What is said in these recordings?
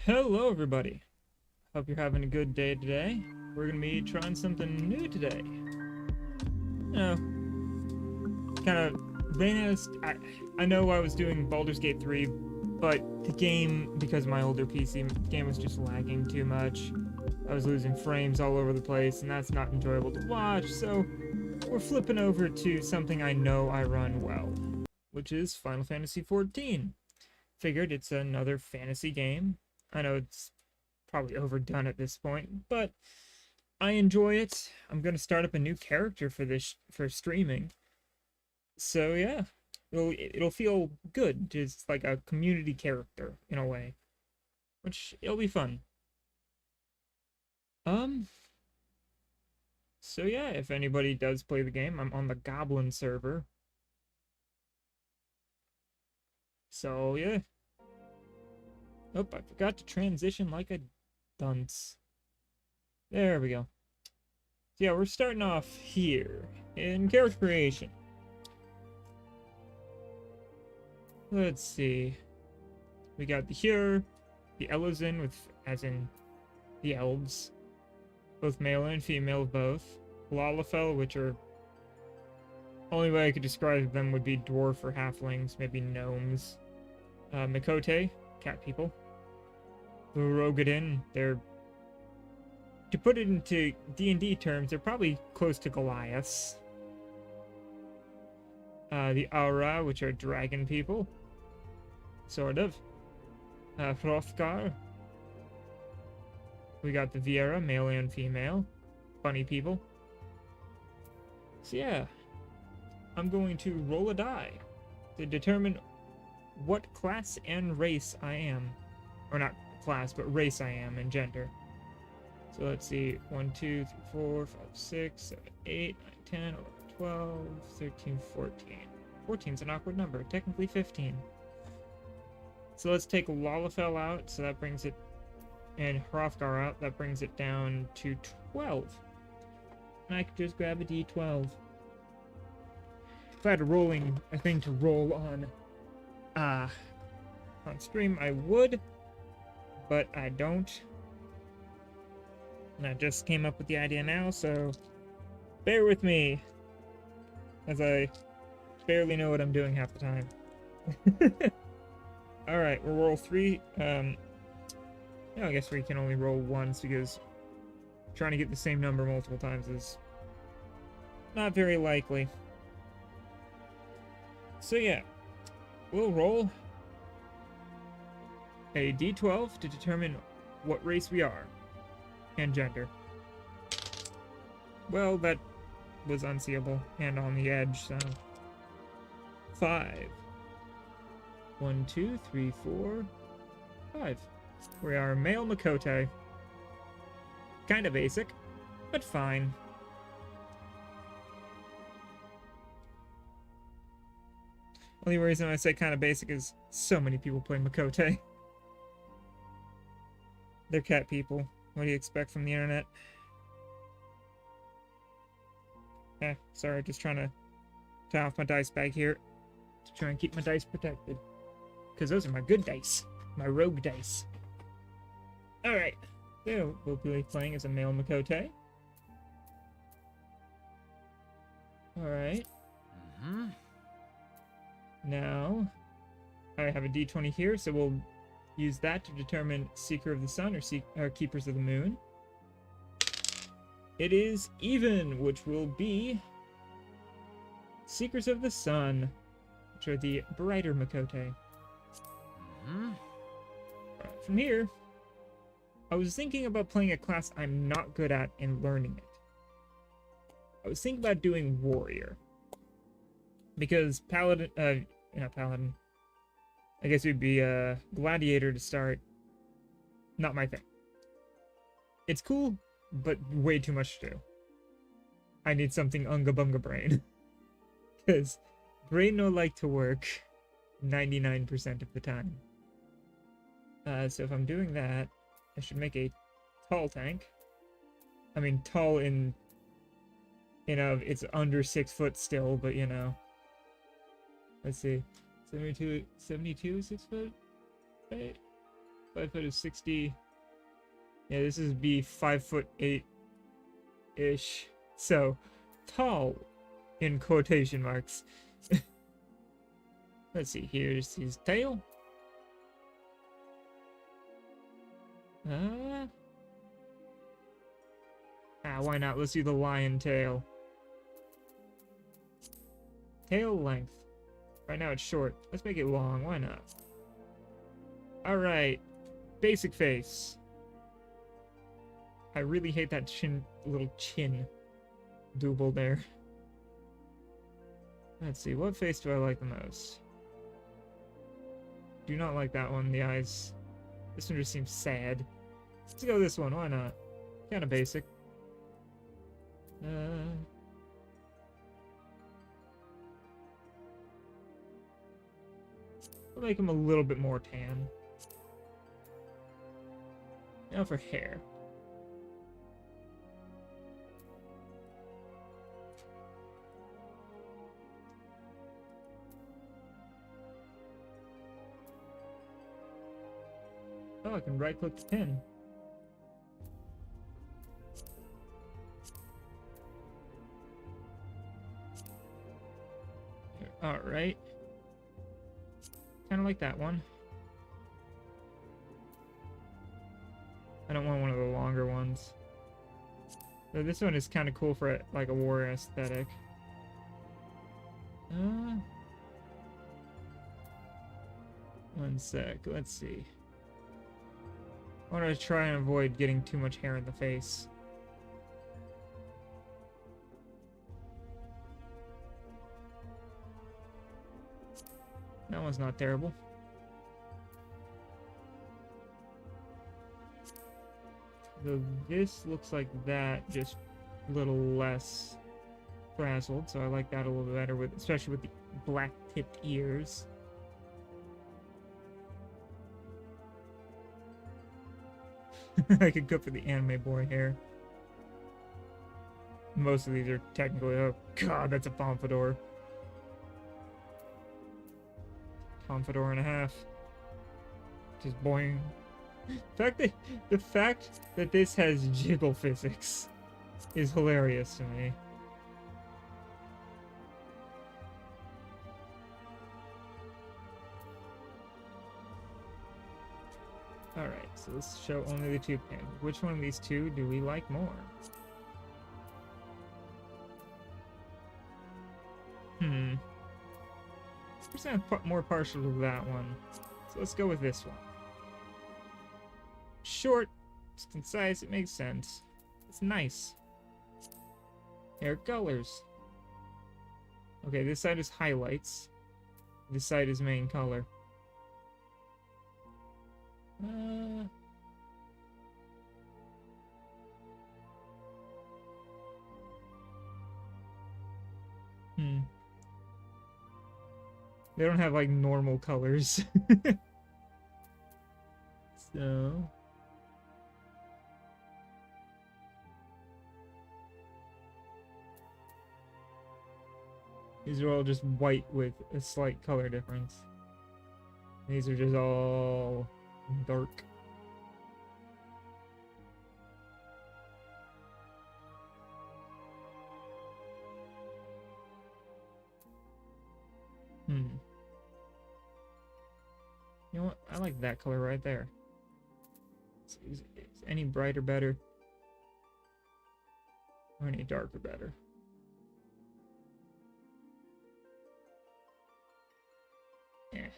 Hello, everybody. Hope you're having a good day today. We're gonna be trying something new today. You know, kind of ran out of. I know I was doing Baldur's Gate 3, but the game, because my older PC game was just lagging too much. I was losing frames all over the place, and that's not enjoyable to watch. So we're flipping over to something I know I run well, which is Final Fantasy XIV. Figured it's another fantasy game. I know it's probably overdone at this point, but I enjoy it. I'm gonna start up a new character for this for streaming. So yeah, it'll feel good, just like a community character in a way, which it'll be fun. Um, so yeah, if anybody does play the game, I'm on the Goblin server. So yeah. Oh, I forgot to transition like a dunce. There we go. So yeah, we're starting off here in character creation. Let's see. We got the Hyur, the Elozin, with as in the elves, both male and female both. Lalafell, which are only way I could describe them would be dwarf or halflings, maybe gnomes. Mikote, cat people. The Rogadin, they're, to put it into D&D terms, they're probably close to Goliaths. The Aura, which are dragon people. Sort of. Hrothgar. We got the Viera, male and female. Bunny people. So yeah, I'm going to roll a die to determine what class and race I am. Or not class, but race I am and gender. So let's see. 1, 2, 3, 4, 5, 6, 7, 8, 9, 10, 11, 12, 13, 14. 14's an awkward number. Technically 15. So let's take Lalafell out, so that brings it, and Hrothgar out, that brings it down to 12. And I could just grab a d12. If I had a thing to roll on stream, I would, but I don't. And I just came up with the idea now, so bear with me, as I barely know what I'm doing half the time. Alright, we'll roll 3. I guess we can only roll once, because trying to get the same number multiple times is not very likely. So yeah, we'll roll a d12 to determine what race we are, and gender. Well, that was unseeable, and on the edge, so... 5. 1, 2, 3, 4, 5. We are male Mikote. Kinda basic, but fine. Only reason I say kinda basic is so many people play Mikote. They're cat people. What do you expect from the internet? Sorry, just trying to tie off my dice bag here to try and keep my dice protected. Because those are my good dice. My rogue dice. Alright. So, we'll be playing as a male Mikote. Alright. Now, I have a d20 here, so we'll use that to determine Seeker of the Sun or Keepers of the Moon. It is even, which will be Seekers of the Sun, which are the brighter Mikote. Right, from here, I was thinking about playing a class I'm not good at and learning it. I was thinking about doing Warrior. Because Paladin, not Paladin, I guess it would be Gladiator to start. Not my thing. It's cool, but way too much to do. I need something unga bunga brain. Because brain no like to work 99% of the time. So if I'm doing that, I should make a tall tank. I mean, tall in it's under 6 foot still, but you know. Let's see. 72, 6 foot? Right? 5 foot is 60. Yeah, this is be 5'8" ish. So tall in quotation marks. Let's see, here's his tail. Why not? Let's do the lion tail. Tail length. Right now it's short. Let's make it long. Why not? Alright. Basic face. I really hate that little chin double there. Let's see. What face do I like the most? Do not like that one. The eyes. This one just seems sad. Let's go this one. Why not? Kind of basic. We'll make him a little bit more tan. Now for hair. Oh, I can right-click the pin. Alright. Kind of like that one. I don't want one of the longer ones. So this one is kind of cool for like a warrior aesthetic. One sec, let's see. I want to try and avoid getting too much hair in the face. That one's not terrible. So this looks like that, just a little less frazzled, so I like that a little bit better, especially with the black-tipped ears. I could go for the anime boy hair. Most of these are technically, oh god, that's a pompadour. Pompadour and a half. Just boing. The fact that this has jiggle physics is hilarious to me. Alright, so let's show only the two pins. Which one of these two do we like more? I'm more partial to that one. So let's go with this one. Short, it's concise, it makes sense. It's nice. Hair colors. Okay, this side is highlights. This side is main color. They don't have like normal colors. So these are all just white with a slight color difference. These are just all dark. You know what? I like that color right there. Is any brighter better? Or any darker better?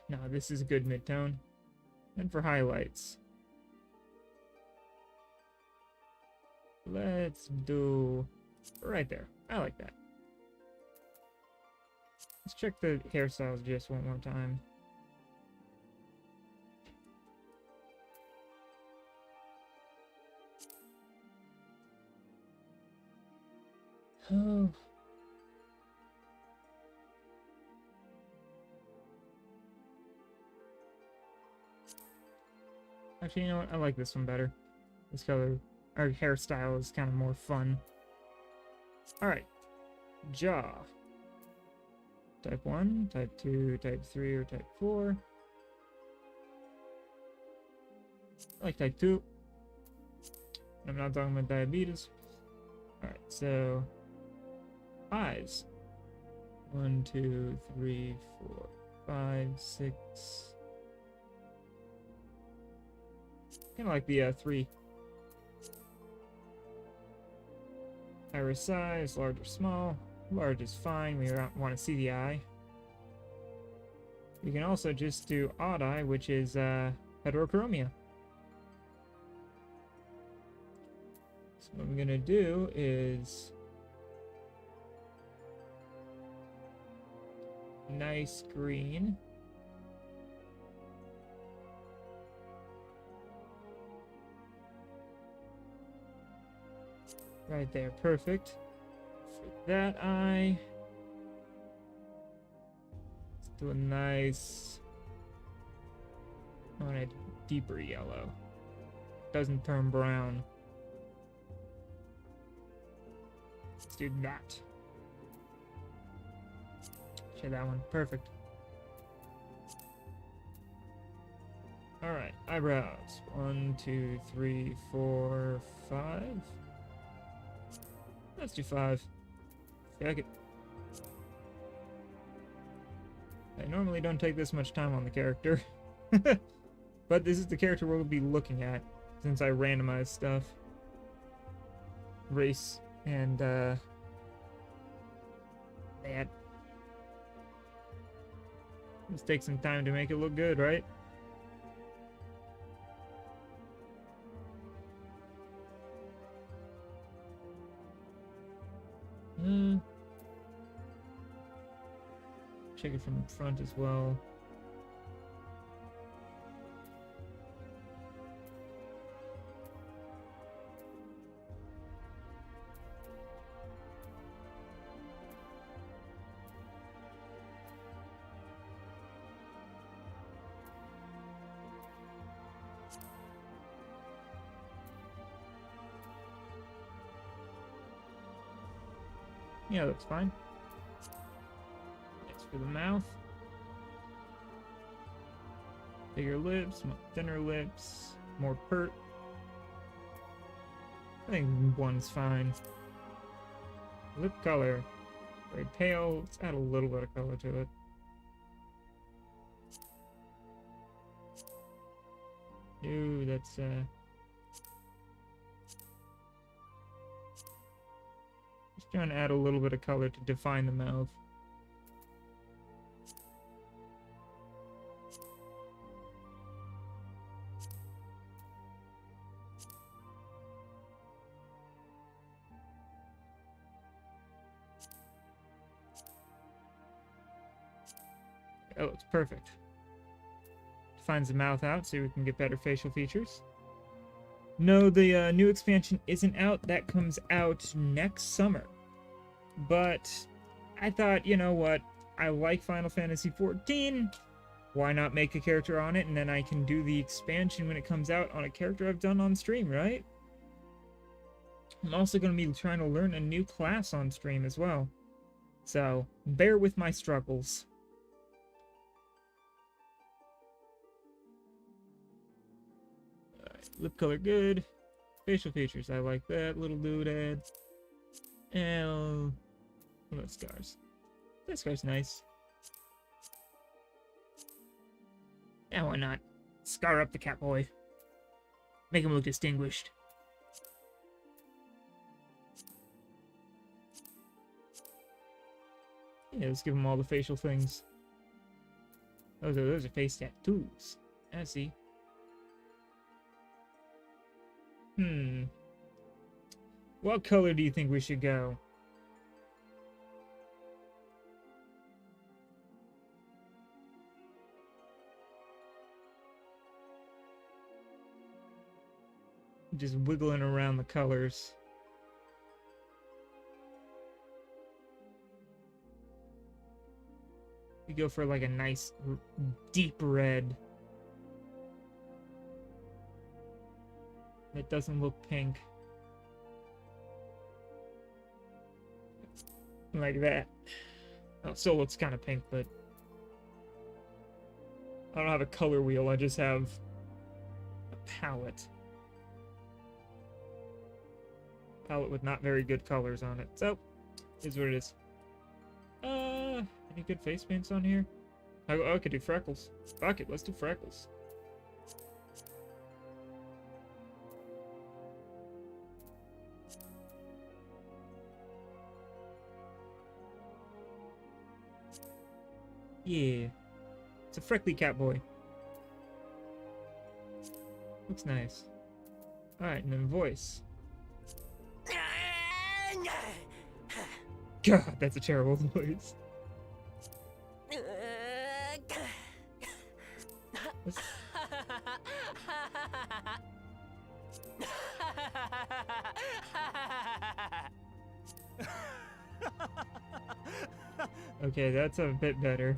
No, this is a good mid-tone. And for highlights, let's do right there. I like that. Let's check the hairstyles just one more time. Oh. Actually, you know what? I like this one better. This color, our hairstyle is kind of more fun. Alright. Jaw. Type 1, Type 2, Type 3, or Type 4. I like type 2. I'm not talking about diabetes. Alright, so eyes. 1, 2, 3, 4, 5, 6. Kind of like the 3. Iris size, large or small. Large is fine. We want to see the eye. We can also just do odd eye, which is heterochromia. So what I'm gonna do is nice green. Right there, perfect. For that eye, let's do a nice, I want a deeper yellow. Doesn't turn brown. Let's do that. Share that one, perfect. Alright, eyebrows. 1, 2, 3, 4, 5. Let's do 5. Check it. I normally don't take this much time on the character. But this is the character we'll be looking at since I randomized stuff. Race and that. Let's take some time to make it look good, right? Check it from the front as well. Yeah, that's fine. Next for the mouth. Bigger lips, thinner lips, more pert. I think 1's fine. Lip color. Very pale. Let's add a little bit of color to it. Ooh, that's just trying to add a little bit of color to define the mouth. Oh, it's perfect. Defines the mouth out so we can get better facial features. No, the new expansion isn't out. That comes out next summer. But I thought, you know what? I like Final Fantasy XIV. Why not make a character on it, and then I can do the expansion when it comes out on a character I've done on stream, right? I'm also going to be trying to learn a new class on stream as well. So, bear with my struggles. Lip color good. Facial features, I like that. Little doodad. And what about scars? That scar's nice. Yeah, why not? Scar up the cat boy. Make him look distinguished. Yeah, let's give him all the facial things. Those are face tattoos. I see. What color do you think we should go? Just wiggling around the colors. We go for like a nice deep red. That doesn't look pink. Like that. Oh, it still looks kind of pink, but I don't have a color wheel. I just have palette. Palette with not very good colors on it. So, is what it is. Any good face paints on here? Oh, I could do freckles. Fuck it, let's do freckles. Yeah. It's a freckly cat boy. Looks nice. Alright, and then voice. God, that's a terrible voice. Okay, that's a bit better.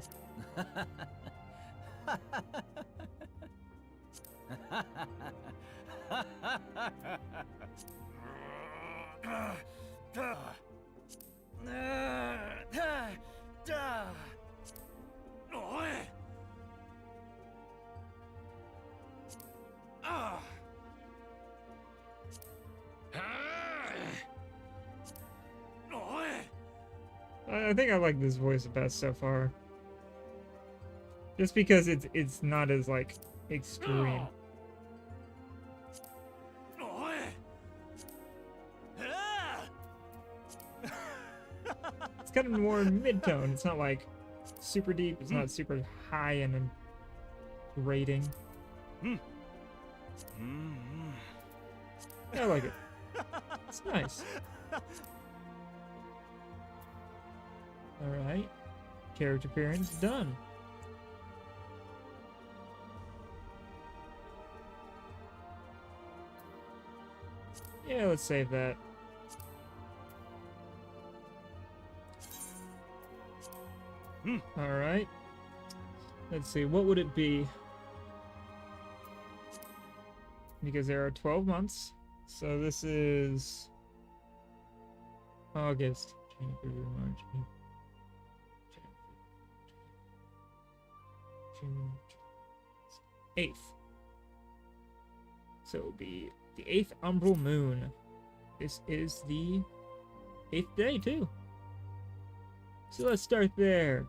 I think I like this voice the best so far. Just because it's not as like extreme. It's kind of more mid-tone. It's not like super deep. It's not super high and rating. Yeah, I like it. It's nice. Alright. Character appearance done. Yeah, let's save that. Alright. Let's see, what would it be? Because there are 12 months. So this is August. January, March, June, 8th. So it'll be the 8th umbral moon. This is the 8th day too. So let's start there.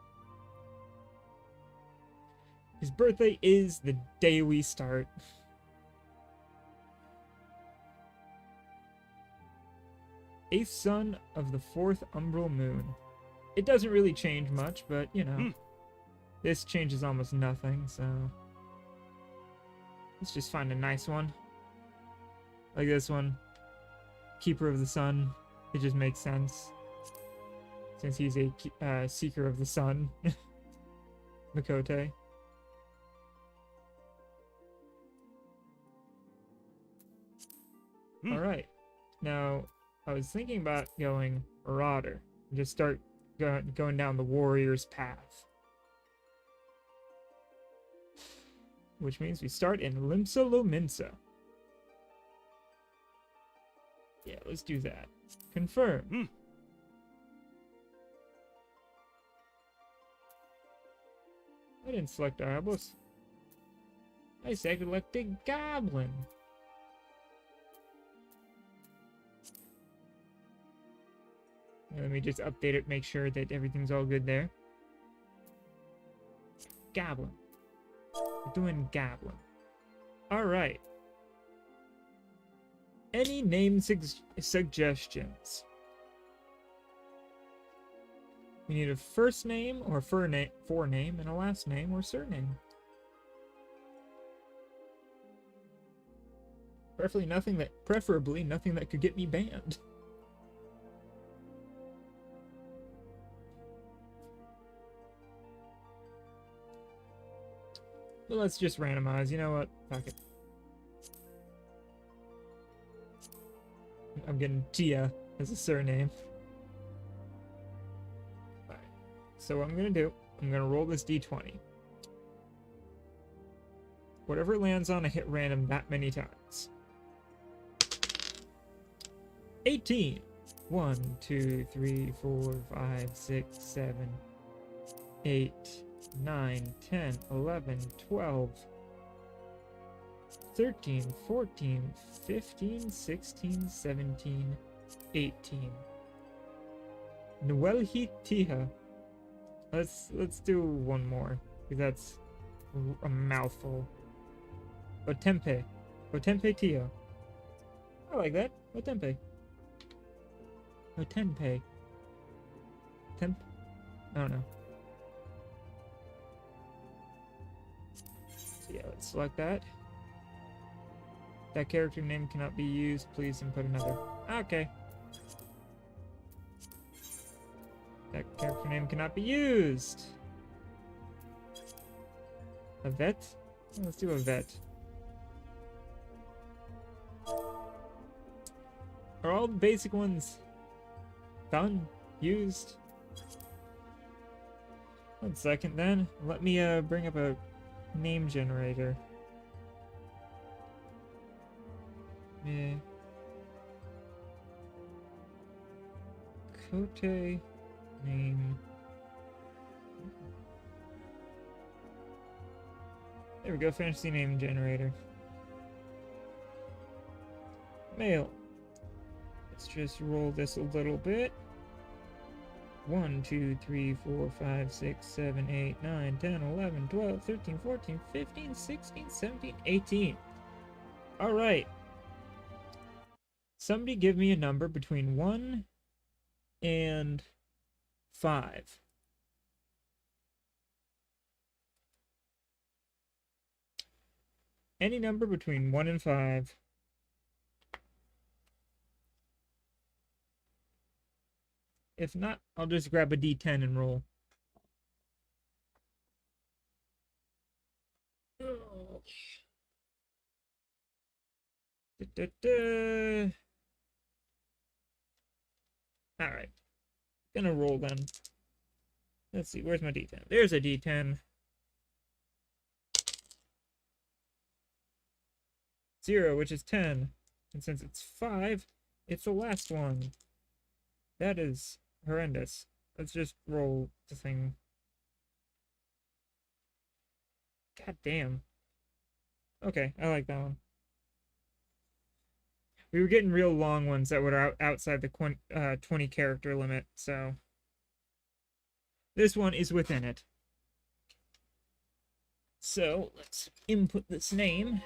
His birthday is the day we start. Eighth sun of the 4th umbral moon. It doesn't really change much, but you know, this changes almost nothing, so let's just find a nice one. Like this one. Keeper of the Sun. It just makes sense. Since he's a Seeker of the Sun. Makote. Alright. Now, I was thinking about going Marauder. And just start going down the warrior's path. Which means we start in Limsa Lominsa. Yeah, let's do that. Confirm. I didn't select Diablos. I selected Goblin. Let me just update it, make sure that everything's all good there. Goblin. We're doing Goblin. Alright. Any name suggestions? We need a first name or forename and a last name or surname. Preferably nothing that could get me banned. Well, let's just randomize. You know what? Fuck it. I'm getting Tia as a surname. Alright. So what I'm gonna do, I'm gonna roll this d20. Whatever lands on, I hit random that many times. 18. 1, 2, 3, 4, 5, 6, 7, 8, 9, 10, 11, 12, 13, 14, 15, 16, 17, 18. Nuelhi Tiha. Let's do one more, because that's a mouthful. Otempe. Otempe Tiha. I like that. Otempe. Otempe. Temp? I don't know. So yeah, let's select that. That character name cannot be used. Please input another. Okay. That character name cannot be used. A vet? Let's do a vet. Are all the basic ones done? Used? 1 second then. Let me bring up a name generator. Yeah. Cote name. There we go, fantasy name generator. Male. Let's just roll this a little bit. 1, 2, 3, 4, 5, 6, 7, 8, 9, 10, 11, 12, 13, 14, 15, 16, 17, 18. Alright. Somebody give me a number between 1 and 5. Any number between 1 and 5. If not, I'll just grab a D10 and roll. Oh. Alright. Gonna roll then. Let's see, where's my D10? There's a D10. 0, which is 10. And since it's 5, it's the last one. That is horrendous. Let's just roll the thing. God damn. Okay, I like that one. We were getting real long ones that were outside the 20 character limit, so this one is within it. So let's input this name.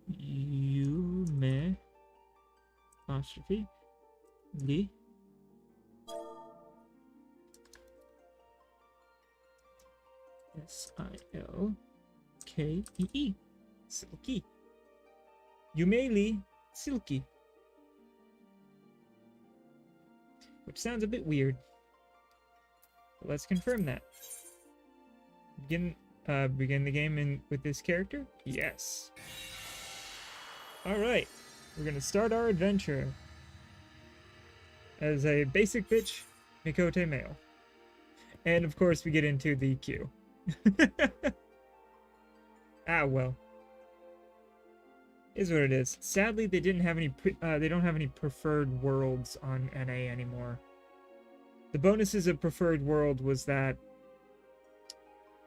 Yume apostrophe Li Silkee. Silky. Yumeli Silky. Which sounds a bit weird. But let's confirm that. Begin the game with this character? Yes. Alright. We're gonna start our adventure as a basic bitch Mikote male. And of course we get into the queue. Ah, well. Is what it is. Sadly, they didn't have any. They don't have any preferred worlds on NA anymore. The bonuses of preferred world was that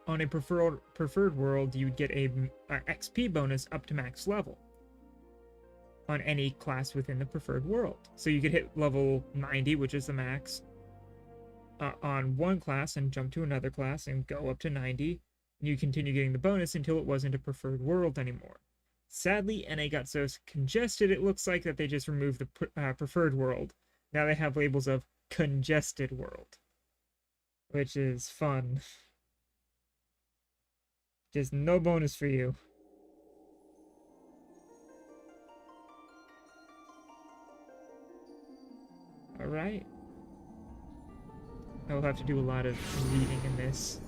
on a preferred world, you would get a XP bonus up to max level on any class within the preferred world. So you could hit level 90, which is the max, on one class and jump to another class and go up to 90. And you continue getting the bonus until it wasn't a preferred world anymore. Sadly, NA got so congested, it looks like that they just removed the preferred world. Now they have labels of congested world, which is fun. Just no bonus for you. Alright. I will have to do a lot of reading in this,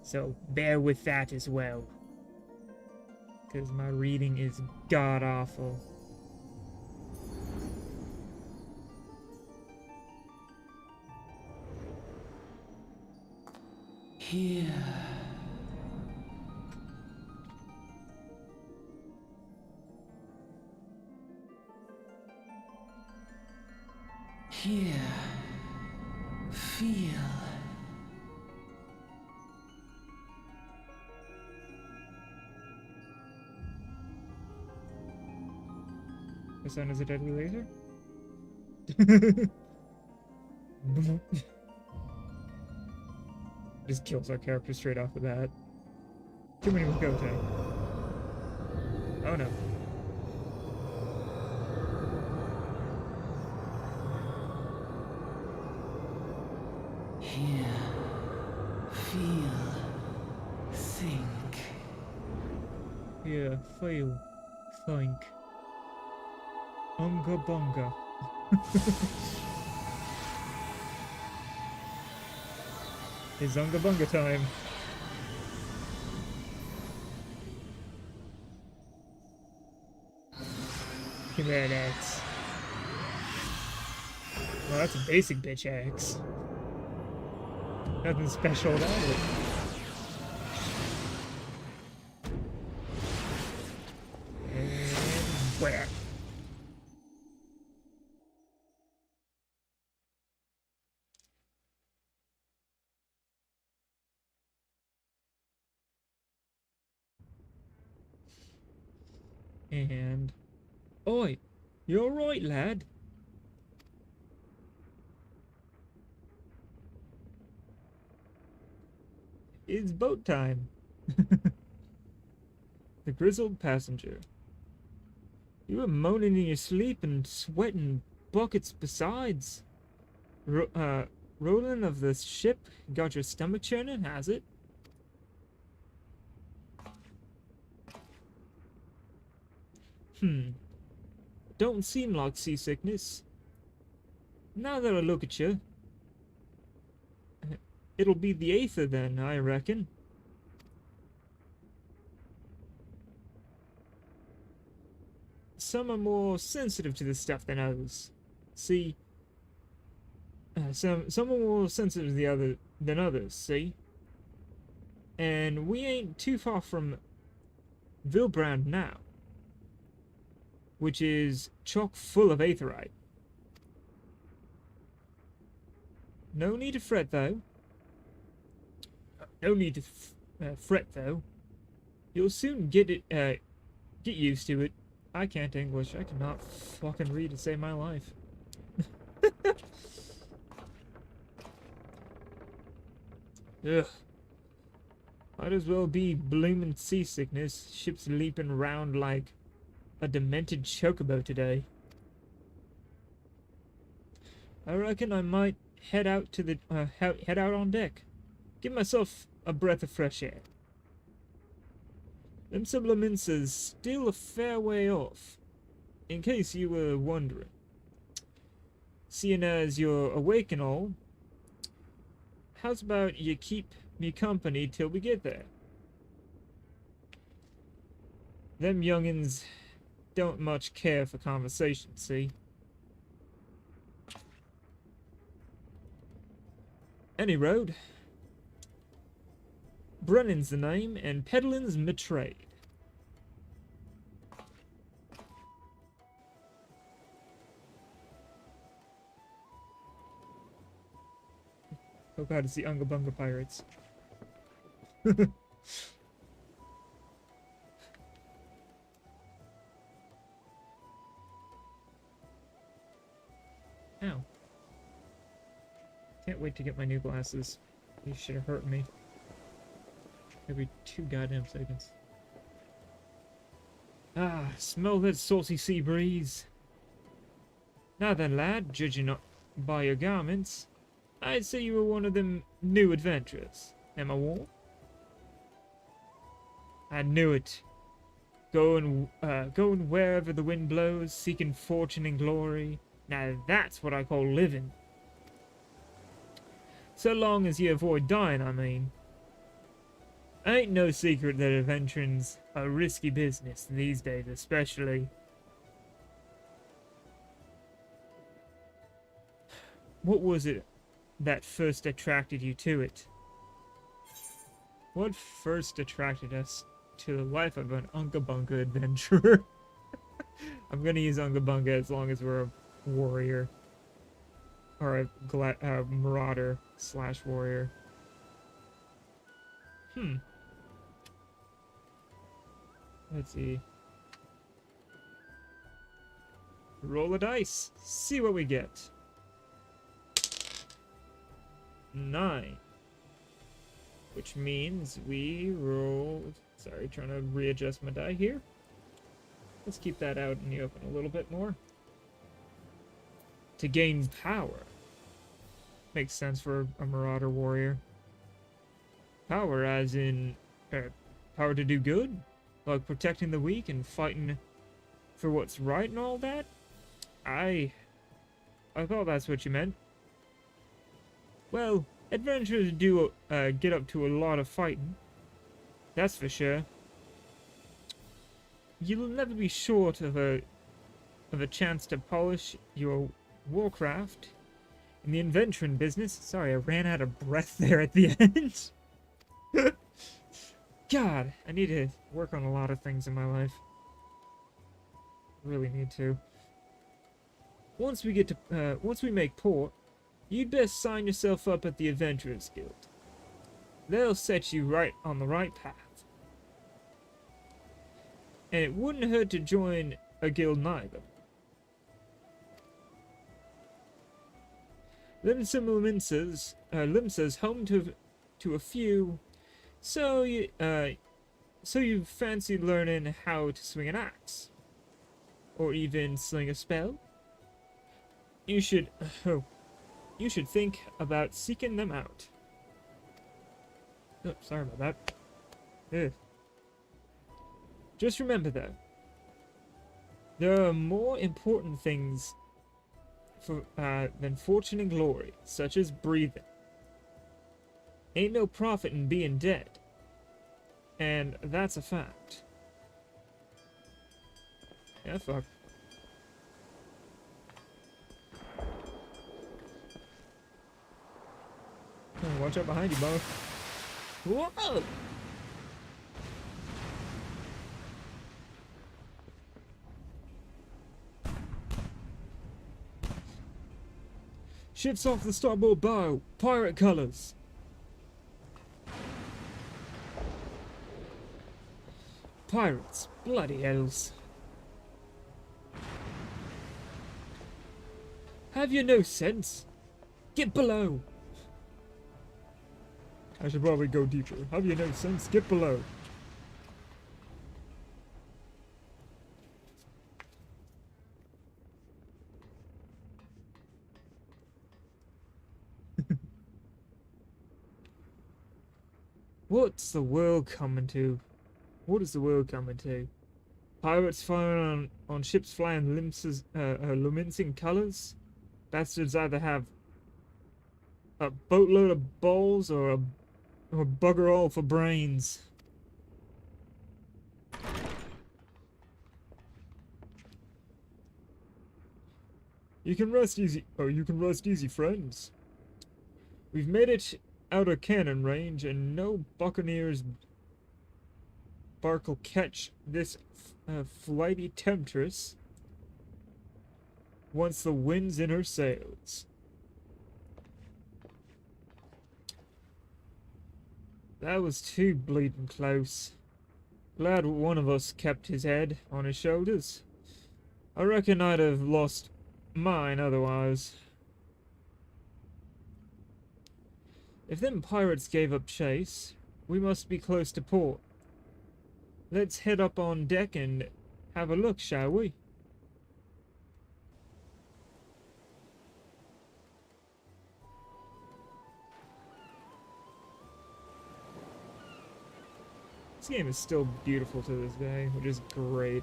so bear with that as well, because my reading is god-awful. Here. Here. Feel. The sun is a deadly laser? Just kills our character straight off the bat. Too many Makote. Oh no. Hear. Feel. Think. Yeah, feel. Think. Unga bunga. It's Unga bunga time. Give me that axe. Well, that's a basic bitch axe. Nothing special about it. And where? And oi, you alright, lad? It's boat time. The grizzled passenger. You were moaning in your sleep and sweating buckets besides. Rolling of the ship got your stomach churning, has it? Don't seem like seasickness. Now that I look at you, it'll be the aether then, I reckon. Some are more sensitive to this stuff than others. See, some are more sensitive to than others. See, and we ain't too far from Vilbrand now, which is chock full of aetherite. No need to fret though. No need to fret though. You'll soon get used to it. I can't English. I cannot fucking read to save my life. Ugh. Might as well be bloomin' seasickness. Ship's leaping round like a demented chocobo today. I reckon I might head out to the head out on deck. Give myself a breath of fresh air. Them supplements is still a fair way off, in case you were wondering. Seeing as you're awake and all, how's about you keep me company till we get there? Them youngins don't much care for conversation, see? Any road. Brennan's the name, and peddling's my trade. Hope how to see Unga Bunga pirates. Ow. Can't wait to get my new glasses. These should have hurt me. Every 2 goddamn seconds. Ah, smell that salty sea breeze. Now then, lad, judging by your garments, I'd say you were one of them new adventurers. Am I warm? I knew it. Going wherever the wind blows, seeking fortune and glory. Now that's what I call living. So long as you avoid dying, I mean. Ain't no secret that adventuring's a risky business these days, especially. What was it that first attracted you to it? What first attracted us to the life of an Unga Bunga adventurer? I'm gonna use Unga Bunga as long as we're a warrior. or a marauder slash warrior. Let's see. Roll a dice. See what we get. 9. Which means we rolled... Sorry, trying to readjust my die here. Let's keep that out in the open a little bit more. To gain power. Makes sense for a marauder warrior. Power as in... power to do good? Like protecting the weak and fighting for what's right and all that? I thought that's what you meant. Well, adventurers do get up to a lot of fighting. That's for sure. You'll never be short of a chance to polish your warcraft in the adventuring business. Sorry, I ran out of breath there at the end. God, I need to work on a lot of things in my life. Really need to. Once we make port, you'd best sign yourself up at the Adventurers Guild. They'll set you right on the right path. And it wouldn't hurt to join a guild neither. Limsa's home to a few, so you fancy learning how to swing an axe? Or even sling a spell? You should think about seeking them out. Oh, sorry about that. Ugh. Just remember though, there are more important things than fortune and glory, such as breathing. Ain't no profit in being dead. And that's a fact. Yeah, fuck. Oh, watch out behind you, Bo. Whoa! Ship's off the starboard bow. Pirate colors. Pirates. Bloody hells. Have you no sense? Get below. I should probably go deeper. Have you no sense? Get below. What's the world coming to? What is the world coming to? Pirates firing on ships flying luminescent colors? Bastards either have a boatload of balls or bugger all for brains. You can rest easy. Oh, you can rest easy, friends. We've made it out of cannon range, and no buccaneer's bark'll catch this flighty temptress once the wind's in her sails. That was too bleeding close. Glad one of us kept his head on his shoulders. I reckon I'd have lost mine otherwise. If them pirates gave up chase, we must be close to port. Let's head up on deck and have a look, shall we? This game is still beautiful to this day, which is great.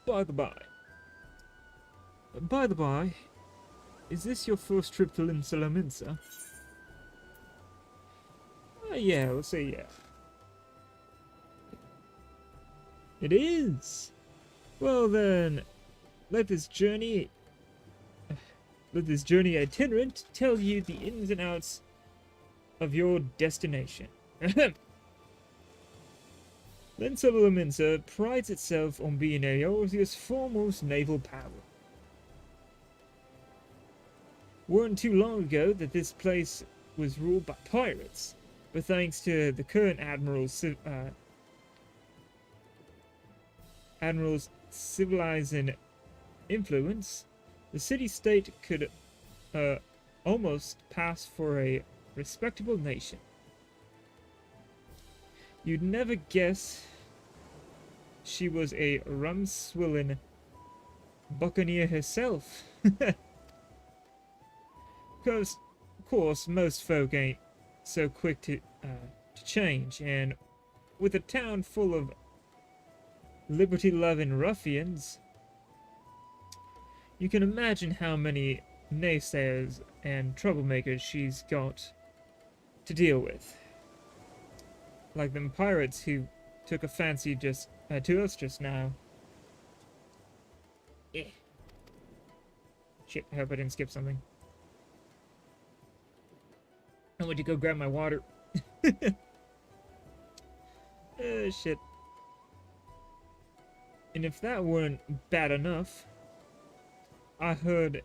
By the by, is this your first trip to Limsa? Yeah, let's say yeah. It is! Well then, let this journey itinerant tell you the ins and outs of your destination. Limsa prides itself on being Eorzia's foremost naval power. Weren't too long ago that this place was ruled by pirates, but thanks to the current admiral's civilizing influence, the city-state could almost pass for a respectable nation. You'd never guess she was a rum-swilling buccaneer herself. Of course, most folk ain't so quick to change, and with a town full of liberty-loving ruffians, you can imagine how many naysayers and troublemakers she's got to deal with. Like them pirates who took a fancy to us just now. Yeah. Shit, I hope I didn't skip something. I went to go grab my water. Shit. And if that weren't bad enough, I heard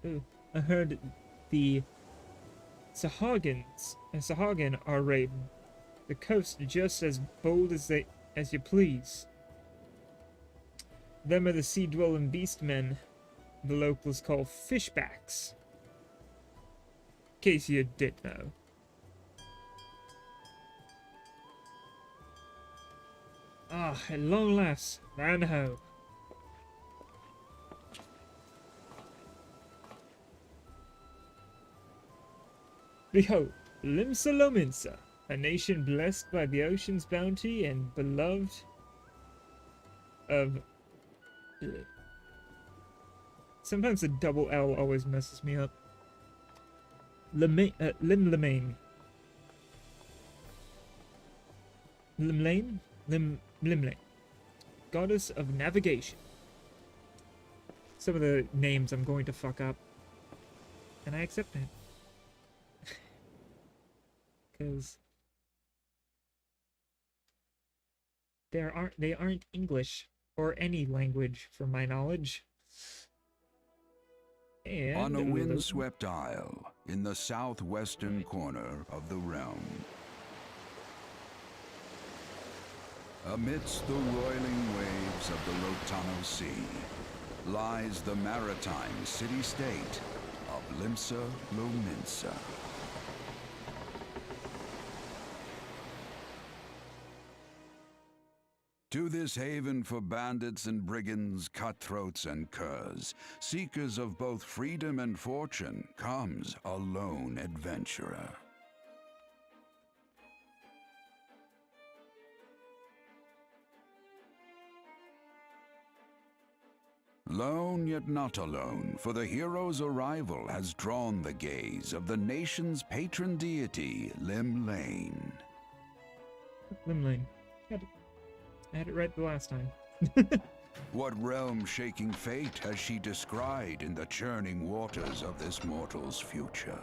the Sahagin are raiding the coast just as bold as you please. Them are the sea-dwelling beast-men the locals call fishbacks. In case you did know. Ah, at long last, man ho. Behold, Limsa Lominsa, a nation blessed by the ocean's bounty and beloved of... Sometimes the double L always messes me up. Limlane. Limlane. Goddess of navigation. Some of the names I'm going to fuck up. And I accept that. Because they aren't English or any language from my knowledge. And on a windswept isle in the southwestern corner of the realm, amidst the roiling waves of the Lotano Sea, lies the maritime city-state of Limsa Lominsa. To this haven for bandits and brigands, cutthroats and curs, seekers of both freedom and fortune, comes a lone adventurer. Lone yet not alone, for the hero's arrival has drawn the gaze of the nation's patron deity, Limlane. Limlane. I had it right the last time. What realm-shaking fate has she descried in the churning waters of this mortal's future?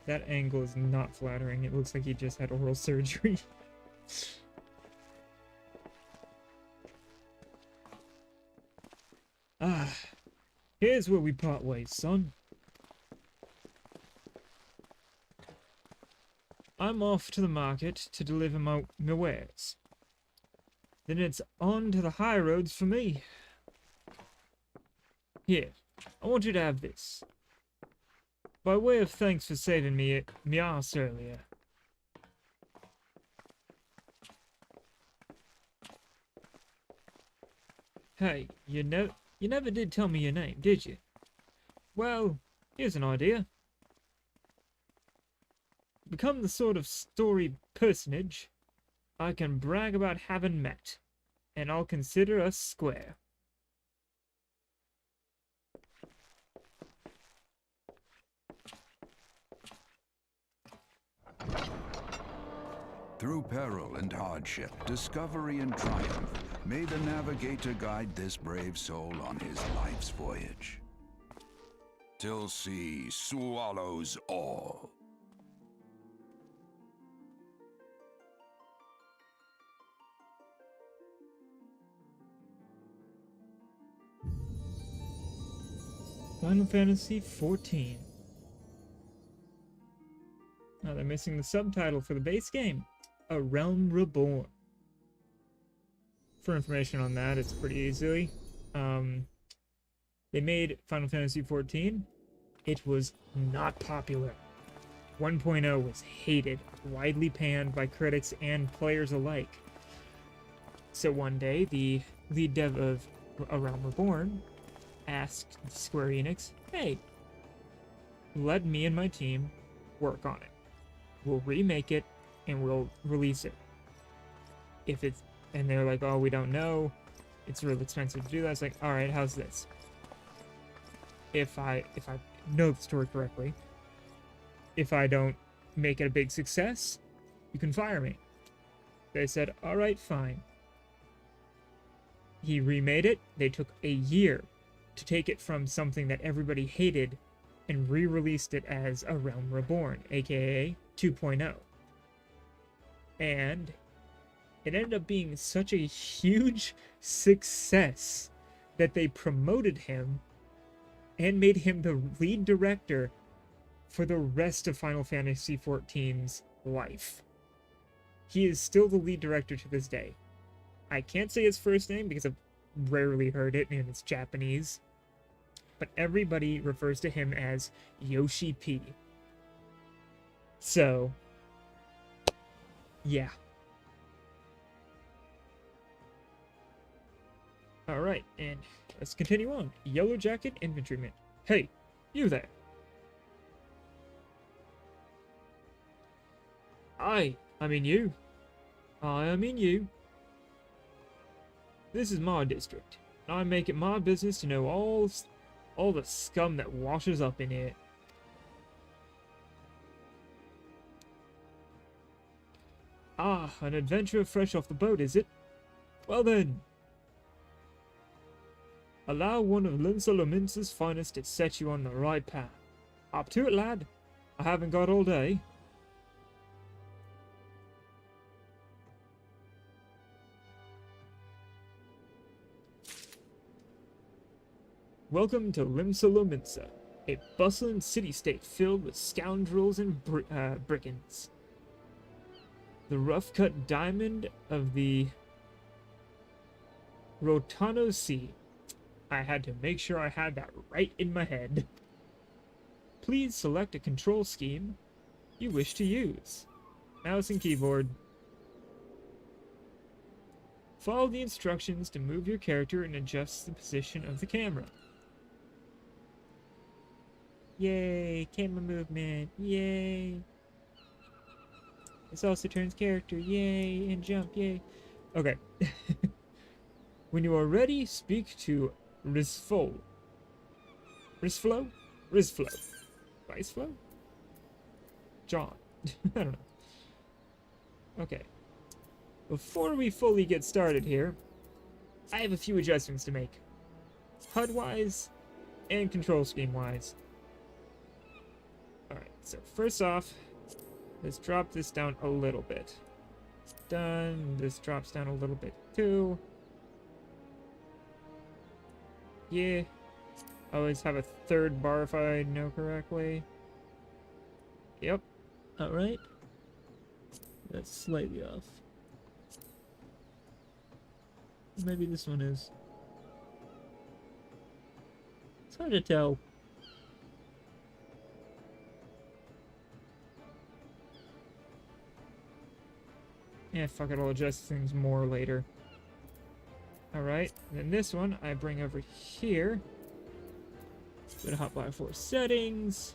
That angle is not flattering. It looks like he just had oral surgery. Ah, here's where we part ways, son. I'm off to the market to deliver my wares. Then it's on to the high roads for me. Here, I want you to have this. By way of thanks for saving me ass earlier. Hey, you never did tell me your name, did you? Well, here's an idea. Become the sort of story personage I can brag about having met, and I'll consider us square. Through peril and hardship, discovery and triumph, May the navigator guide this brave soul on his life's voyage, till sea swallows all. Final Fantasy 14. Now they're missing the subtitle for the base game, A Realm Reborn. For information on that, it's pretty easy. They made Final Fantasy 14. It was not popular. 1.0 was hated, widely panned by critics and players alike. So one day, the lead dev of A Realm Reborn asked Square Enix, hey, let me and my team work on it. We'll remake it and we'll release it. And they're like, oh, we don't know. It's really expensive to do that. It's like, all right, how's this? If I know the story correctly, if I don't make it a big success, you can fire me. They said, all right, fine. He remade it. They took a year to take it from something that everybody hated and re-released it as A Realm Reborn, aka 2.0. And it ended up being such a huge success that they promoted him and made him the lead director for the rest of Final Fantasy XIV's life. He is still the lead director to this day. I can't say his first name because I've rarely heard it and it's Japanese, but everybody refers to him as Yoshi P. So, yeah. Alright, and let's continue on. Yellow Jacket Infantryman. Hey, you there. I mean you. I mean you. This is my district, and I make it my business to know all the scum that washes up in it. Ah, an adventurer fresh off the boat, is it? Well then, allow one of Linsalomince's finest to set you on the right path. Up to it, lad. I haven't got all day. Welcome to Limsalominsa, a bustling city-state filled with scoundrels and brigands. The rough-cut diamond of the Rotano Sea. I had to make sure I had that right in my head. Please select a control scheme you wish to use. Mouse and keyboard. Follow the instructions to move your character and adjust the position of the camera. Yay, camera movement, yay. This also turns character, yay, and jump, yay. Okay. When you are ready, speak to Rizflo. Rizflo? Rizflo. Rizflo? John. I don't know. Okay. Before we fully get started here, I have a few adjustments to make. HUD-wise and control scheme-wise. Alright, so first off, let's drop this down a little bit. Done. This drops down a little bit too. Yeah. I always have a third bar if I know correctly. Yep. Alright. That's slightly off. Maybe this one is. It's hard to tell. Yeah, fuck it, I'll adjust things more later. Alright, then this one I bring over here. Go to Hotbar 4 settings.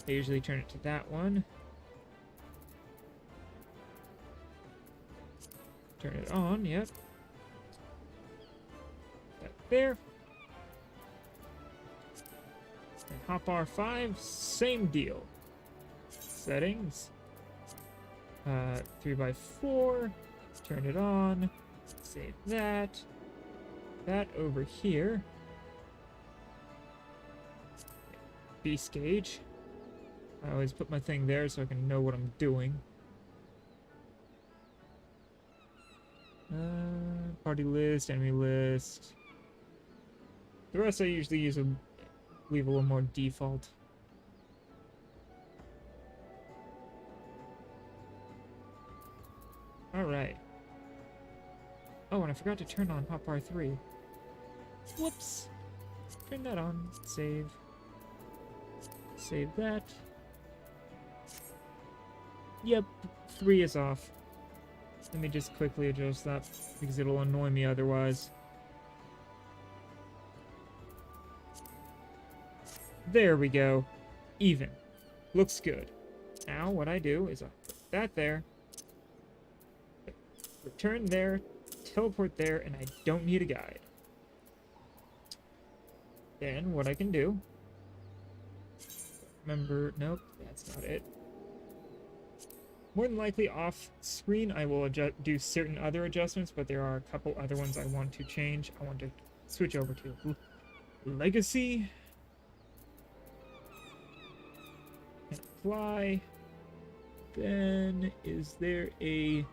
I usually turn it to that one. Turn it on, yep. That there. And Hotbar 5, same deal. Settings. 3x4, turn it on, Save that. That over here. Beast gauge. I always put my thing there so I can know what I'm doing. Party list, enemy list. The rest I usually leave a little more default. Alright. Oh, and I forgot to turn on hotbar 3. Whoops. Turn that on. Save. Save that. Yep, 3 is off. Let me just quickly adjust that, because it'll annoy me otherwise. There we go. Even. Looks good. Now, what I do is I put that there, return there, teleport there, and I don't need a guide. Then, what I can do... Remember, nope, that's not it. More than likely off screen I will do certain other adjustments, but there are a couple other ones I want to change. I want to switch over to Legacy. And apply. Then, is there a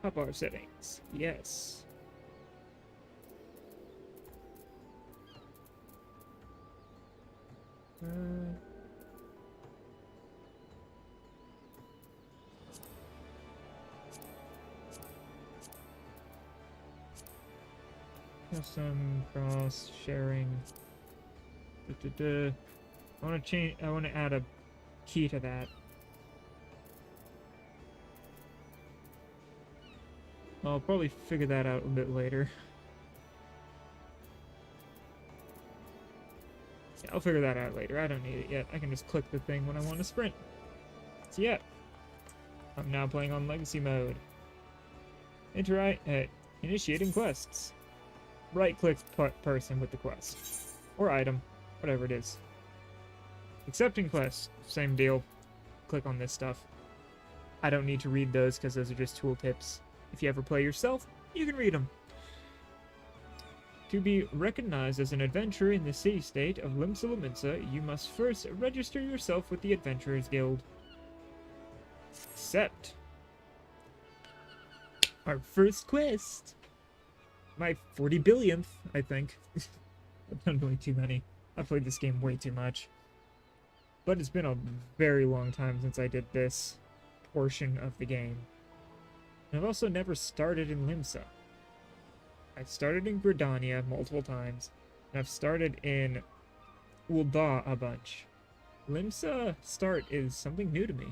hotbar settings? Yes. Custom cross sharing. I want to change. I want to add a key to that. I'll probably figure that out a bit later. Yeah, I'll figure that out later. I don't need it yet. I can just click the thing when I want to sprint. So yeah, I'm now playing on Legacy mode. Initiating quests. Right-click person with the quest. Or item. Whatever it is. Accepting quest. Same deal. Click on this stuff. I don't need to read those because those are just tooltips. If you ever play yourself, you can read them. To be recognized as an adventurer in the city-state of Limsa, you must first register yourself with the Adventurers Guild. Accept. Our first quest. My 40 billionth, I think. I've done way too many. I've played this game way too much. But it's been a very long time since I did this portion of the game. And I've also never started in Limsa. I started in Gridania multiple times, and I've started in Ul'dah a bunch. Limsa start is something new to me.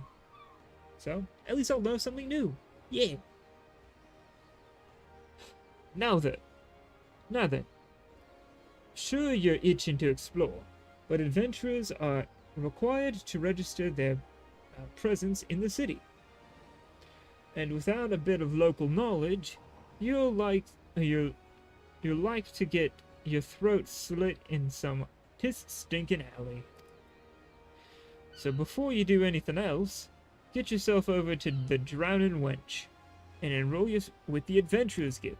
So, at least I'll know something new. Yeah! Now then. Sure, you're itching to explore, but adventurers are required to register their presence in the city. And without a bit of local knowledge, you're like to get your throat slit in some piss-stinking alley. So before you do anything else, get yourself over to the Drowning Wench and enroll with the Adventurers Guild.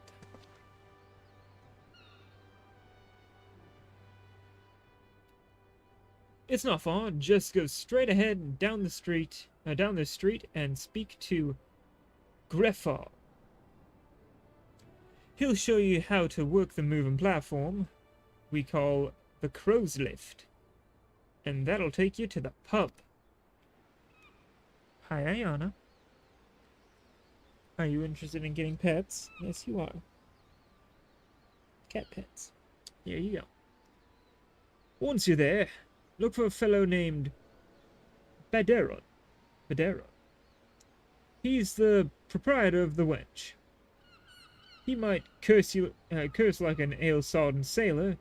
It's not far. Just go straight ahead down the street, and speak to Greffar. He'll show you how to work the moving platform we call the Crow's Lift, and that'll take you to the pub. Hi, Ayana. Are you interested in getting pets? Yes, you are. Cat pets. Here you go. Once you're there, look for a fellow named Baderon. He's the proprietor of the wench. He might curse like an ale-sodden sailor,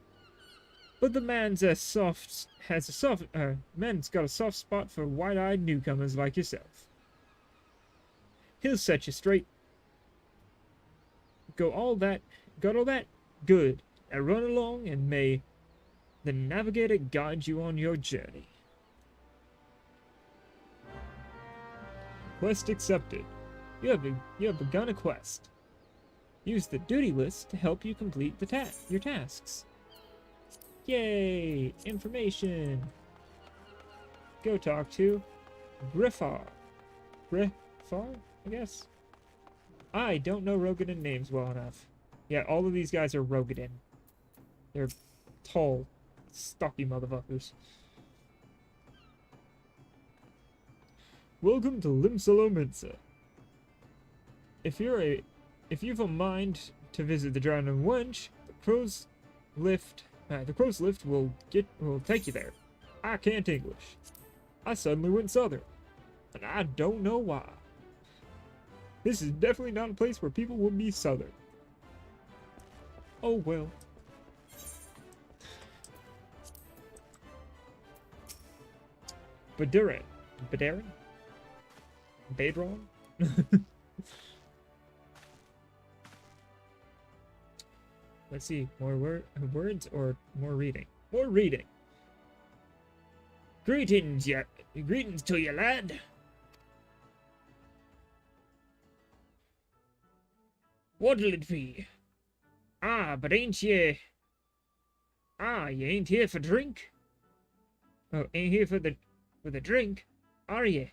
but the man's got a soft spot for wide-eyed newcomers like yourself. He'll set you straight. Got all that? Good. Now run along, and may the navigator guide you on your journey. Quest accepted. You have begun a quest. Use the duty list to help you complete your tasks. Yay! Information! Go talk to Griffar. Griffar, I guess? I don't know Rogadan names well enough. Yeah, all of these guys are Rogadan. They're tall, stocky motherfuckers. Welcome to Limsalominsa. If you've a mind to visit the Drowning Wench, the crow's lift will take you there. I can't English. I suddenly went southern, and I don't know why. This is definitely not a place where people would be southern. Oh well. Badurin. Badron? Let's see, more words or more reading? More reading. Greetings to you, lad. What'll it be? But ain't you? You ain't here for drink? Oh, ain't here for the drink, are you?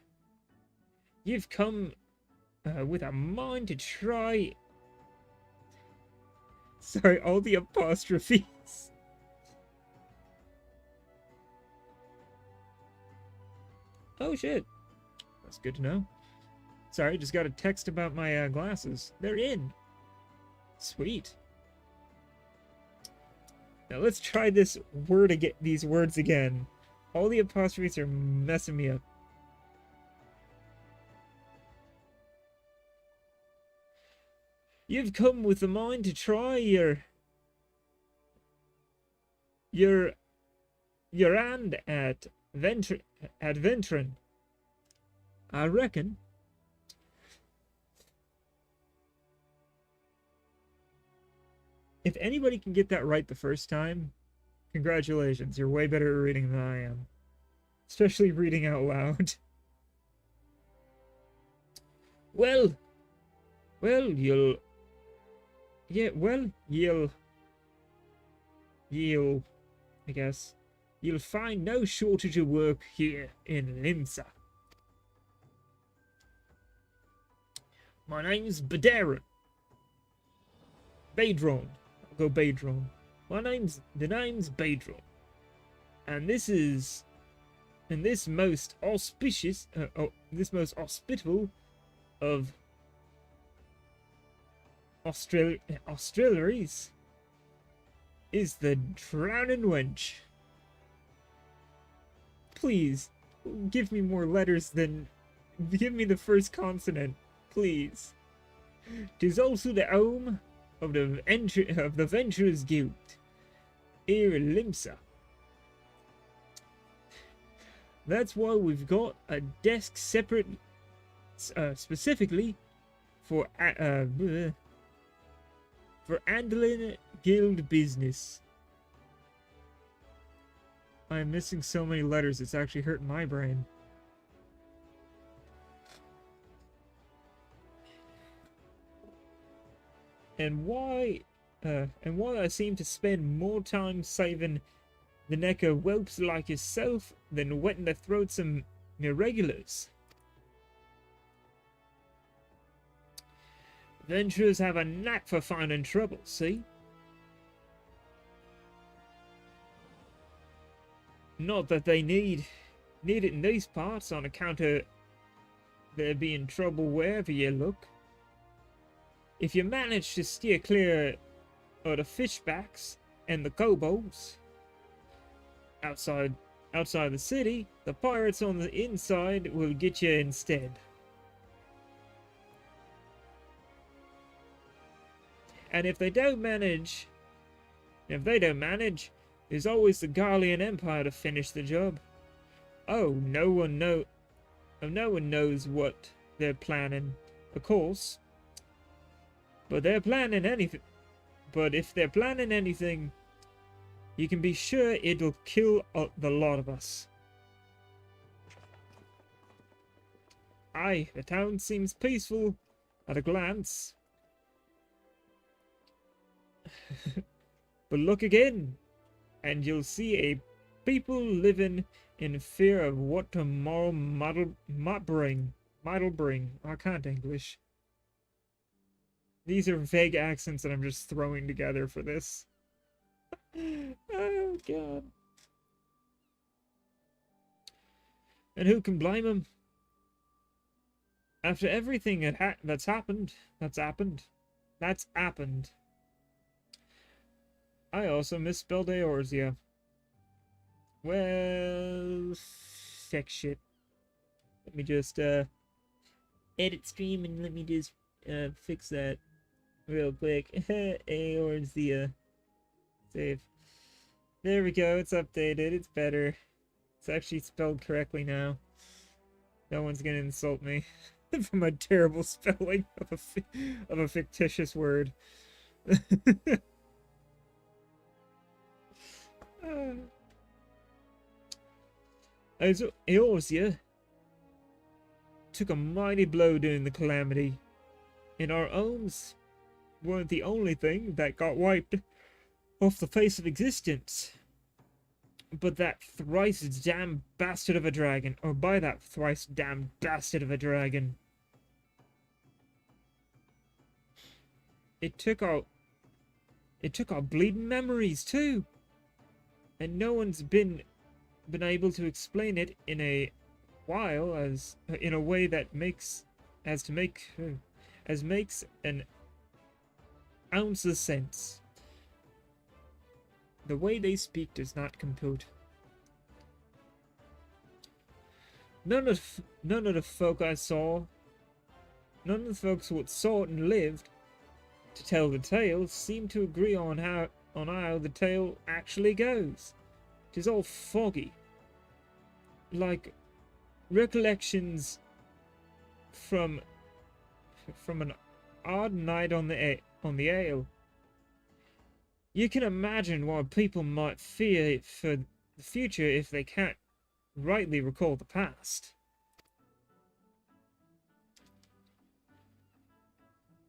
You've come with a mind to try. Sorry, all the apostrophes. Oh shit, that's good to know. Sorry, just got a text about my glasses. They're in. Sweet. Now let's try these words again. All the apostrophes are messing me up. You've come with the mind to try your hand at venturing. I reckon. If anybody can get that right the first time, congratulations, you're way better at reading than I am. Especially reading out loud. Well, you'll, I guess, you'll find no shortage of work here in Limsa. My name's Badron. Badron. I'll go Badron. The name's Badron. And this most auspicious, this most hospitable of Australiaries is the Drowning Wench. Please, give me more letters than... Give me the first consonant, please. 'Tis also the home of the Venturers Guild, here in Limsa. That's why we've got a desk separate, specifically for handling guild business. I am missing so many letters, it's actually hurting my brain. And why I seem to spend more time saving the neck of whelps like yourself than wetting the throats of irregulars. Adventurers have a knack for finding trouble, see? Not that they need it in these parts on account of there being trouble wherever you look. If you manage to steer clear of the fishbacks and the kobolds outside the city, the pirates on the inside will get you instead. And if they don't manage, there's always the Garlean Empire to finish the job. Oh, no one knows what they're planning, of course. But if they're planning anything, you can be sure it'll kill the lot of us. Aye, the town seems peaceful at a glance. But look again, and you'll see a people living in fear of what tomorrow might bring. Might'll bring. I can't English. These are vague accents that I'm just throwing together for this. Oh, God. And who can blame him? After everything that's happened, I also misspelled Eorzia. Well, sick shit. Let me just, edit stream and let me just, fix that real quick. Eorzia. Save. There we go, it's updated, it's better. It's actually spelled correctly now. No one's gonna insult me for my terrible spelling of a fictitious word. As Eorzia took a mighty blow during the calamity, and our homes weren't the only thing that got wiped off the face of existence. But that thrice damned bastard of a dragon, or by that thrice damned bastard of a dragon. It took our bleeding memories too. And no one's been able to explain it in a while in a way that makes an ounce of sense. The way they speak does not compute. None of the folk I saw, none of the folks who saw it and lived to tell the tale seem to agree on how the tale actually goes. 'Tis all foggy, like recollections from an odd night on the ale. You can imagine why people might fear for the future if they can't rightly recall the past.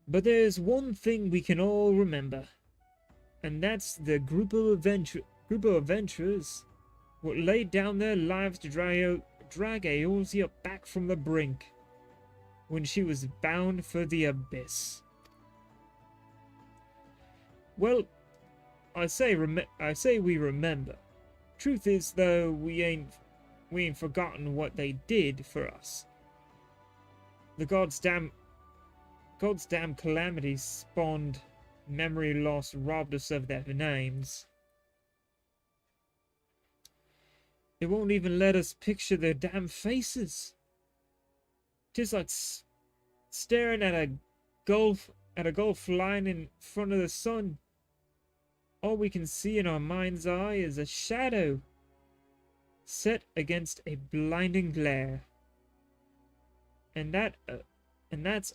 But there's one thing we can all remember, and that's the group of adventurers what laid down their lives to drag Eorzia back from the brink when she was bound for the abyss. Well, I say we remember. Truth is, though, we ain't forgotten what they did for us. The God's damn calamities spawned memory loss, robbed us of their names. It won't even let us picture their damn faces. 'Tis like staring at a gulf line in front of the sun. All we can see in our mind's eye is a shadow set against a blinding glare. And that's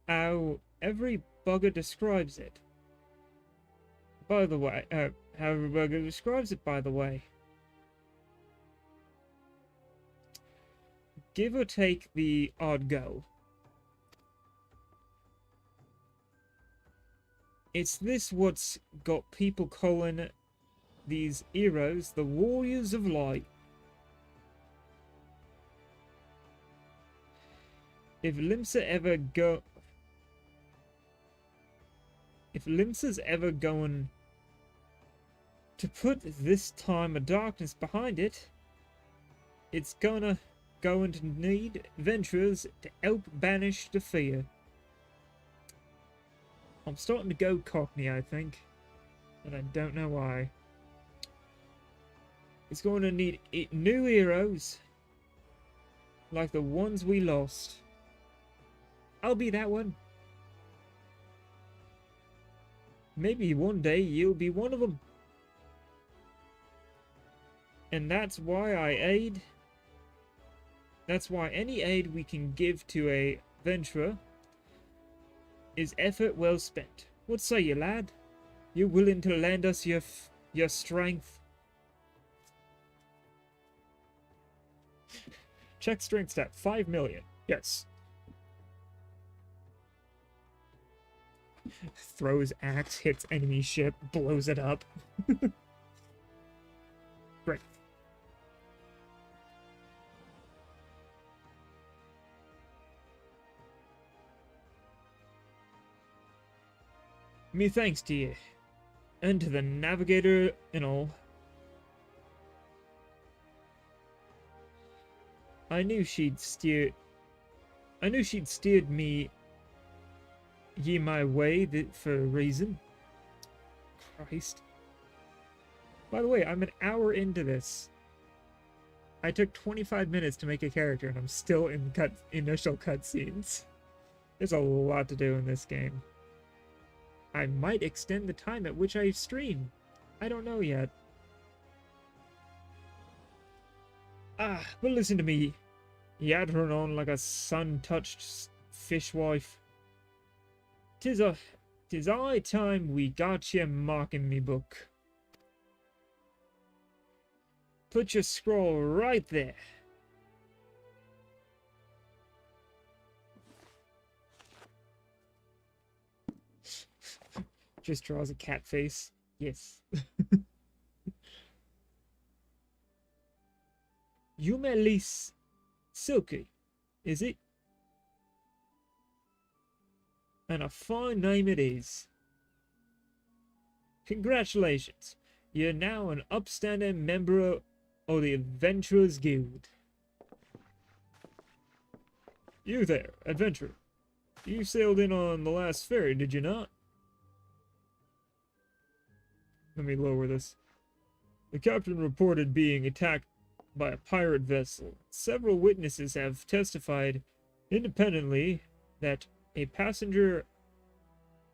how every bugger describes it. By the way, how every bugger describes it, by the way. Give or take the odd go. It's this what's got people calling these heroes the Warriors of Light. If Limsa's ever going to put this time of darkness behind it, it's going to need adventurers to help banish the fear. I'm starting to go Cockney, I think, and I don't know why. It's going to need new heroes, like the ones we lost. I'll be that one. Maybe one day you'll be one of them. And that's why any aid we can give to a adventurer is effort well spent. What say you, lad? You willing to lend us your strength? Check strength stat, 5 million. Yes. Throws axe, hits enemy ship, blows it up. Great. Me thanks to you, and to the navigator and all. I knew she'd steered me ye my way for a reason. Christ. By the way, I'm an hour into this. I took 25 minutes to make a character, and I'm still in initial cutscenes. There's a lot to do in this game. I might extend the time at which I stream. I don't know yet. But listen to me. Yattering on like a sun-touched fishwife. 'Tis high time we got ye marking me book. Put your scroll right there. Just draws a cat face. Yes. Yumelis Silky, is it? And a fine name it is. Congratulations. You're now an upstanding member of the Adventurers Guild. You there, adventurer. You sailed in on the last ferry, did you not? Let me lower this. The captain reported being attacked by a pirate vessel. Several witnesses have testified independently that a passenger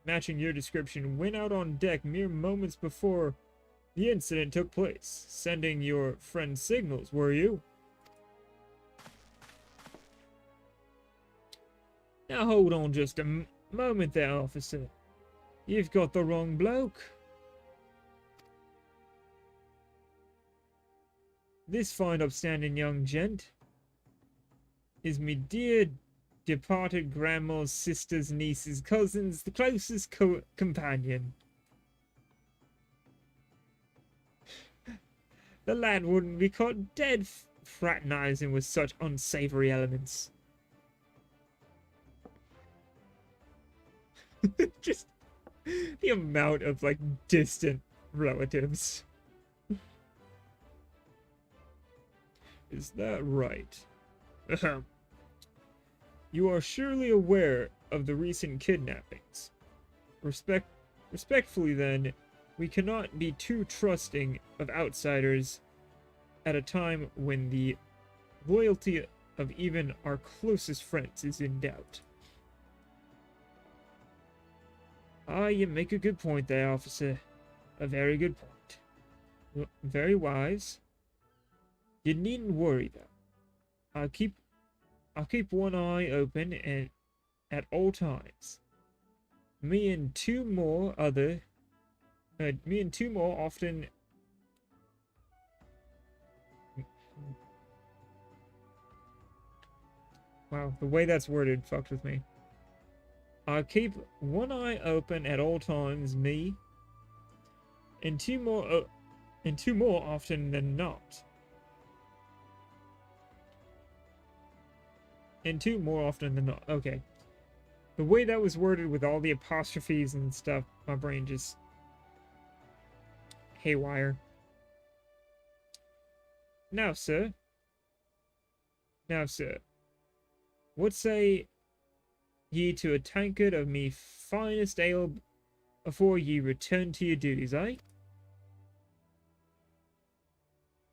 matching your description went out on deck mere moments before the incident took place, sending your friend signals, were you? Now hold on just a moment there, officer. You've got the wrong bloke. This fine upstanding young gent is me dear departed grandma's sister's niece's cousin's the closest companion. The lad wouldn't be caught dead fraternizing with such unsavory elements. Just the amount of like distant relatives. Is that right? You are surely aware of the recent kidnappings. Respectfully then, we cannot be too trusting of outsiders at a time when the loyalty of even our closest friends is in doubt. You make a good point there, officer. A very good point. Very wise. You needn't worry, though. I'll keep one eye open and at all times. Me and two more often. Wow, the way that's worded fucked with me. I'll keep one eye open at all times, me, and two more often than not. And two more often than not. Okay. The way that was worded with all the apostrophes and stuff, my brain just haywire. Now, sir. What say ye to a tankard of me finest ale afore ye return to your duties, eh?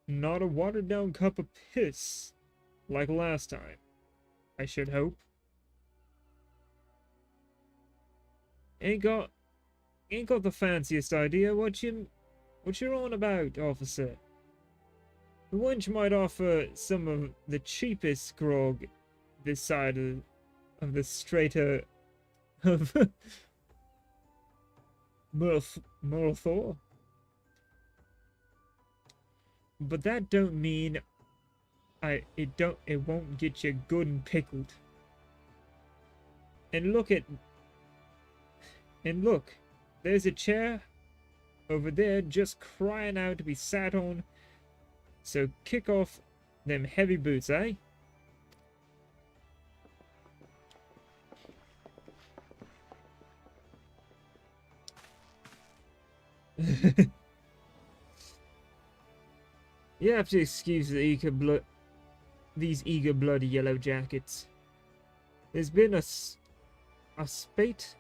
Not a watered down cup of piss like last time, I should hope. Ain't got the fanciest idea what you're on about, officer. The wench might offer some of the cheapest grog this side of the Straiter of Murthor. But that don't mean it won't get you good and pickled. And look at And look, there's a chair over there just crying out to be sat on. So kick off them heavy boots, eh? You have to excuse these eager bloody yellow jackets. There's been a spate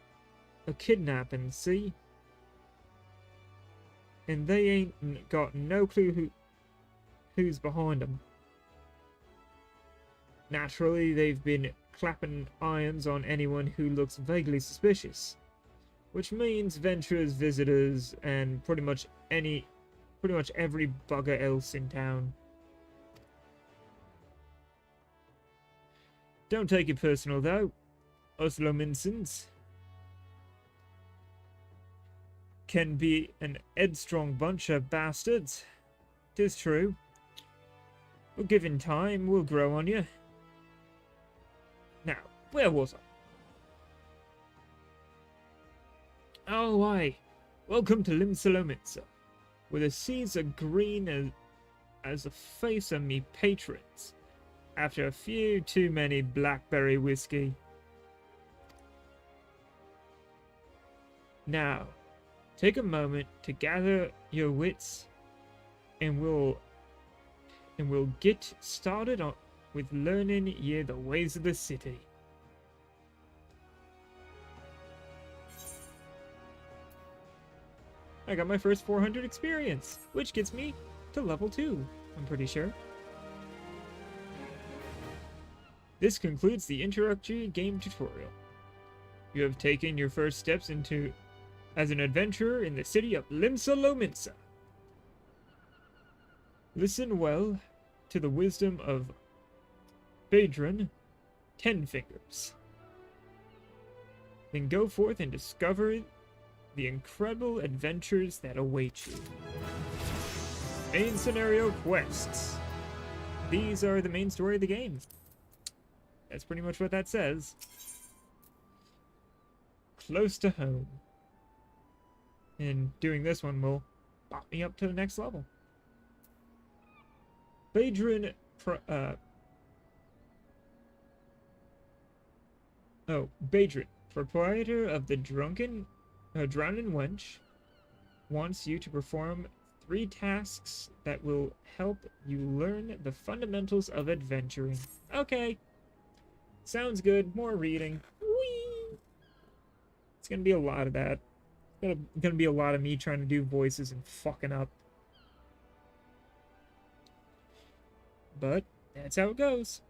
of kidnapping, see? And they ain't got no clue who's behind them. Naturally, they've been clapping irons on anyone who looks vaguely suspicious, which means venturers, visitors, and pretty much every bugger else in town. Don't take it personal, though. Us Lominsons can be an headstrong bunch of bastards. 'Tis true. But given time, we'll grow on you. Now, where was I? Oh, aye. Welcome to Limsa, where the seas are green as the face of me patrons, after a few too many blackberry whiskey. Now, take a moment to gather your wits, and we'll get started with learning ye the ways of the city. I got my first 400 experience, which gets me to level 2, I'm pretty sure. This concludes the introductory game tutorial. You have taken your first steps as an adventurer in the city of Limsa. Listen well to the wisdom of Badron Ten Fingers. Then go forth and discover the incredible adventures that await you. Main scenario quests. These are the main story of the game. That's pretty much what that says. Close to home. And doing this one will pop me up to the next level. Badron Badron, proprietor of the Drowning Wench, wants you to perform 3 tasks that will help you learn the fundamentals of adventuring. Okay. Sounds good. More reading. Whee! It's gonna be a lot of that. It's gonna be a lot of me trying to do voices and fucking up. But that's how it goes.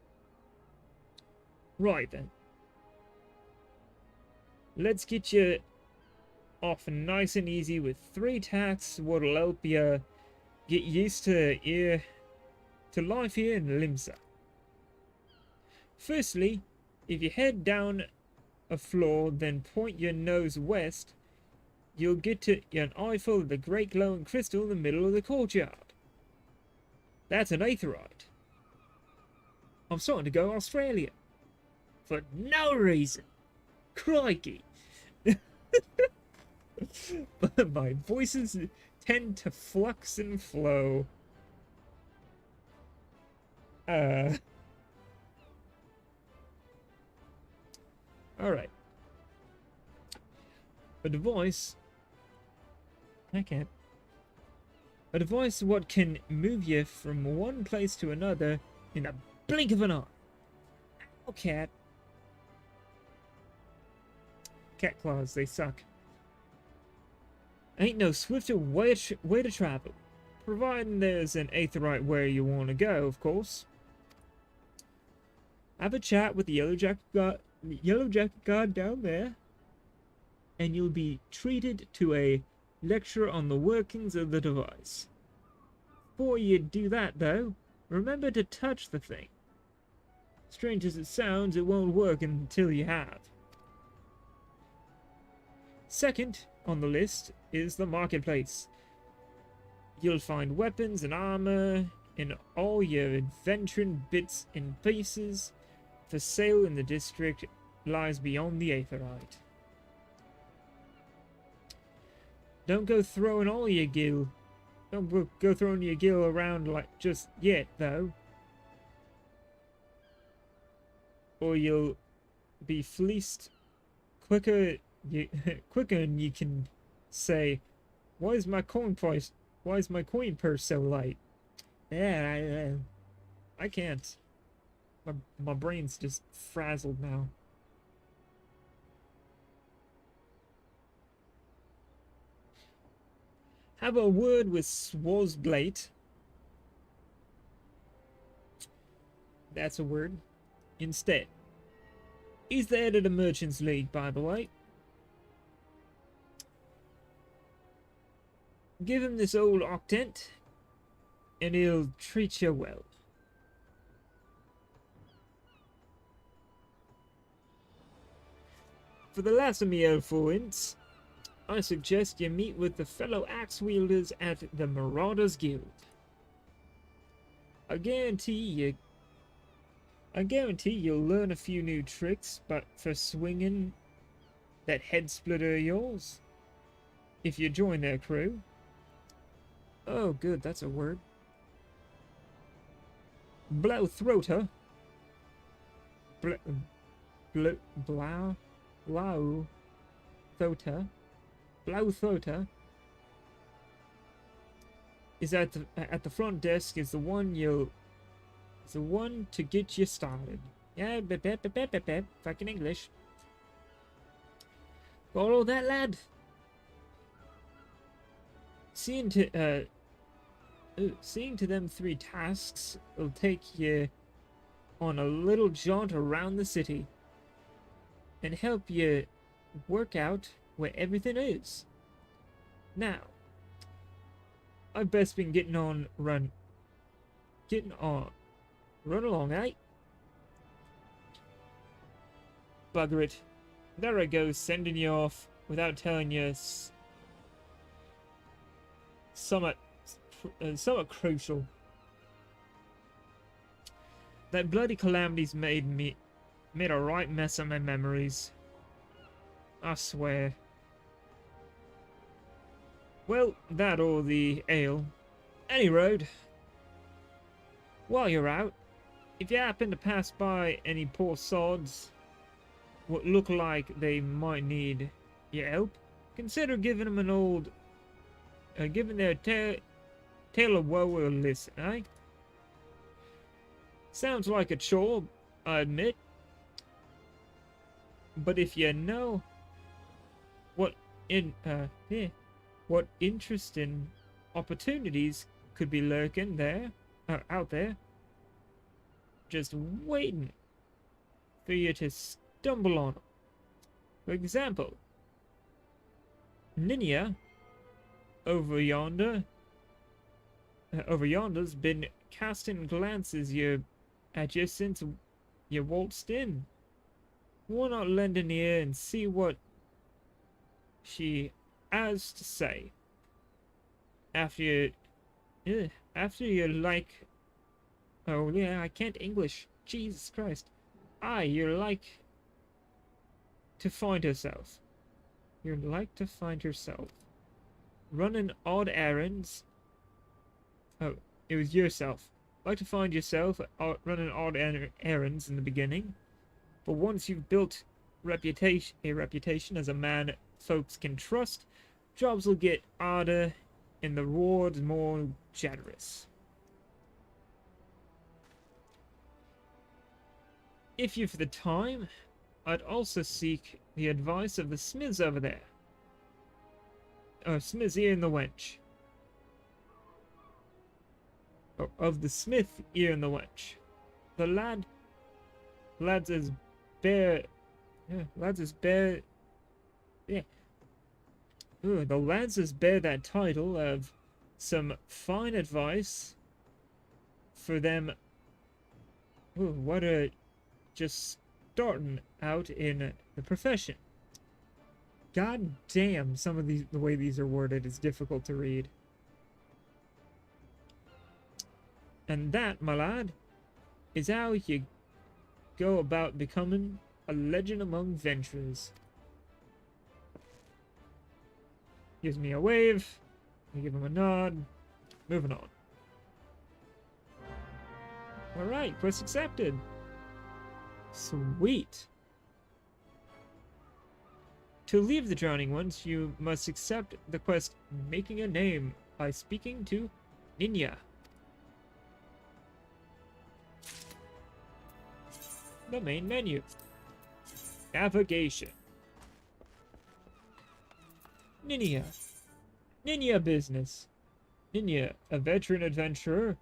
Right then. Let's get you off nice and easy with 3 tasks what'll help you get used to life here in Limsa. Firstly, if you head down a floor, then point your nose west, you'll get to an eyeful of the great glowing crystal in the middle of the courtyard. That's an aetheryte. I'm starting to go Australia. For no reason. Crikey. But my voices tend to flux and flow. Alright. A device what can move you from one place to another in a blink of an eye. Oh, cat. Cat claws, they suck. Ain't no swifter way to travel, providing there's an aetheryte where you want to go, of course. Have a chat with the Yellow Jacket guard down there, and you'll be treated to a lecture on the workings of the device. Before you do that, though, remember to touch the thing. Strange as it sounds, it won't work until you have. Second on the list is the marketplace. You'll find weapons and armor and all your adventuring bits and pieces for sale in the district lies beyond the aetheryte. Don't go throwing all your gil. Don't go throwing your gil around like just yet, though. Or you'll be fleeced quicker. Quicker than you can say, "Why is my coin price? Why is my coin purse so light?" Yeah, I can't. My brain's just frazzled now. Have a word with Swozblate. That's a word. Instead. He's the head of the Merchants League, by the way. Give him this old octant, and he'll treat you well. For the last of me old friends, I suggest you meet with the fellow axe wielders at the Marauders Guild. I guarantee you'll learn a few new tricks, but for swinging that head splitter of yours, if you join their crew. Oh, good, that's a word. Blowthroater. Blowthroater is at the front desk. Is the one to get you started. Yeah, fucking English. Got all that, lad? Seeing to them 3 tasks will take you on a little jaunt around the city and help you work out where everything is. Now, I've best been run along, eh? Bugger it. There I go, sending you off without telling you somewhat crucial. That bloody calamity's made a right mess of my memories. I swear. Well, that or the ale. Any road. While you're out, if you happen to pass by any poor sods what look like they might need your help, consider giving them giving their tale of woe a listen, eh? Sounds like a chore, I admit. But if you know what interesting opportunities could be lurking out there, just waiting for you to stumble on them. For example, Ninia over yonder's been casting glances at you since you waltzed in. Why not lend an ear and see what she has to say? After you like... Oh yeah, I can't English. Jesus Christ. You like to find herself. You like to find yourself running odd errands. Oh, it was yourself. Like to find yourself running odd errands in the beginning, but once you've built a reputation as a man folks can trust, jobs will get harder and the rewards more generous. If you've the time, I'd also seek the advice of the smiths over there. Smiths here in the wench. Of the smith here in the wench. The lads is bare. Yeah, Ooh, the lads is bear that title of some fine advice for them. Ooh, what a just starting out in the profession. God damn, some of the way these are worded is difficult to read. And that, my lad, is how you go about becoming a legend among venturers. Gives me a wave. I give him a nod. Moving on. Alright, quest accepted. Sweet. To leave the Drowning Ones, you must accept the quest Making a Name by speaking to Ninya. The main menu. Navigation. Ninya. Ninya business. Ninya, a veteran adventurer,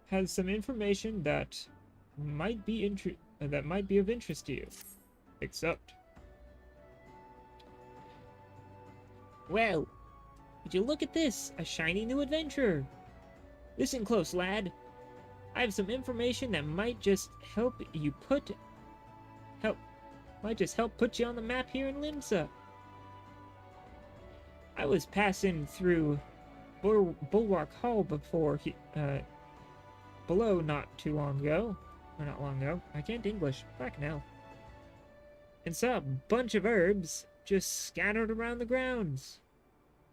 has some information that might be of interest to you. Accept. Well, would you look at this? A shiny new adventurer. Listen close, lad. I have some information that might just help put you on the map here in Limsa. I was passing through Bulwark Hall below not too long ago. Or not long ago. I can't English. Back now. And saw a bunch of herbs just scattered around the grounds.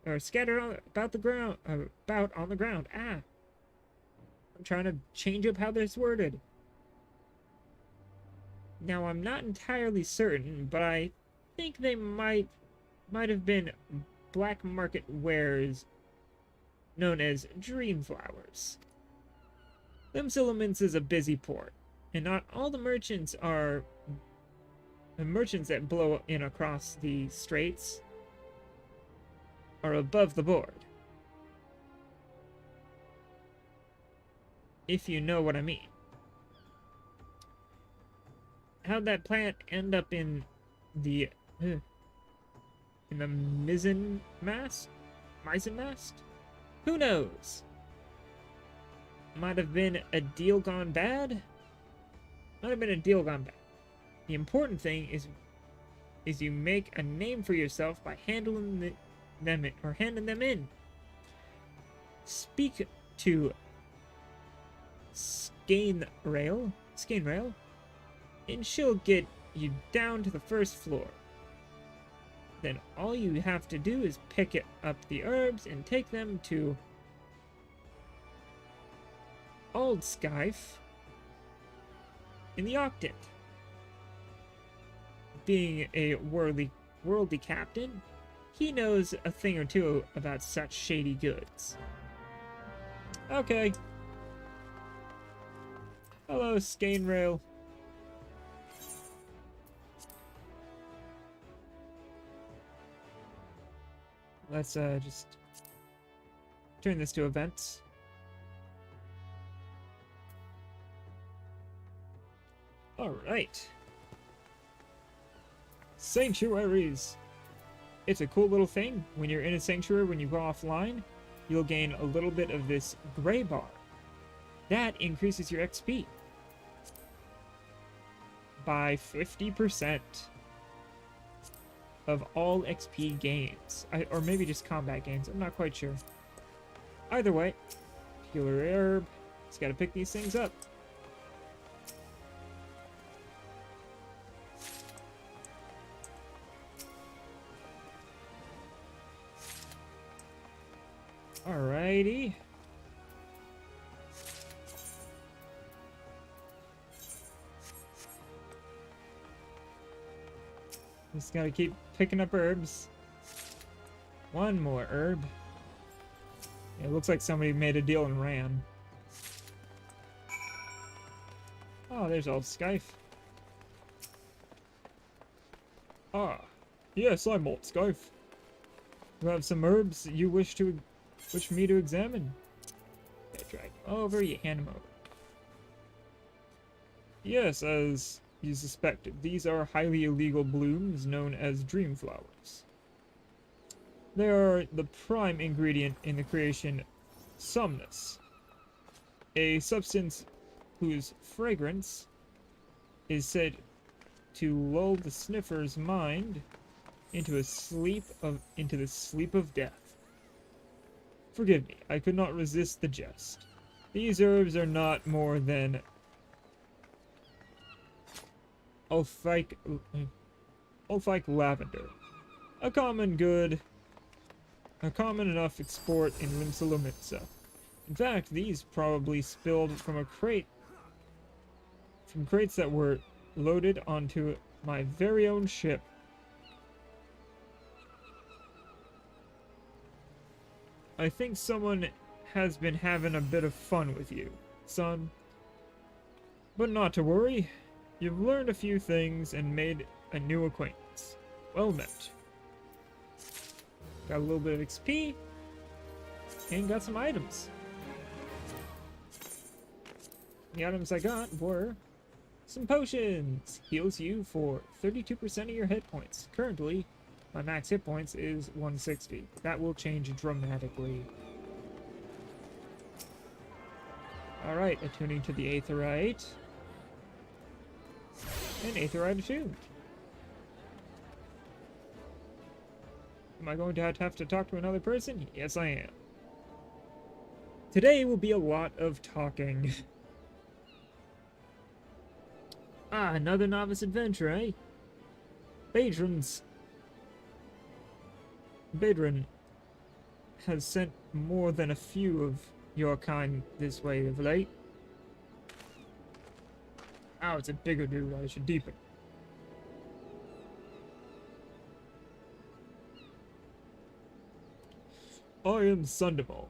Or scattered about on the ground. Ah. I'm trying to change up how this worded. Now, I'm not entirely certain, but I think they might have been black market wares known as dream flowers. Limsa is a busy port, and not all the merchants that blow in across the straits are above the board. If you know what I mean. How'd that plant end up in the mizzen mast? Who knows? Might have been a deal gone bad. The important thing is you make a name for yourself by handing them in. Speak to Skein-Rail, and she'll get you down to the first floor. Then all you have to do is pick up the herbs and take them to Old Skyfe in the Octant. Being a worldly captain, he knows a thing or two about such shady goods. Okay. Hello, Skein-Rail. Let's just turn this to events. Alright. Sanctuaries. It's a cool little thing. When you're in a sanctuary, when you go offline, you'll gain a little bit of this gray bar. That increases your XP by 50% of all XP gains. Or maybe just combat gains. I'm not quite sure. Either way, healer herb. Just gotta pick these things up. Alrighty. Just gotta keep picking up herbs. One more herb. It looks like somebody made a deal and ran. Oh, there's Old Skyfe. Ah, yes, I'm Old Skyfe. You have some herbs you wish me to examine? Okay, drag over, you hand them over. Yes, as you suspected, these are highly illegal blooms known as dream flowers. They are the prime ingredient in the creation somnus, a substance whose fragrance is said to lull the sniffer's mind into the sleep of death. Forgive me, I could not resist the jest. These herbs are not more than Ulfike lavender, a common good a common enough export in Limsa. In fact, these probably spilled from crates that were loaded onto my very own ship. I think someone has been having a bit of fun with you, son. But not to worry. You've learned a few things and made a new acquaintance. Well met. Got a little bit of XP. And got some items. The items I got were some potions. Heals you for 32% of your hit points. Currently, my max hit points is 160. That will change dramatically. Alright, attuning to the Aetherite. And Aetherite attuned. Am I going to have to talk to another person? Yes, I am. Today will be a lot of talking. Ah, another novice adventure, eh? Badron has sent more than a few of your kind this way of late. Oh, it's a bigger dude. I should deepen. I am Sunderball,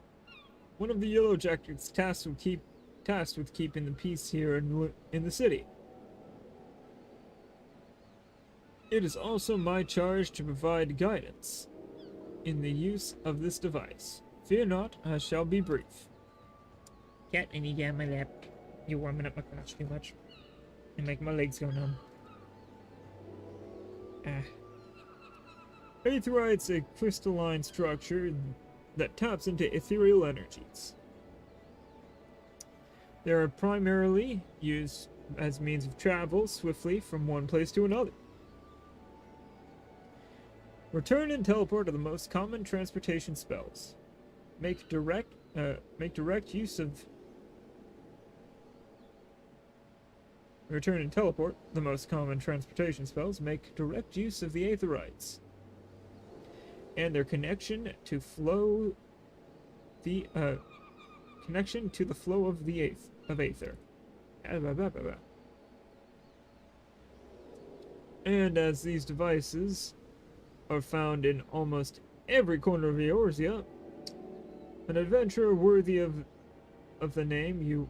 one of the Yellow Jackets tasked with keeping the peace here in the city. It is also my charge to provide guidance in the use of this device. Fear not, I shall be brief. Cat, I need you on my lap. You're warming up my crotch too much. And make my legs go numb. Aetherite's a crystalline structure that taps into ethereal energies. They are primarily used as means of travel swiftly from one place to another. Return and teleport are the most common transportation spells. Make direct use of Return and teleport, the most common transportation spells, make direct use of the Aetherites and their connection to the flow of Aether. And as these devices are found in almost every corner of Eorzia, an adventurer worthy of the name you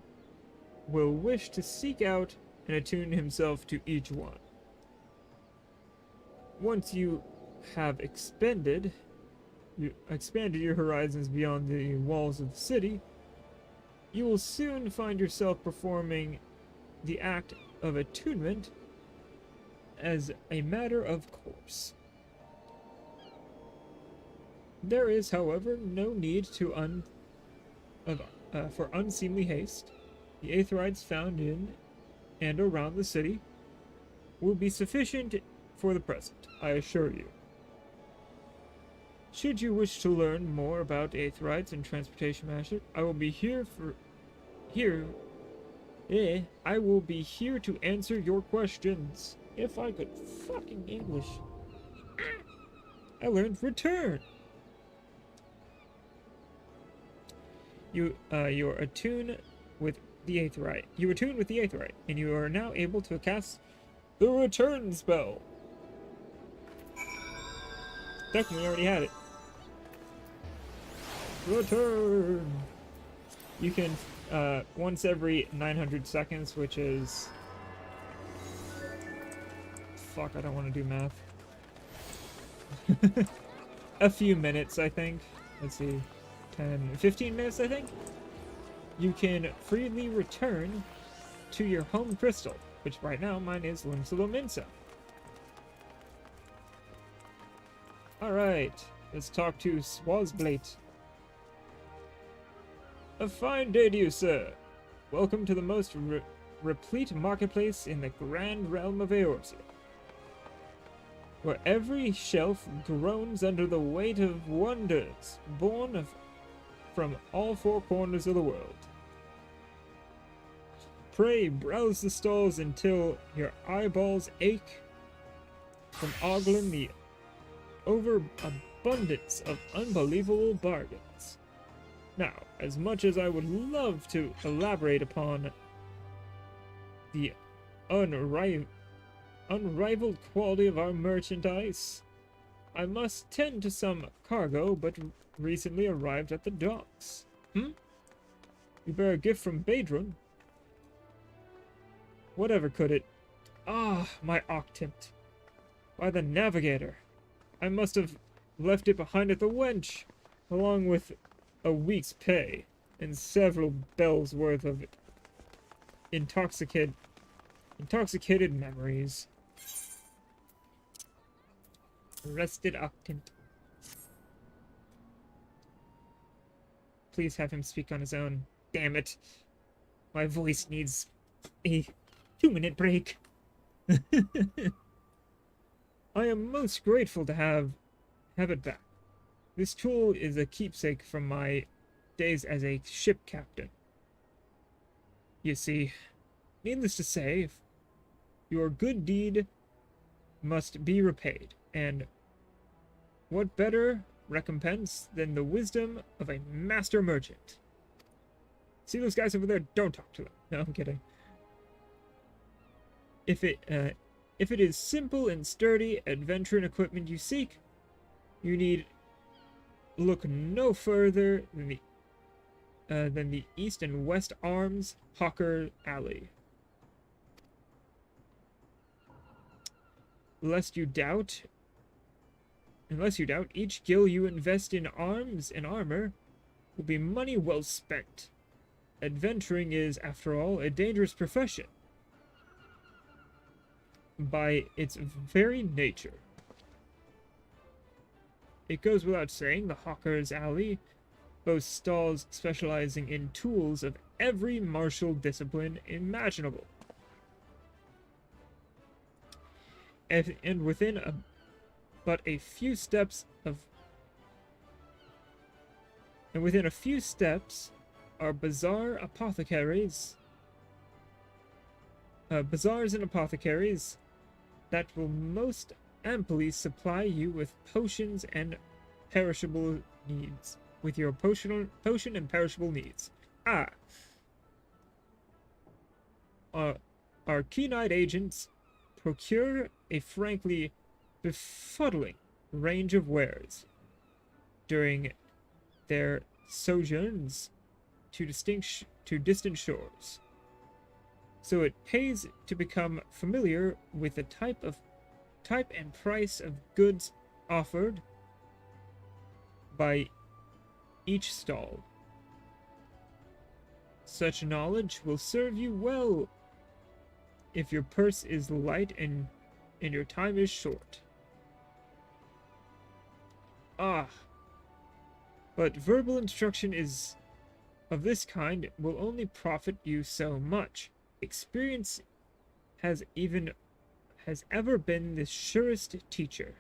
will wish to seek out and attune himself to each one. Once you have expanded your horizons beyond the walls of the city, you will soon find yourself performing the act of attunement as a matter of course. There is, however, no need for unseemly haste. The Aetherites found in and around the city will be sufficient for the present, I assure you. Should you wish to learn more about Aetherites and transportation magic, I will be here to answer your questions. If I could fucking English. I learned return. You are attuned with the Aetherite. You attune with the Aetherite, and you are now able to cast the return spell. Technically, already had it. Return. You can once every 900 seconds, which is fuck. I don't want to do math. A few minutes, I think. Let's see. 15 minutes, I think. You can freely return to your home crystal, which right now mine is Limsa. Alright, let's talk to Swazblate. A fine day to you, sir. Welcome to the most replete marketplace in the grand realm of Eorzia, where every shelf groans under the weight of wonders born from all four corners of the world. Pray browse the stalls until your eyeballs ache from ogling the abundance of unbelievable bargains. Now, as much as I would love to elaborate upon the unrivaled quality of our merchandise, I must tend to some cargo but recently arrived at the docks. You bear a gift from Badron? Whatever could it... Ah, my octant. By the navigator. I must have left it behind at the wench, along with a week's pay and several bells worth of intoxicated memories. Rusted octant. Please have him speak on his own. Damn it. My voice needs a 2-minute break. I am most grateful to have it back. This tool is a keepsake from my days as a ship captain. You see, needless to say, your good deed must be repaid, and what better recompense than the wisdom of a master merchant? See those guys over there? Don't talk to them. No, I'm kidding. If it is simple and sturdy adventure and equipment you seek, you need look no further than the East and West Arms Hawker Alley. Unless you doubt, each gil you invest in arms and armor will be money well spent. Adventuring is, after all, a dangerous profession by its very nature. It goes without saying, the Hawker's Alley boasts stalls specializing in tools of every martial discipline imaginable. And within but a few steps are bazaars and apothecaries that will most amply supply you with potions and perishable needs. With your potion and perishable needs. Our keen-eyed agents procure a frankly befuddling range of wares during their sojourns to distant shores. So it pays to become familiar with the type and price of goods offered by each stall. Such knowledge will serve you well if your purse is light and your time is short. But verbal instruction of this kind will only profit you so much. Experience has ever been the surest teacher,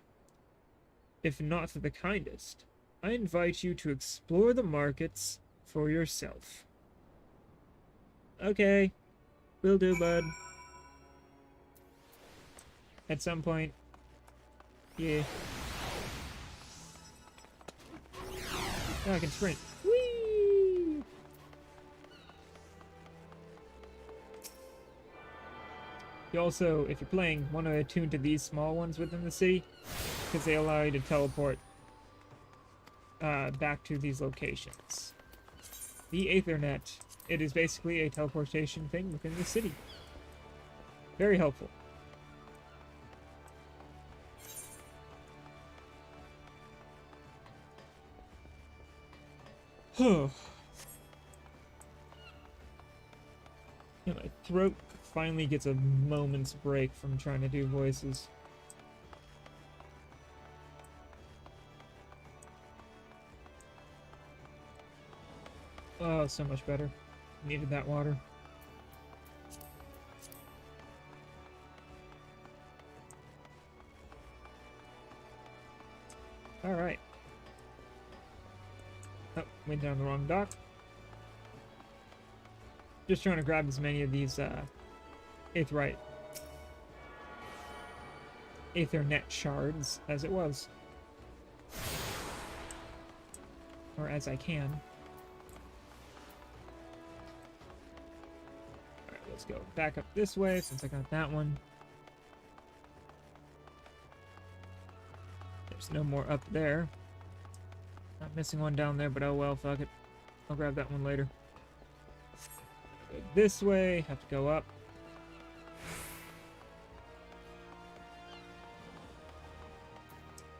if not the kindest. I invite you to explore the markets for yourself. Okay, will do, bud. At some point. Yeah. Now I can sprint. Whee! You also, if you're playing, want to attune to these small ones within the city, because they allow you to teleport back to these locations. The Aethernet. It is basically a teleportation thing within the city. Very helpful. Yeah, my throat finally gets a moment's break from trying to do voices. Oh, so much better. Needed that water. Alright. Oh, went down the wrong dock. Just trying to grab as many of these Aethernet shards as it was. or as I can. Alright, let's go back up this way since I got that one. There's no more up there. Not missing one down there, but oh well, fuck it. I'll grab that one later. Go this way, have to go up.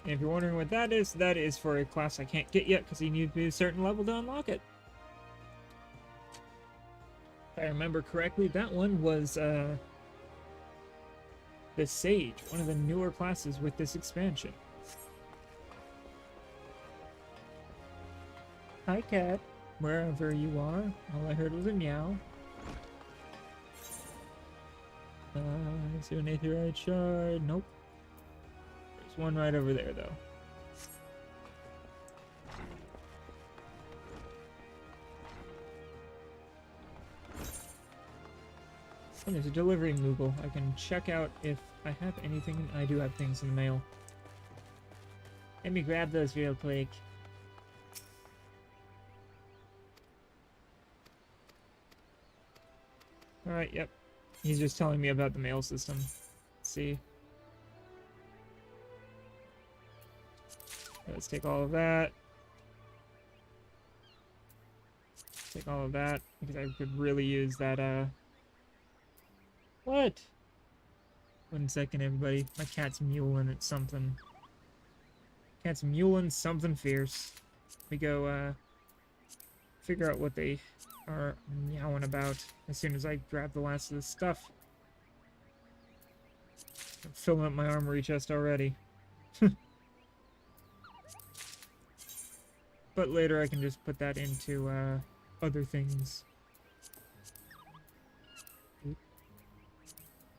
And if you're wondering what that is for a class I can't get yet because you need to be a certain level to unlock it. If I remember correctly, that one was the Sage, one of the newer classes with this expansion. Hi, cat. Wherever you are. All I heard was a meow. Is there an aetherite shard? Nope. There's one right over there, though. And there's a delivery Moogle. I can check out if I have anything. I do have things in the mail. Let me grab those real quick. Alright, yep. He's just telling me about the mail system. Let's see. Let's take all of that. Take all of that, because I could really use that, What? 1 second, everybody. My cat's mewling at something. Cat's mewling something fierce. We go, figure out what they are meowing about as soon as I grab the last of this stuff. I'm filling up my armory chest already. But later I can just put that into other things.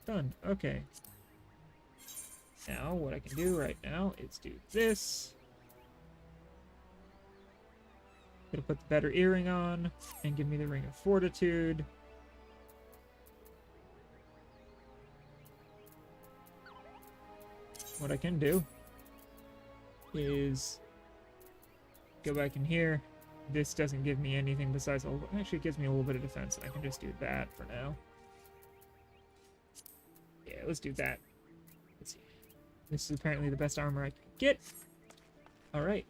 Done. Okay. Now what I can do right now is do this. Gonna put the better earring on and give me the Ring of Fortitude. What I can do is go back in here. This doesn't give me anything besides a little, actually it gives me a little bit of defense, and I can just do that for now. Yeah, let's do that. Let's see. This is apparently the best armor I can get. Alright.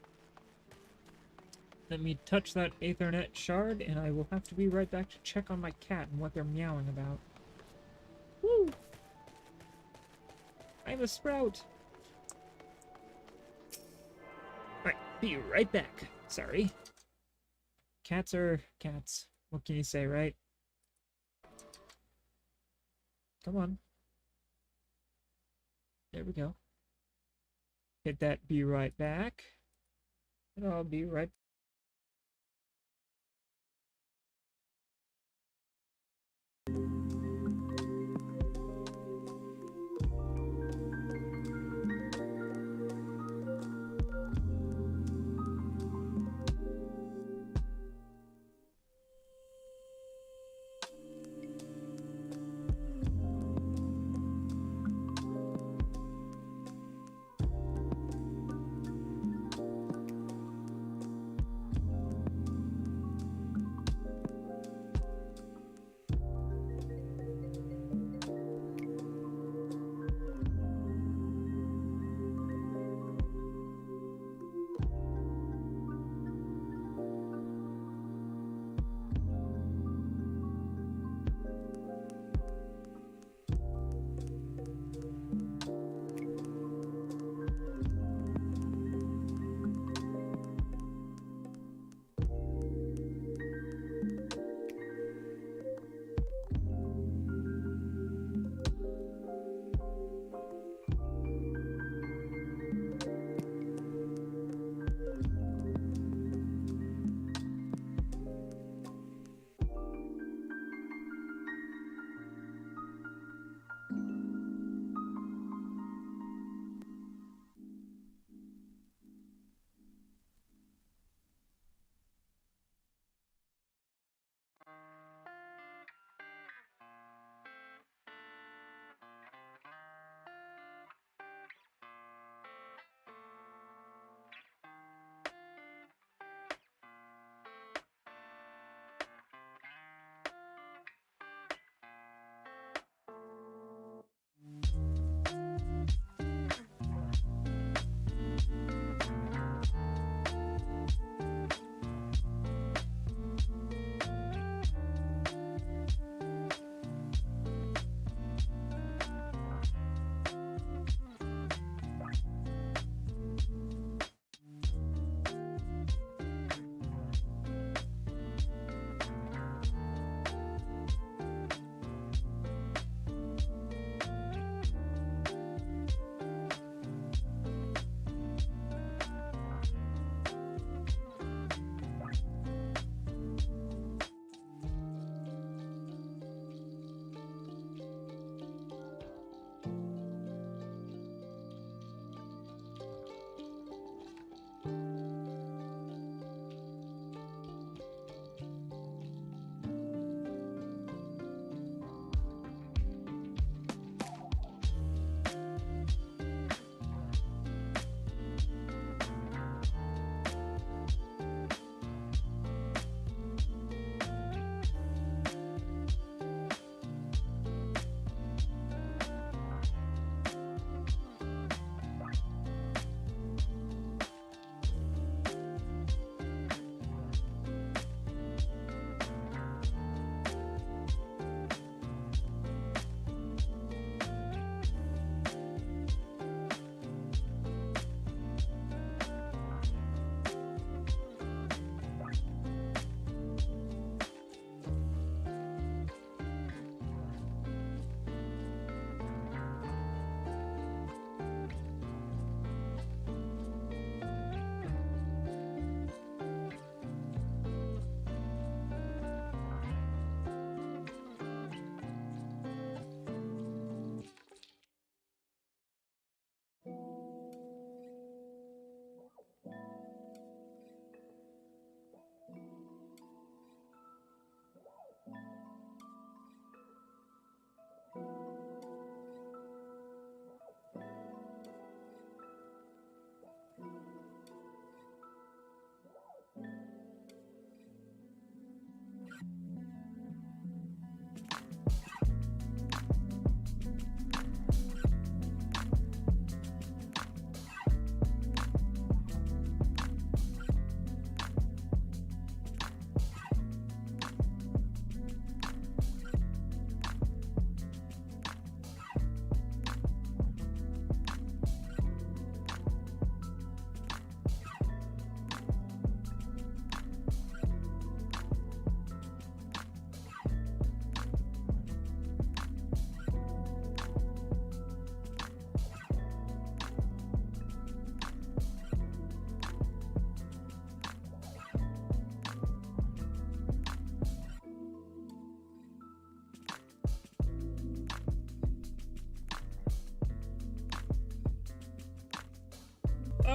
Let me touch that Aethernet shard, and I will have to be right back to check on my cat and what they're meowing about. Woo! I'm a sprout! Alright, be right back. Sorry. Cats are cats. What can you say, right? Come on. There we go. Hit that be right back. And I'll be right back.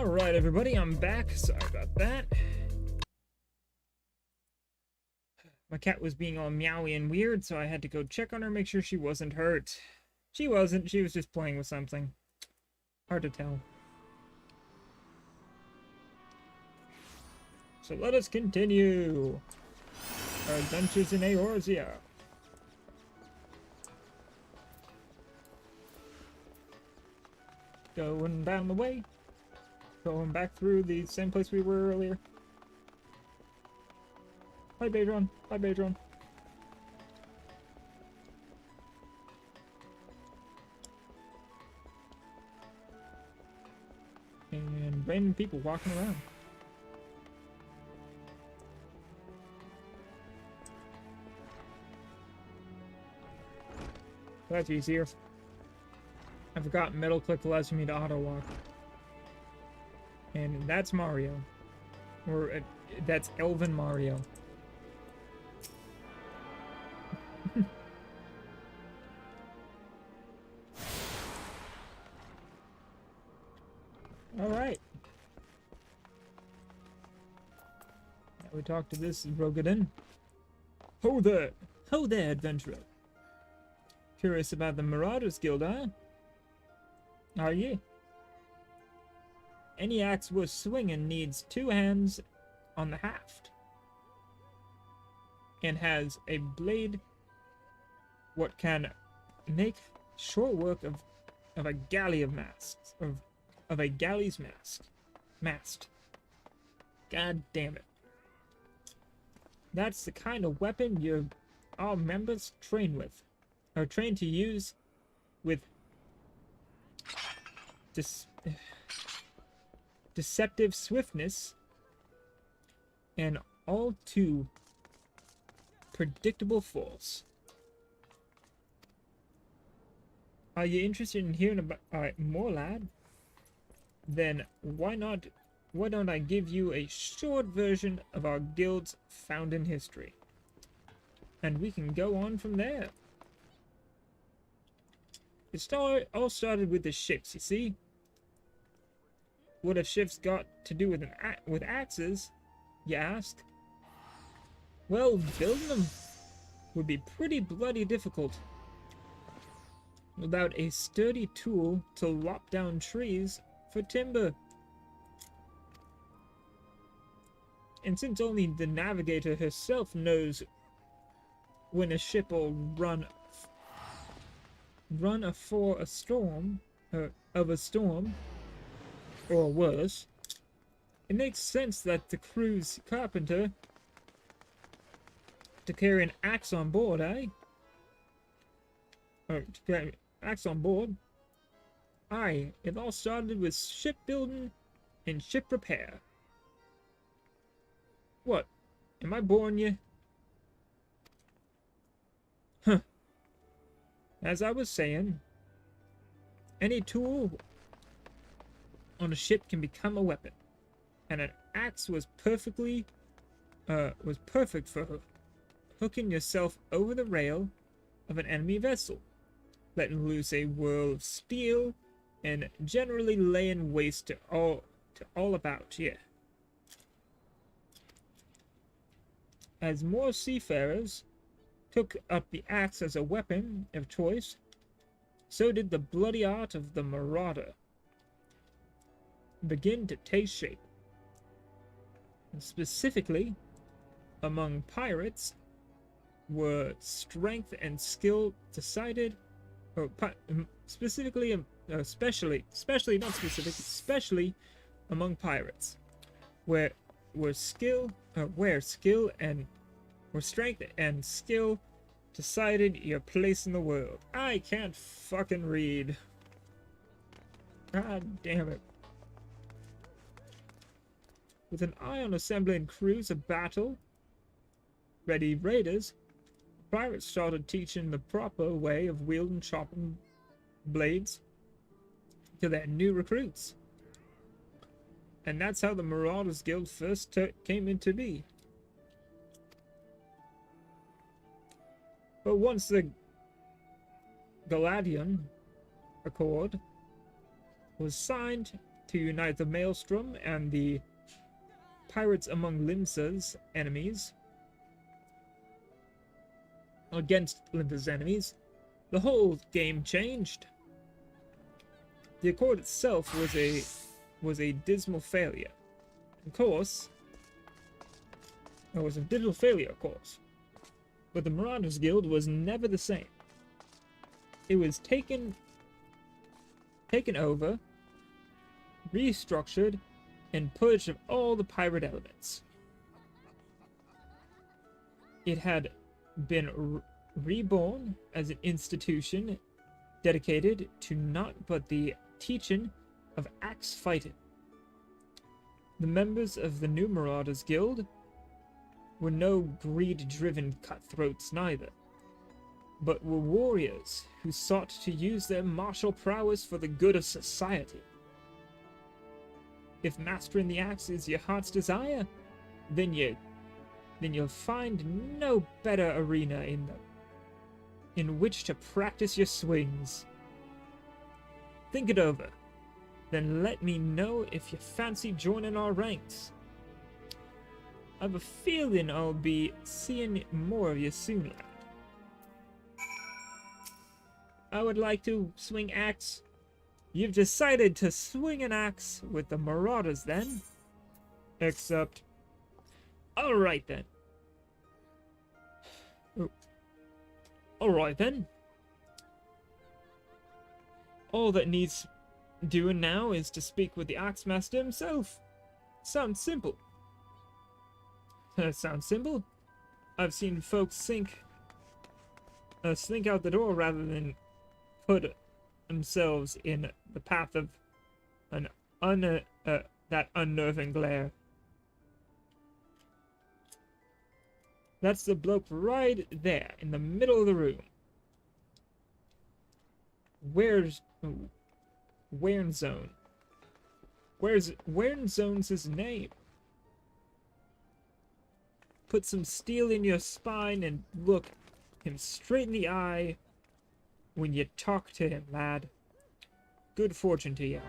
Alright, everybody, I'm back. Sorry about that. My cat was being all meowy and weird, so I had to go check on her, make sure she wasn't hurt. She wasn't, she was just playing with something. Hard to tell. So let us continue our adventures in Eorzia. Going down the way. Going back through the same place we were earlier. Hi, Badron. Hi, Badron. And random people walking around. That's easier. I forgot middle click allows me to auto walk. And that's Mario. Or that's Elven Mario. Alright. Now we talk to this Rogadin. Ho there! Ho there, adventurer! Curious about the Marauders Guild, huh? Are ye? Any axe worth swinging needs 2 hands on the haft. And has a blade what can make short work of a galley of masks. Of a galley's mast. God damn it. That's the kind of weapon all members train with. Are trained to use with deceptive swiftness and all too predictable force. Are you interested in hearing about more, lad? Then why don't I give you a short version of our guild's founding history? And we can go on from there. It all started with the ships, you see? What have ships got to do with axes, you ask? Well, building them would be pretty bloody difficult. Without a sturdy tool to lop down trees for timber. And since only the navigator herself knows when a ship will run afore a storm, of a storm, or worse, it makes sense that the crew's carpenter to carry an axe on board, eh? Or to carry an axe on board? Aye, it all started with shipbuilding and ship repair. What? Am I boring you? Huh. As I was saying, any tool on a ship can become a weapon, and an axe was perfect for hooking yourself over the rail of an enemy vessel, letting loose a whirl of steel, and generally laying waste to all about you. As more seafarers took up the axe as a weapon of choice, so did the bloody art of the marauder begin to take shape. And specifically, among pirates, were strength and skill decided, or specifically, especially among pirates, where strength and skill decided your place in the world. I can't fucking read. God damn it. With an eye on assembling crews of battle-ready raiders, pirates started teaching the proper way of wielding chopping blades to their new recruits. And that's how the Marauders Guild first came into being. But once the Galadian Accord was signed to unite the Maelstrom and the pirates among Limsa's enemies against Limsa's enemies, the whole game changed. The Accord itself was a dismal failure. Of course, it was a dismal failure, of course. But the Marauders Guild was never the same. It was taken over, restructured, and purged of all the pirate elements. It had been reborn as an institution dedicated to naught but the teaching of axe fighting. The members of the new Marauders Guild were no greed-driven cutthroats neither, but were warriors who sought to use their martial prowess for the good of society. If mastering the axe is your heart's desire, then you'll find no better arena in which to practice your swings. Think it over, then let me know if you fancy joining our ranks. I have a feeling I'll be seeing more of you soon, lad. I would like to swing axe. You've decided to swing an axe with the Marauders then? Except... Alright then. Oh. Alright then. All that needs doing now is to speak with the Axe Master himself. Sounds simple. Sounds simple? I've seen folks slink out the door rather than put themselves in the path of that unnerving glare. That's the bloke right there in the middle of the room. Where's Wernzone? Where's Wernzone's his name? Put some steel in your spine and look him straight in the eye when you talk to him, lad. Good fortune to you.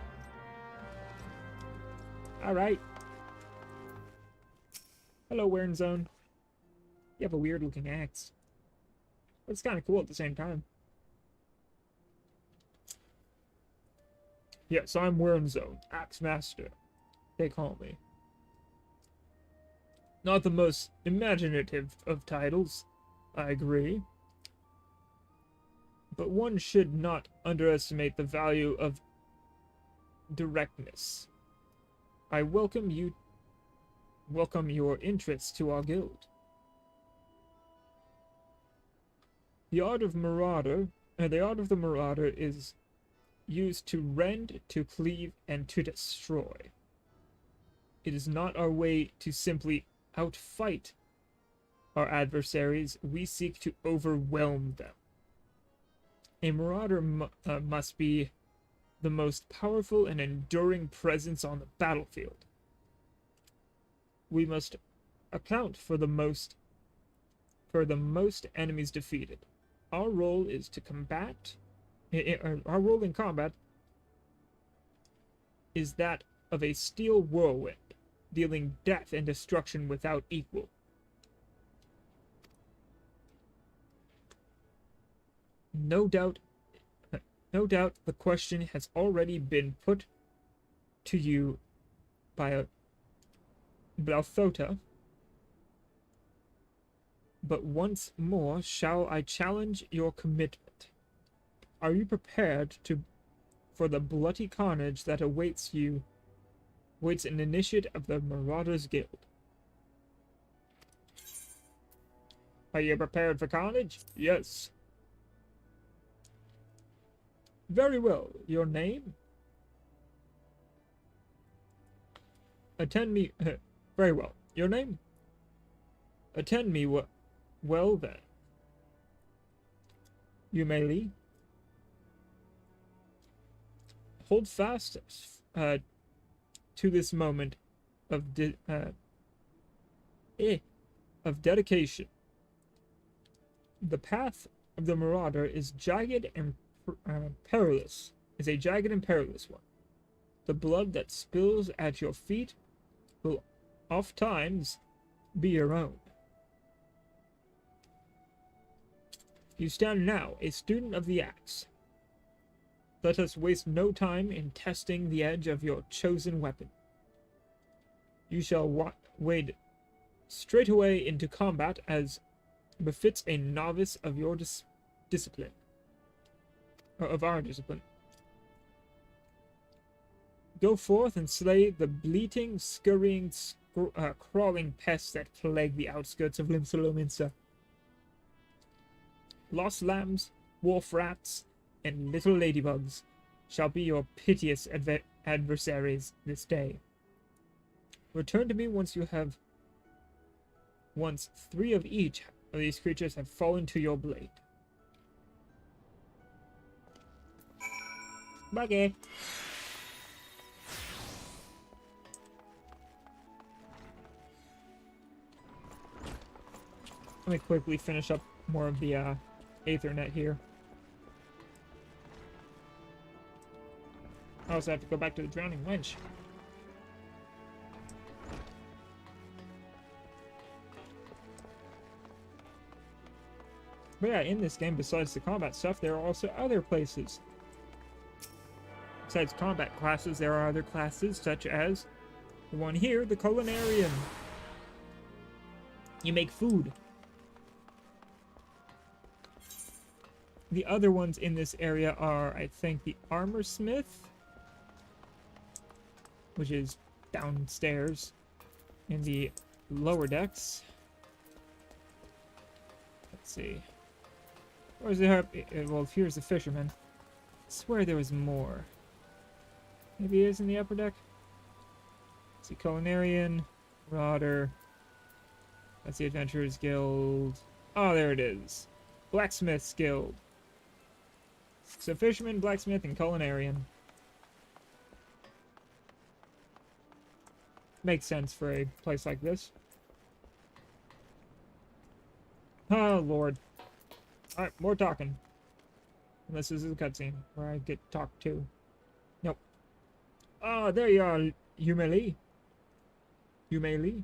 Alright. Hello, Wernzone. You have a weird looking axe. But it's kind of cool at the same time. Yes, I'm Wernzone, Axe Master, they call me. Not the most imaginative of titles, I agree. But one should not underestimate the value of directness. I welcome your interest to our guild. The art of the Marauder is used to rend, to cleave, and to destroy. It is not our way to simply outfight our adversaries, we seek to overwhelm them. A Marauder must be the most powerful and enduring presence on the battlefield. We must account for the most enemies defeated. Our role is to combat. Our role in combat is that of a steel whirlwind, dealing death and destruction without equal. No doubt the question has already been put to you by Balthota, but once more shall I challenge your commitment. Are you prepared for the bloody carnage that awaits an initiate of the Marauders Guild? Are you prepared for carnage? Yes. Very well. Your name? Attend me. Very well. Your name? Attend me. Well then. You may leave. Hold fast to this moment of dedication. The path of the Marauder is jagged and perilous. Is a jagged and perilous one. The blood that spills at your feet will oft times be your own. You stand now, a student of the axe. Let us waste no time in testing the edge of your chosen weapon. You shall wade straightway into combat as befits a novice of your discipline. Or of our discipline. Go forth and slay the bleating, scurrying, crawling pests that plague the outskirts of Limsalominsa. Lost lambs, wolf rats, and little ladybugs shall be your piteous adversaries this day. Return to me once 3 of each of these creatures have fallen to your blade. Buggy. Let me quickly finish up more of the Aethernet here. I also have to go back to the Drowning Wench. But yeah, in this game, besides the combat stuff, there are also other places. Besides combat classes, there are other classes, such as the one here, the Culinarian. You make food. The other ones in this area are, I think, the Armor Smith, which is downstairs in the lower decks. Let's see. Where's the well, here's the Fisherman. I swear there was more. Maybe it is in the upper deck? Let's see, Culinarian, Marauder. That's the Adventurers Guild. Oh, there it is. Blacksmith's Guild. So Fisherman, Blacksmith, and Culinarian. Makes sense for a place like this. Oh, Lord. Alright, more talking. Unless this is a cutscene where I get talked to. Nope. Oh, there you are, Yumeli. Yumeli.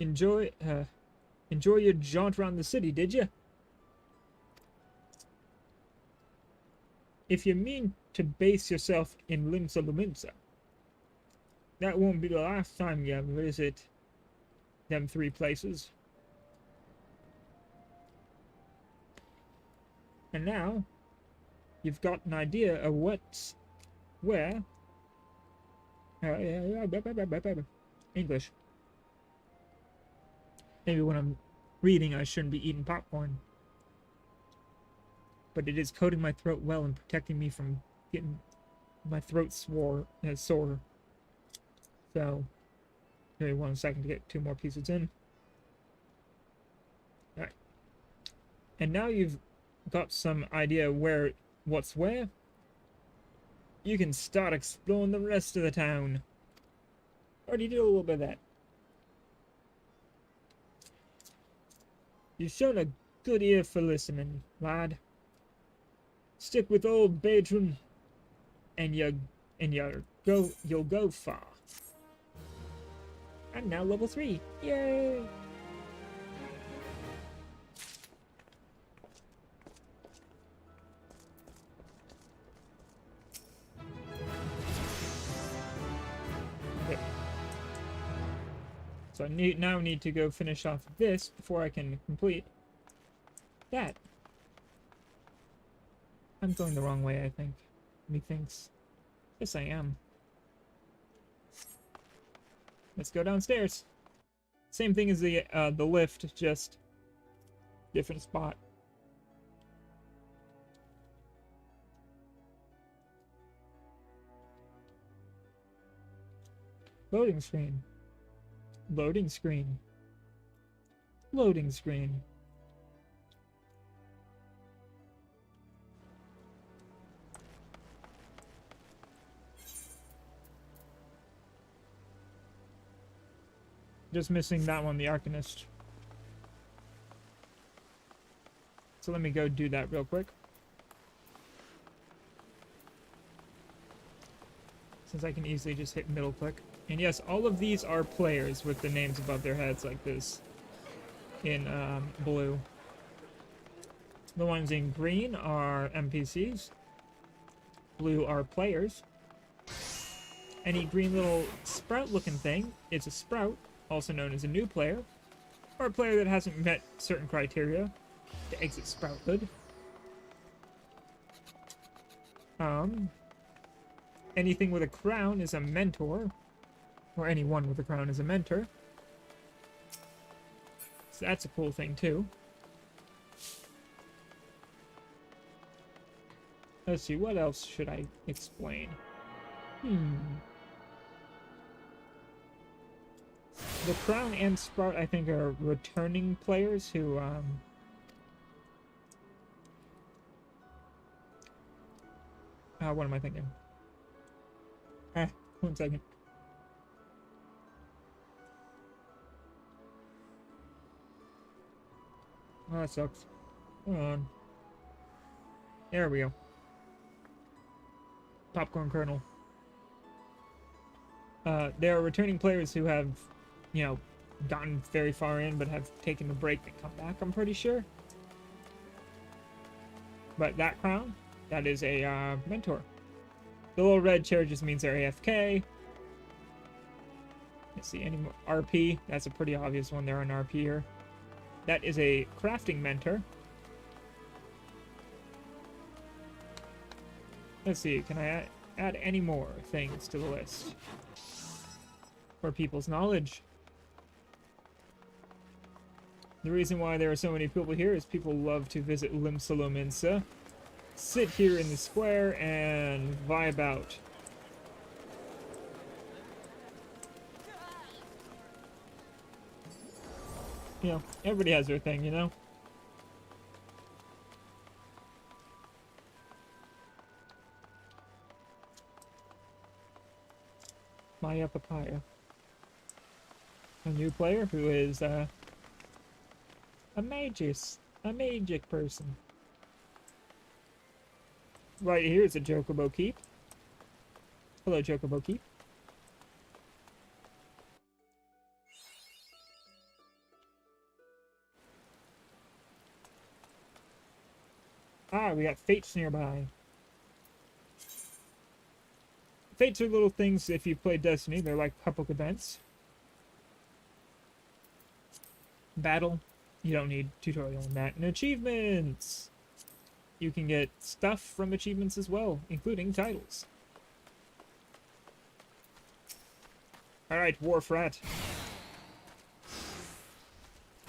Enjoy your jaunt around the city, did you? If you mean to base yourself in Limsa, that won't be the last time you visit them 3 places. And now, you've got an idea of where... English. Maybe when I'm reading, I shouldn't be eating popcorn. But it is coating my throat well and protecting me from getting my throat sore. So, give me 1 second to get 2 more pieces in. Alright. And now you've got some idea what's where. You can start exploring the rest of the town. Already did a little bit of that. You've shown a good ear for listening, lad. Stick with old Badron, and you'll go far. I'm now level 3. Yay! Okay. So I now need to go finish off this before I can complete that. I'm going the wrong way, I think. Methinks. Yes, I am. Let's go downstairs. Same thing as the lift, just different spot. Loading screen. Loading screen. Loading screen. Just missing that one, the Arcanist. So let me go do that real quick. Since I can easily just hit middle click. And yes, all of these are players with the names above their heads like this in blue. The ones in green are NPCs. Blue are players. Any green little sprout looking thing is a sprout, also known as a new player, or a player that hasn't met certain criteria to exit sprouthood. Anything with a crown is a mentor, or anyone with a crown is a mentor. So that's a cool thing too. Let's see, what else should I explain? The crown and sprout, I think, are returning players who, what am I thinking? 1 second. Oh, that sucks. Hold on. There we go. Popcorn kernel. There are returning players who have, you know, gotten very far in but have taken a break and come back, I'm pretty sure. But that crown, that is a mentor. The little red chair just means they're AFK. Let's see, any more RP? That's a pretty obvious one. They're on RP here. That is a crafting mentor. Let's see, can I add any more things to the list? For people's knowledge. The reason why there are so many people here is people love to visit Limsalominsa, sit here in the square, and vibe out. You know, everybody has their thing, you know? Maya Papaya. A new player who is, a magic person. Right here is a Chocobo Keep. Hello, Chocobo Keep. Ah, we got fates nearby. Fates are little things, if you've played Destiny, they're like public events. Battle, you don't need tutorial on that. And achievements! You can get stuff from achievements as well, including titles. Alright, Warfrat.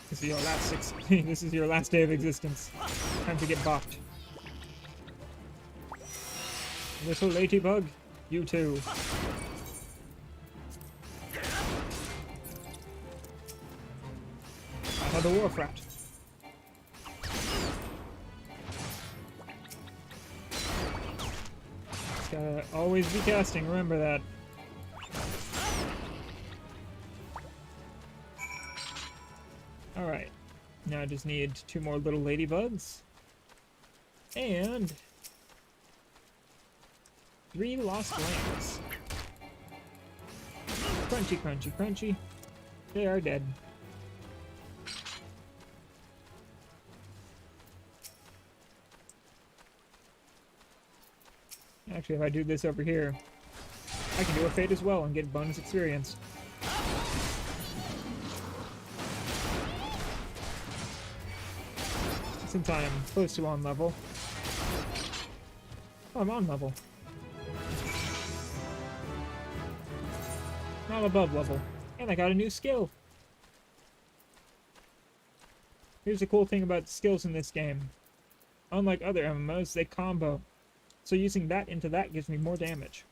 This is your last this is your last day of existence. Time to get bopped. Little ladybug, you too. Another Warfrat. Just gotta always be casting, remember that. Alright. Now I just need 2 more little ladybugs. And 3 lost lambs. Crunchy, crunchy, crunchy. They are dead. Actually, if I do this over here, I can do a fate as well and get bonus experience. Since I am close to on level. Oh, I'm on level. Not above level. And I got a new skill. Here's the cool thing about skills in this game. Unlike other MMOs, they combo. So using that into that gives me more damage.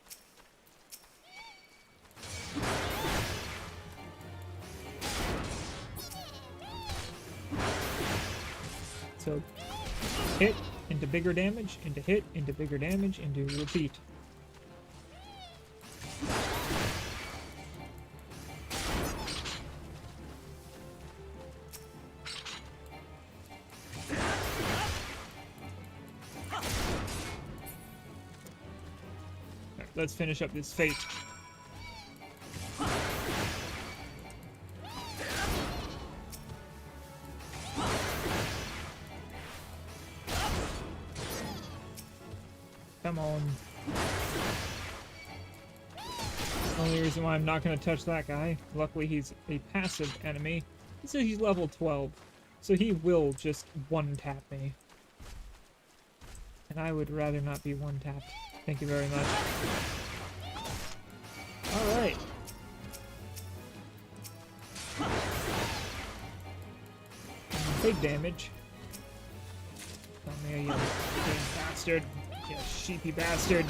So, hit, into bigger damage, into hit, into bigger damage, into repeat. let's finish up this fate. Come on. Only reason why I'm not going to touch that guy, luckily he's a passive enemy, is that he's level 12. So he will just one-tap me. And I would rather not be one-tapped. Thank you very much. Alright. Big damage. Come here, you bastard. You sheepy bastard.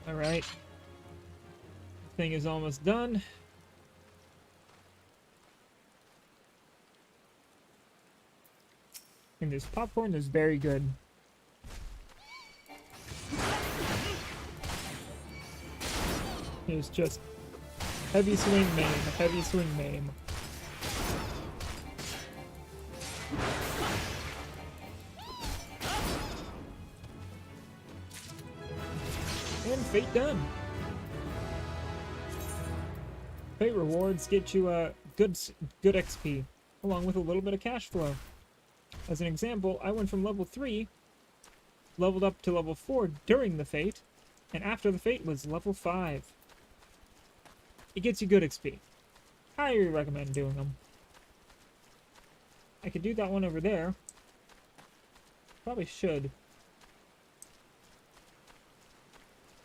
Alright. Thing is almost done. And this popcorn is very good. It's just heavy swing maim, heavy swing maim. And fate done. Fate rewards get you good XP, along with a little bit of cash flow. As an example, I went from level 3, leveled up to level 4 during the fate, and after the fate was level 5. It gets you good XP. Highly recommend doing them. I could do that one over there. Probably should.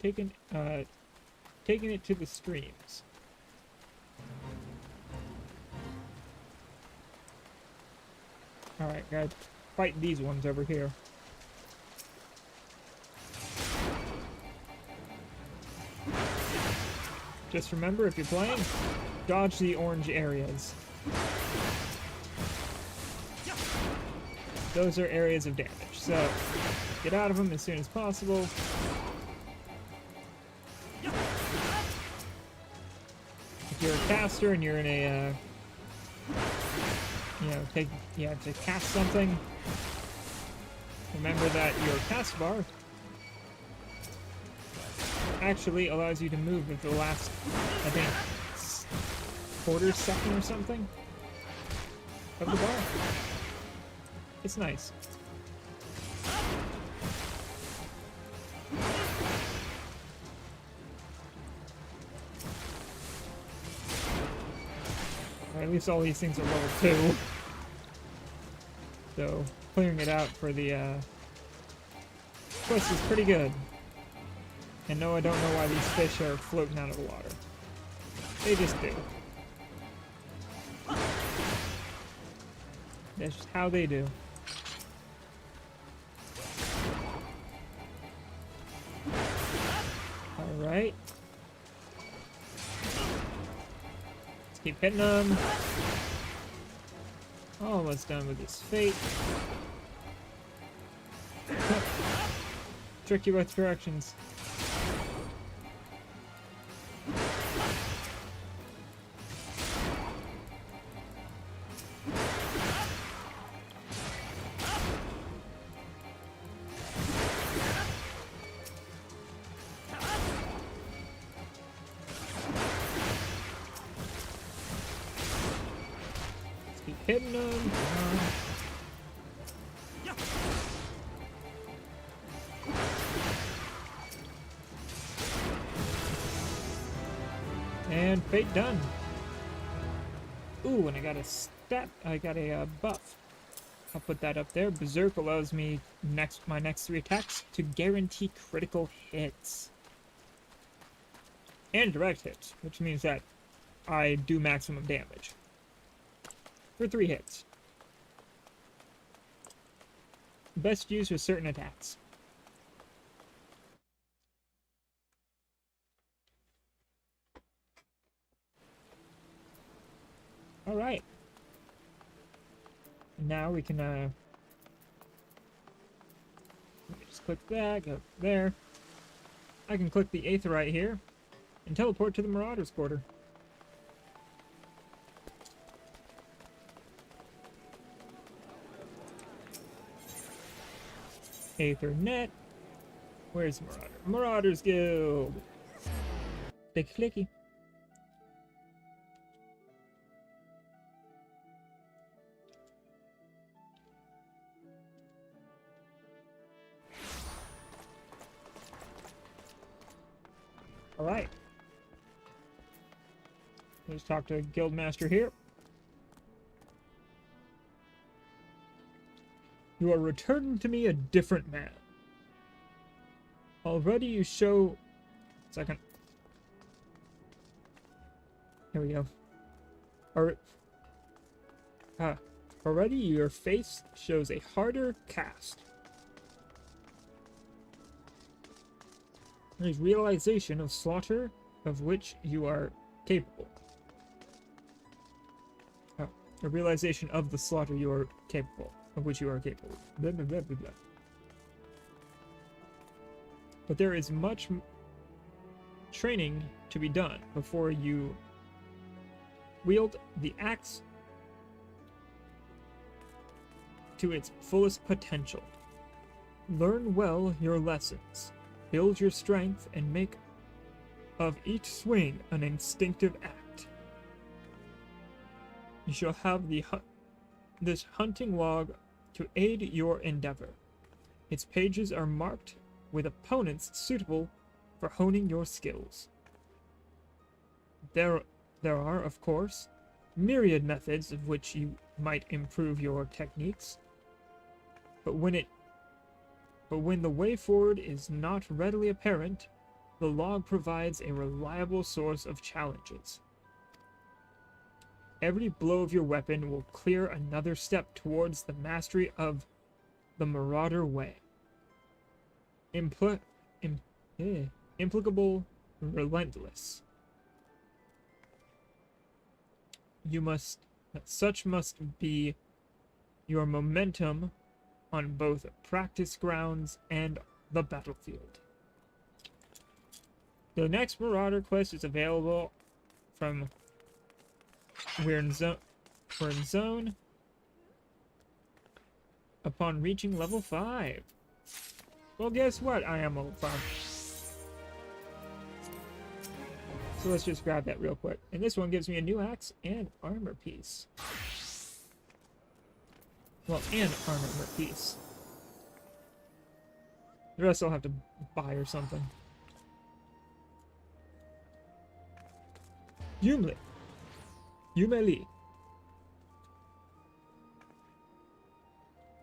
Taking it to the streams. Alright, gotta fight these ones over here. Just remember, if you're playing, dodge the orange areas. Those are areas of damage, so get out of them as soon as possible. If you're a caster and you're in a, to cast something, remember that your cast bar actually allows you to move at the last, I think, quarter second or something of the bar. It's nice. Or at least all these things are level 2. So, clearing it out for the quest is pretty good. And no, I don't know why these fish are floating out of the water. They just do. That's just how they do. Alright. Let's keep hitting them. Almost done with this fate. Trick you both directions. Hitting them. And fate done. Ooh, and I got a stat. I got a buff. I'll put that up there. Berserk allows me my next 3 attacks to guarantee critical hits and direct hits, which means that I do maximum damage for 3 hits. Best used with certain attacks. Alright. Now we can, let me just click that, go there. I can click the Aetheryte here and teleport to the Marauder's Quarter. Aether net. Where's Marauder? Marauders Guild! Clicky clicky. Alright. Let's talk to Guildmaster here. You are returning to me a different man. Already you show... Second. Here we go. Already your face shows a harder cast. A realization of slaughter of which you are capable. Oh, a realization of the slaughter you are capable, of which you are capable. Blah, blah, blah, blah, blah. But there is much training to be done before you wield the axe to its fullest potential. Learn well your lessons. Build your strength and make of each swing an instinctive act. You shall have this hunting log to aid your endeavor. Its pages are marked with opponents suitable for honing your skills. There are, of course, myriad methods of which you might improve your techniques, but when the way forward is not readily apparent, the log provides a reliable source of challenges. Every blow of your weapon will clear another step towards the mastery of the Marauder way. Implicable, relentless. Such must be your momentum on both practice grounds and the battlefield. The next Marauder quest is available from... We're in zone upon reaching level 5. Well, guess what? I am level 5. So let's just grab that real quick. And this one gives me a new axe and armor piece. Well, and armor piece. The rest I'll have to buy or something. Yumeli.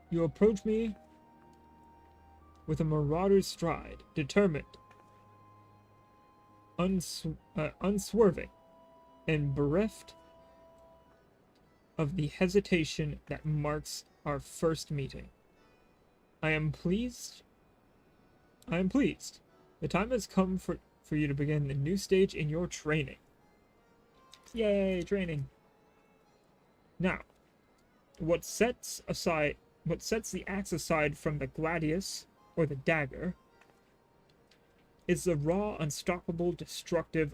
You approach me with a marauder's stride, determined, unswerving, and bereft of the hesitation that marks our first meeting. I am pleased. The time has come for you to begin the new stage in your training. Yay, training. Now, what sets the axe aside from the gladius, or the dagger, is the raw, unstoppable, destructive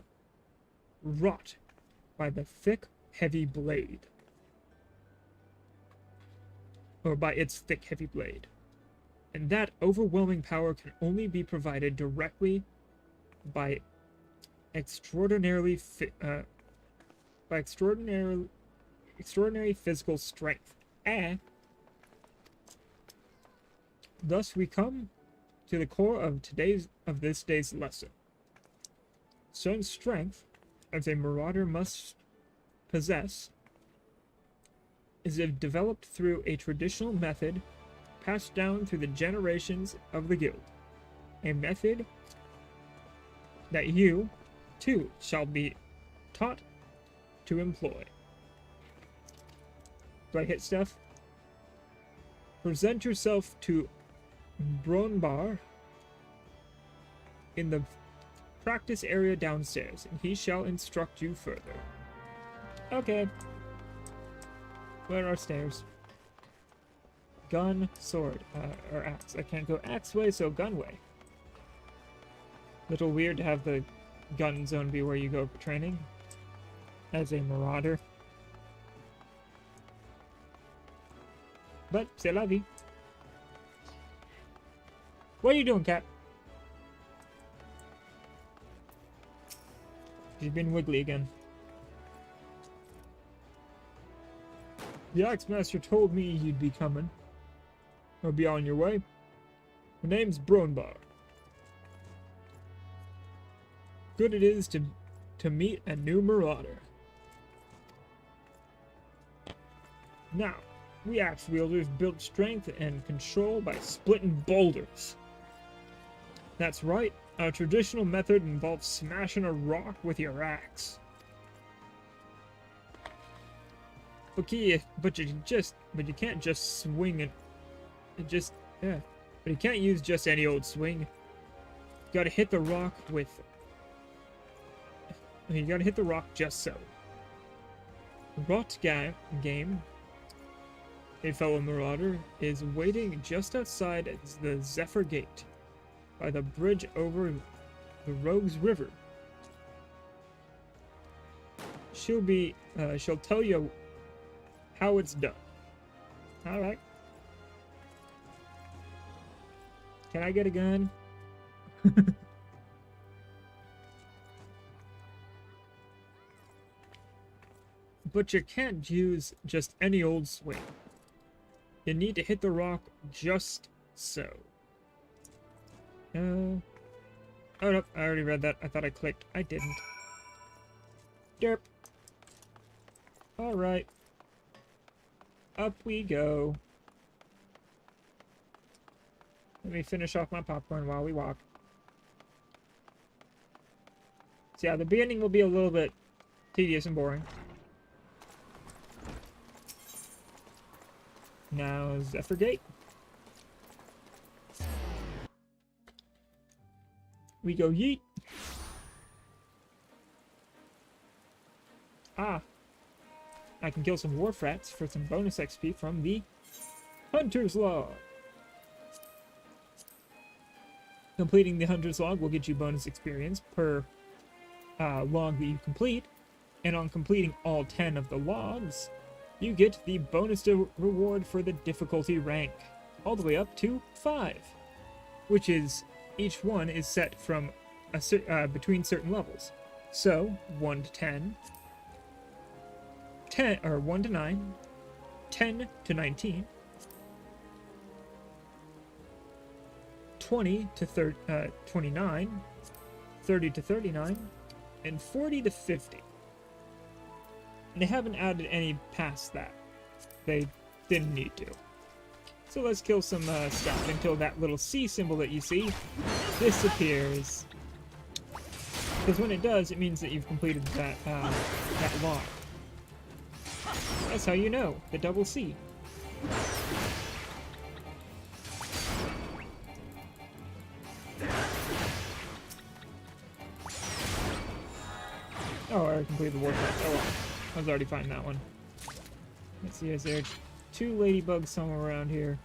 wrought by the thick, heavy blade. Or by its thick, heavy blade. And that overwhelming power can only be provided directly by extraordinary physical strength. Thus we come to the core of this day's lesson. Certain strength, as a marauder must possess, is developed through a traditional method passed down through the generations of the guild. A method that you, too, shall be taught to employ. Do I hit stuff? Present yourself to Bronbar in the practice area downstairs, and he shall instruct you further. Okay. Where are stairs? Gun, sword, or axe. I can't go axe way, so gun way. Little weird to have the gun zone be where you go for training as a marauder. But c'est la vie. What are you doing, cat? She's been wiggly again. The Axemaster told me you'd be coming. Or be on your way. My name's Bronbar. Good it is to meet a new marauder. Now, we axe wielders build strength and control by splitting boulders. That's right, our traditional method involves smashing a rock with your axe. But you can't just swing it. But you can't use just any old swing. You gotta hit the rock just so. The Rot game, a fellow marauder, is waiting just outside the Zephyr Gate, by the bridge over the Rogues River. She'll tell you how it's done. Alright. Can I get a gun? But you can't use just any old swing. You need to hit the rock just so. Oh no, I already read that. I thought I clicked. I didn't. Derp. Alright. Up we go. Let me finish off my popcorn while we walk. So yeah, the beginning will be a little bit tedious and boring. Now, Zephyr Gate. We go yeet. Ah. I can kill some Warfrats for some bonus XP from the Hunter's Log. Completing the Hunter's Log will get you bonus experience per log that you complete. And on completing all 10 of the logs, you get the bonus reward for the difficulty rank, all the way up to 5, which is, each one is set from between certain levels. So, 1 to 10, 1 to 9, 10 to 19, 20 to 29, 30 to 39, and 40 to 50. And they haven't added any past that. They didn't need to. So let's kill some stuff until that little C symbol that you see disappears. Because when it does, it means that you've completed that log. That's how you know, the double C. Oh, I completed the warpath. Oh well. I was already finding that one. Let's see, is there 2 ladybugs somewhere around here?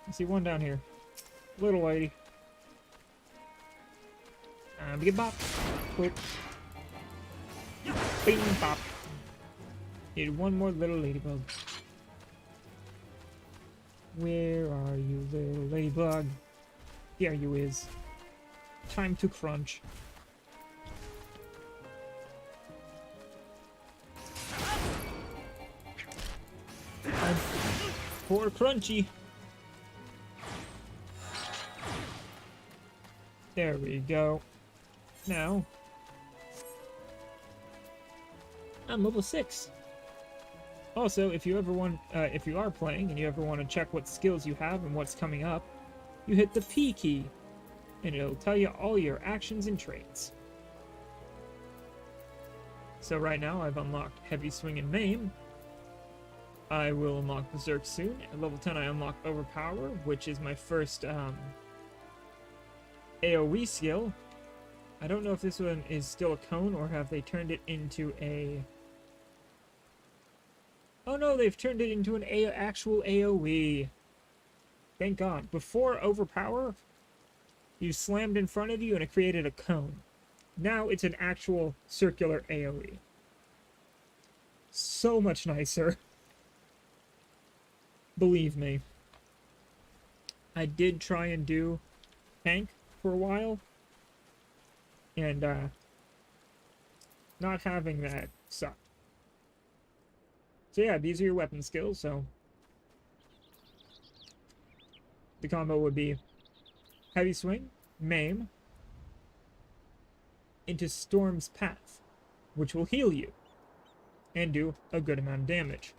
I see one down here. Little lady. Big bop. Quick. Bing bop. Need one more little ladybug. Where are you, little ladybug? Here you is. Time to crunch. Poor Crunchy. There we go. Now, I'm level 6. Also, if you are playing and you ever want to check what skills you have and what's coming up, you hit the P key, and it'll tell you all your actions and traits. So right now, I've unlocked Heavy Swing and Maim. I will unlock Berserk soon. At level 10, I unlock Overpower, which is my first AoE skill. I don't know if this one is still a cone or have they turned it into a... Oh no, they've turned it into an actual AoE. Thank God. Before Overpower, you slammed in front of you and it created a cone. Now it's an actual circular AoE. So much nicer. Believe me. I did try and do tank for a while. And not having that sucked. So yeah, these are your weapon skills, so the combo would be Heavy Swing, Maim, into Storm's Path, which will heal you and do a good amount of damage.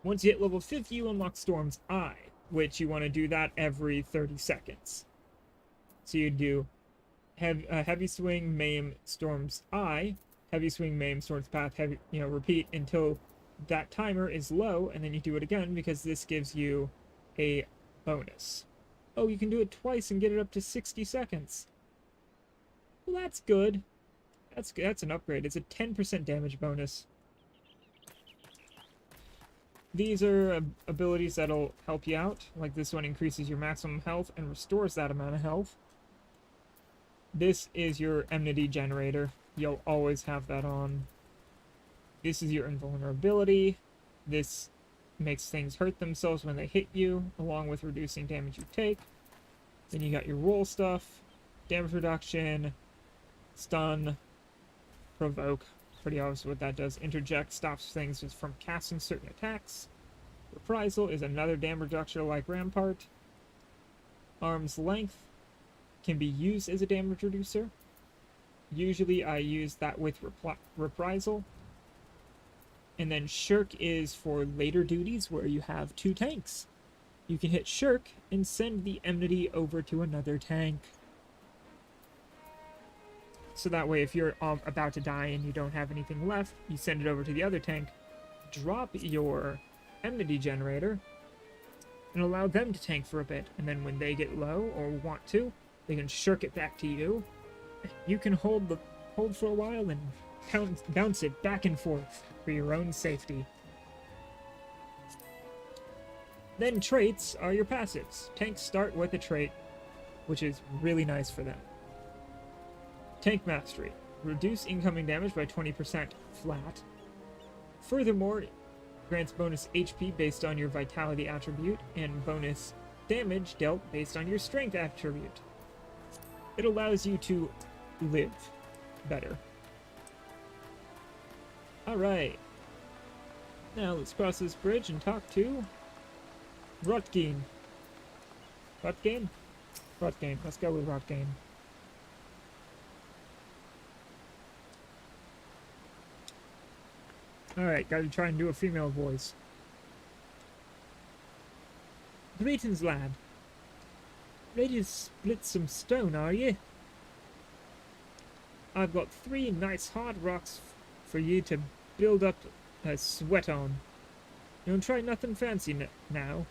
Once you hit level 50, you unlock Storm's Eye, which you want to do that every 30 seconds. So you do Heavy Swing, Maim, Storm's Eye, Heavy Swing, Maim, Storm's Path, repeat until that timer is low, and then you do it again because this gives you a bonus. Oh, you can do it twice and get it up to 60 seconds. Well, that's good. That's an upgrade. It's a 10% damage bonus. These are abilities that'll help you out. Like this one increases your maximum health and restores that amount of health. This is your enmity generator. You'll always have that on. This is your invulnerability. This makes things hurt themselves when they hit you, along with reducing damage you take. Then you got your roll stuff, damage reduction, stun, provoke. Pretty obvious what that does. Interject stops things from casting certain attacks. Reprisal is another damage reductor like Rampart. Arm's Length can be used as a damage reducer. Usually I use that with Reprisal. And then Shirk is for later duties where you have 2 tanks. You can hit Shirk and send the enmity over to another tank. So that way if you're about to die and you don't have anything left, you send it over to the other tank, drop your enmity generator, and allow them to tank for a bit. And then when they get low or want to, they can Shirk it back to you. You can hold for a while and bounce it back and forth for your own safety. Then traits are your passives. Tanks start with a trait, which is really nice for them. Tank Mastery. Reduce incoming damage by 20% flat. Furthermore, it grants bonus HP based on your Vitality attribute and bonus damage dealt based on your Strength attribute. It allows you to live better. Alright. Now let's cross this bridge and talk to Rotgain. Rotgain? Rotgain. Let's go with Rotgain. Alright, gotta try and do a female voice. Greetings, lad. Ready to split some stone, are ye? I've got 3 nice hard rocks for you to build up a sweat on. Don't try nothing fancy now.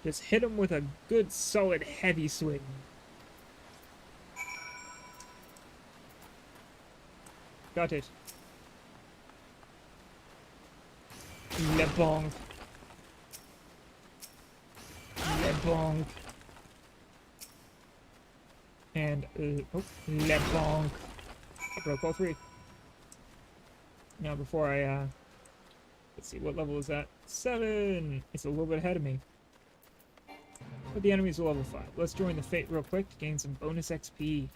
Just hit 'em with a good solid heavy swing. Got it. Le bonk. Le bonk. And, oh, le bonk. I broke all 3. Now before I, let's see, what level is that? 7! It's a little bit ahead of me. But the enemies are level 5. Let's join the Fate real quick to gain some bonus XP.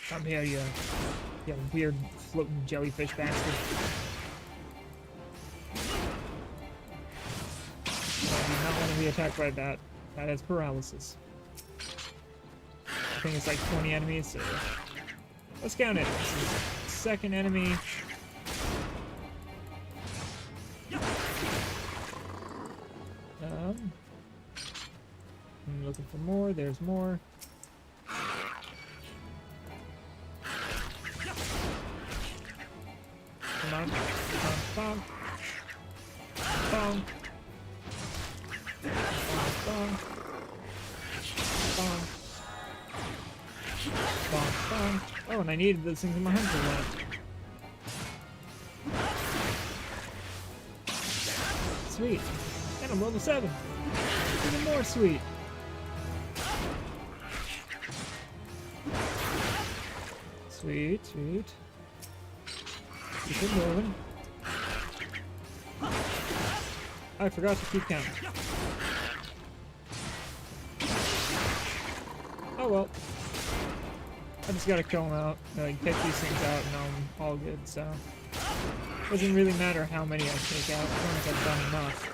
Come here, you weird floating jellyfish bastard. I do not want to be attacked by that. That is paralysis. I think it's like 20 enemies, so let's count it. This is the second enemy. I'm looking for more. There's more. Come on. Bonk. Bonk. Bonk. Bonk. Bonk. Bonk. Oh, and I needed those things in my hand for that. Sweet. And I'm level 7. Even more sweet. Sweet, sweet. Keep it moving. I forgot to keep counting. Oh well. I just gotta kill them out, like pick these things out, and I'm all good. So doesn't really matter how many I take out, as long as I've done enough.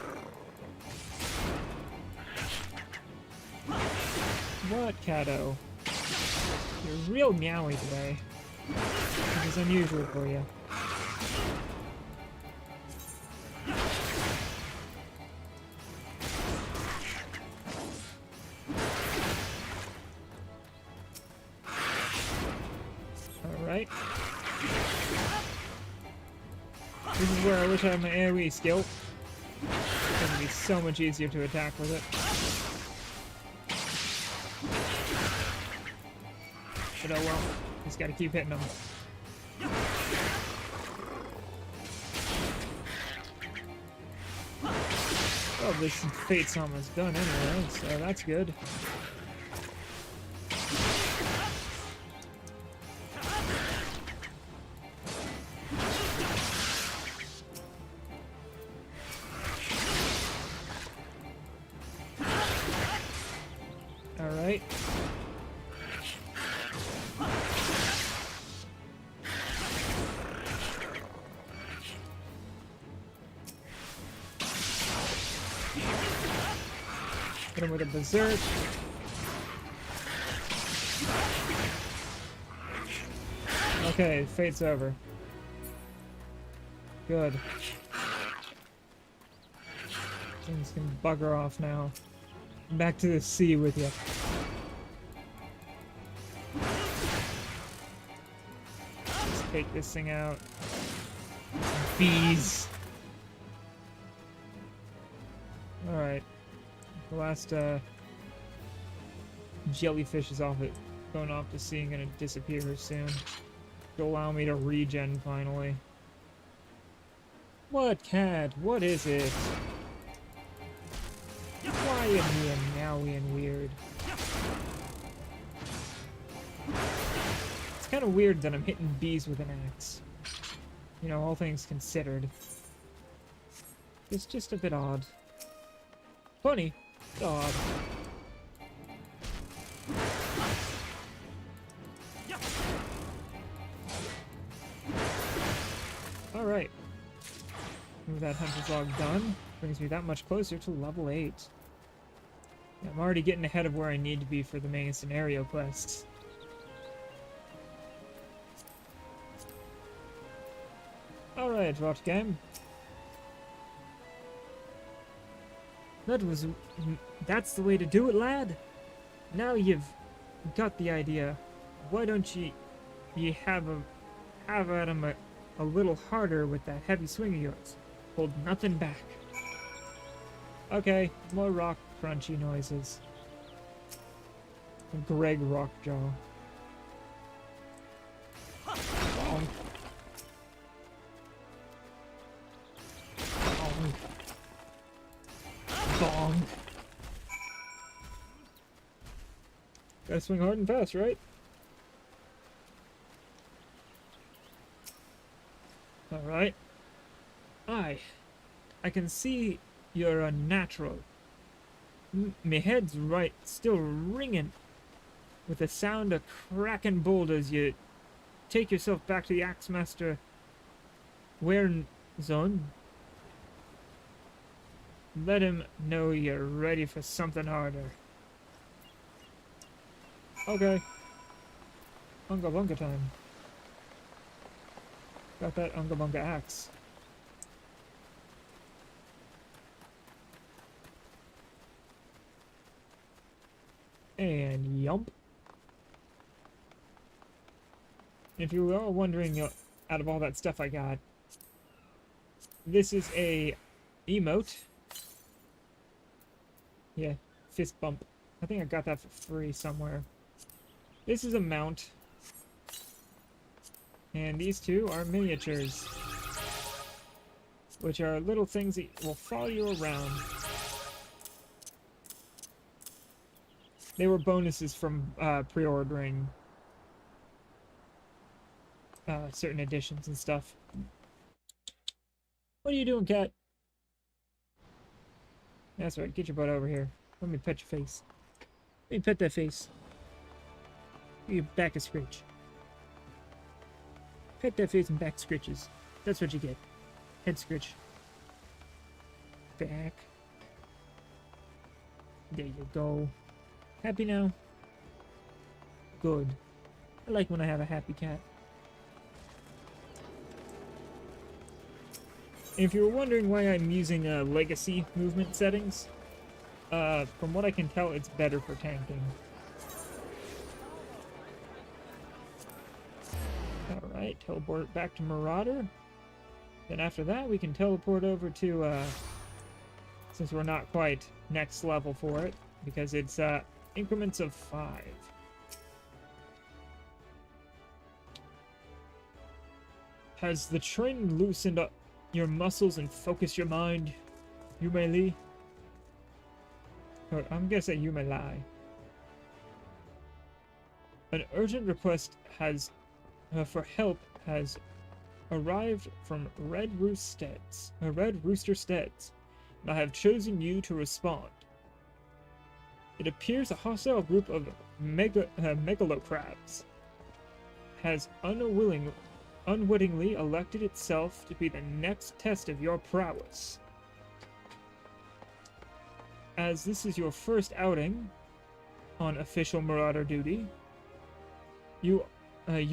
What, Cato? You're real meowy today, which is unusual for you. Alright. This is where I wish I had my AoE skill. It would be so much easier to attack with it. But oh well, just gotta keep hitting them. Oh, this fate's almost done anyway, so that's good. Alright. Hit him with a berserk. Okay, fate's over. Good. Things can bugger off now. Back to the sea with you. Let's take this thing out. Bees. Alright. The last jellyfish is going off to sea and gonna disappear soon. To allow me to regen finally. What, cat? What is it? Why am I meowy and weird? It's kind of weird that I'm hitting bees with an axe. You know, all things considered. It's just a bit odd. Funny, but odd. Alright. With that hunter's log done, brings me that much closer to level 8. I'm already getting ahead of where I need to be for the main scenario quests. Alright, rot game. That's the way to do it, lad. Now you've got the idea. Why don't you have at him a little harder with that heavy swing of yours? Hold nothing back. Okay, more rock crunchy noises. Greg Rockjaw. Bonk. Bonk. Bonk. Gotta swing hard and fast, right? Alright. I can see you're a natural. Me head's still ringing with the sound of cracking boulders. You take yourself back to the Axemaster wearing zone. Let him know you're ready for something harder. Okay. Unga bunga time. Got that unga bunga axe. And yump. If you were all wondering, out of all that stuff I got, this is a emote. Yeah, fist bump. I think I got that for free somewhere. This is a mount. And these two are miniatures, which are little things that will follow you around. They were bonuses from pre-ordering certain editions and stuff. What are you doing, cat? That's right, get your butt over here. Let me pet your face. Let me pet that face. Your back a scratch. Pet that face and back scratches. That's what you get. Head scratch. Back. There you go. Happy now? Good. I like when I have a happy cat. If you were wondering why I'm using legacy movement settings, from what I can tell, it's better for tanking. Alright, teleport back to Marauder. Then after that, we can teleport over to, since we're not quite next level for it, because it's increments of 5. Has the train loosened up your muscles and focused your mind, Yume Lee? Or, I'm gonna say Yume Lai. An urgent request has for help has arrived from Red Rooster Steads, and I have chosen you to respond. It appears a hostile group of megalocrabs has unwittingly elected itself to be the next test of your prowess. As this is your first outing on official Marauder duty, you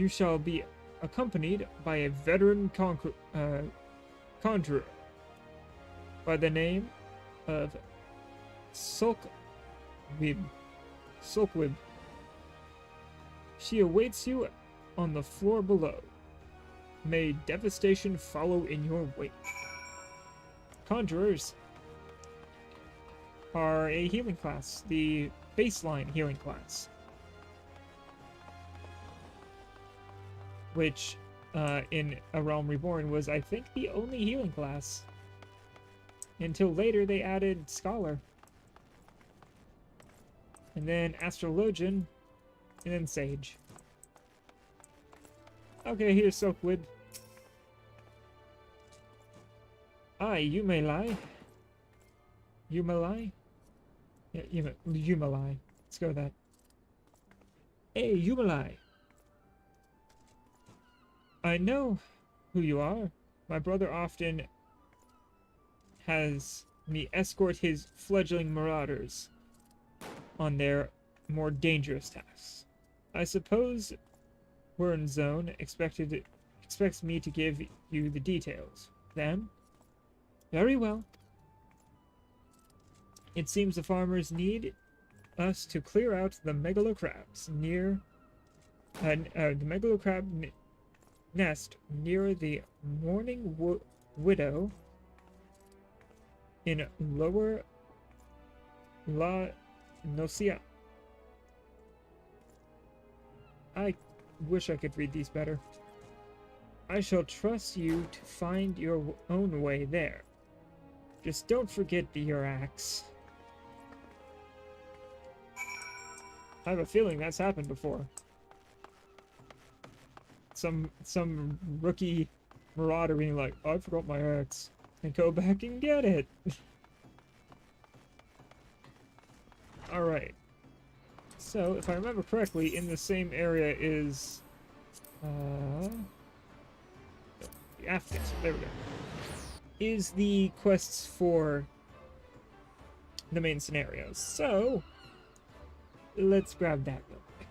shall be accompanied by a veteran conjurer by the name of Sulkwib. She awaits you on the floor below. May devastation follow in your wake. Conjurers are a healing class, the baseline healing class, which in A Realm Reborn was, I think, the only healing class. Until later they added Scholar. And then Astrologian. And then Sage. Okay, here's Silkwood. You may lie. You may lie? Yeah, you may lie. Let's go with that. Hey, you may lie. I know who you are. My brother often has me escort his fledgling marauders on their more dangerous tasks. I suppose Wernzone expects me to give you the details. Then? Very well. It seems the farmers need us to clear out the megalocrabs near the megalocrab nest near the Mourning Widow in Lower La Nocia. I wish I could read these better. I shall trust you to find your own way there. Just don't forget your axe. I have a feeling that's happened before. Some rookie marauder being like, oh, I forgot my axe. And go back and get it. Alright. So, if I remember correctly, in the same area is... the Africans. There we go. Is the quests for the main scenarios. So, let's grab that real quick.